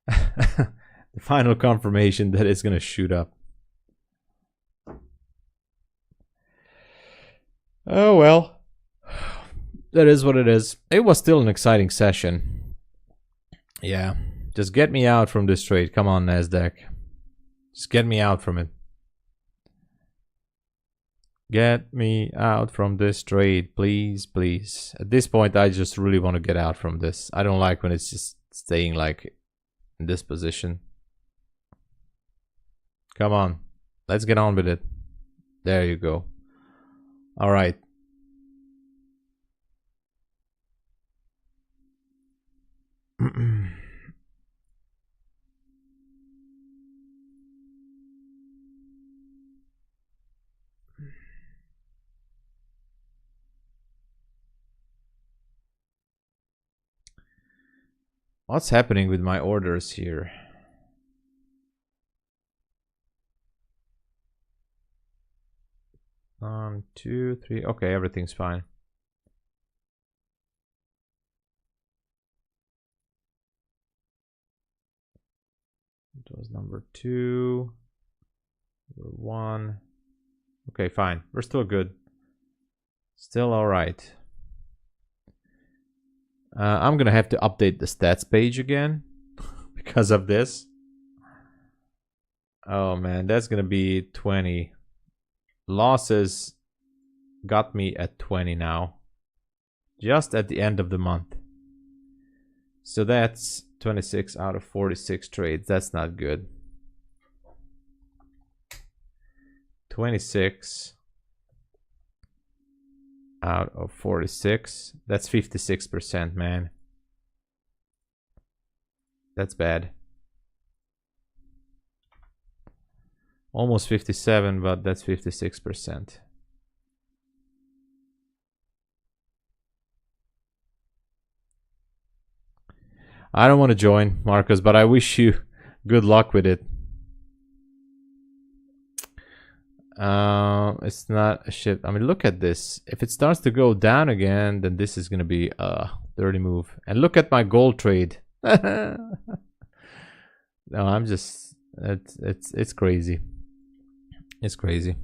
the final confirmation that it's gonna shoot up. Oh well. That is what it is. It was still an exciting session. Yeah. Just get me out from this trade. Come on, Nasdaq. Just get me out from it. Get me out from this trade, please, please. At this point, I just really want to get out from this. I don't like when it's just staying like in this position. Come on. Let's get on with it. There you go. All right. What's happening with my orders here? One, two, three. Okay, everything's fine. It was number 2, number 1. Okay, fine. We're still good. Still all right. I'm gonna have to update the stats page again because of this. Oh man, that's gonna be 20. Losses got me at 20 now. Just at the end of the month. So that's 26 out of 46 trades. That's not good. 26 out of 46. That's 56%, man. That's bad. Almost 57, but that's 56%. I don't want to join, Marcus, but I wish you Good luck with it. It's not a shit. I mean, look at this. If it starts to go down again, then this is gonna be a dirty move. And look at my gold trade. No, I'm just it's crazy. It's crazy.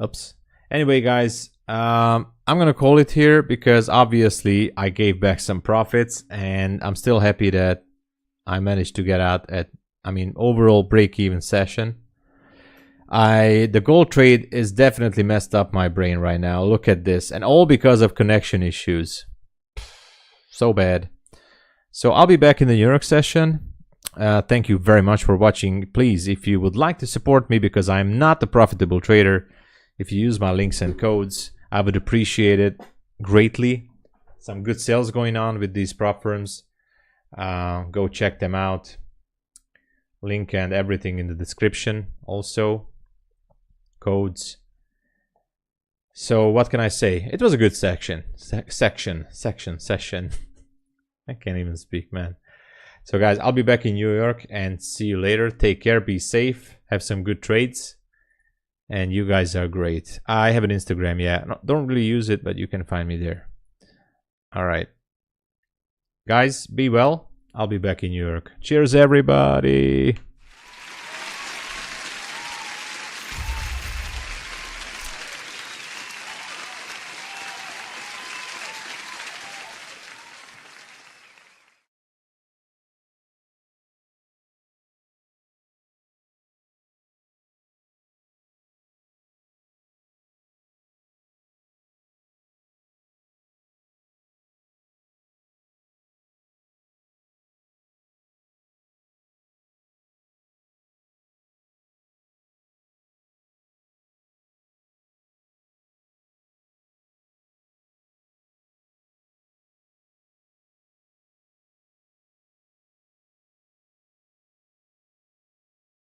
Oops. Anyway, guys, I'm gonna call it here because obviously I gave back some profits, and I'm still happy that I managed to get out at, I mean, overall break-even session. The gold trade is definitely messed up my brain right now. Look at this, and all because of connection issues. So bad. So I'll be back in the New York session. Thank you very much for watching. Please, if you would like to support me, because I'm not a profitable trader, if you use my links and codes, I would appreciate it greatly. Some good sales going on with these prop firms. Go check them out. Link and everything in the description. Also, codes. So what can I say? It was a good session. I can't even speak, man. So guys, I'll be back in New York and see you later. Take care, be safe, have some good trades, and you guys are great. I have an Instagram, yeah. No, don't really use it, but you can find me there. All right. Guys, be well. I'll be back in New York. Cheers, everybody.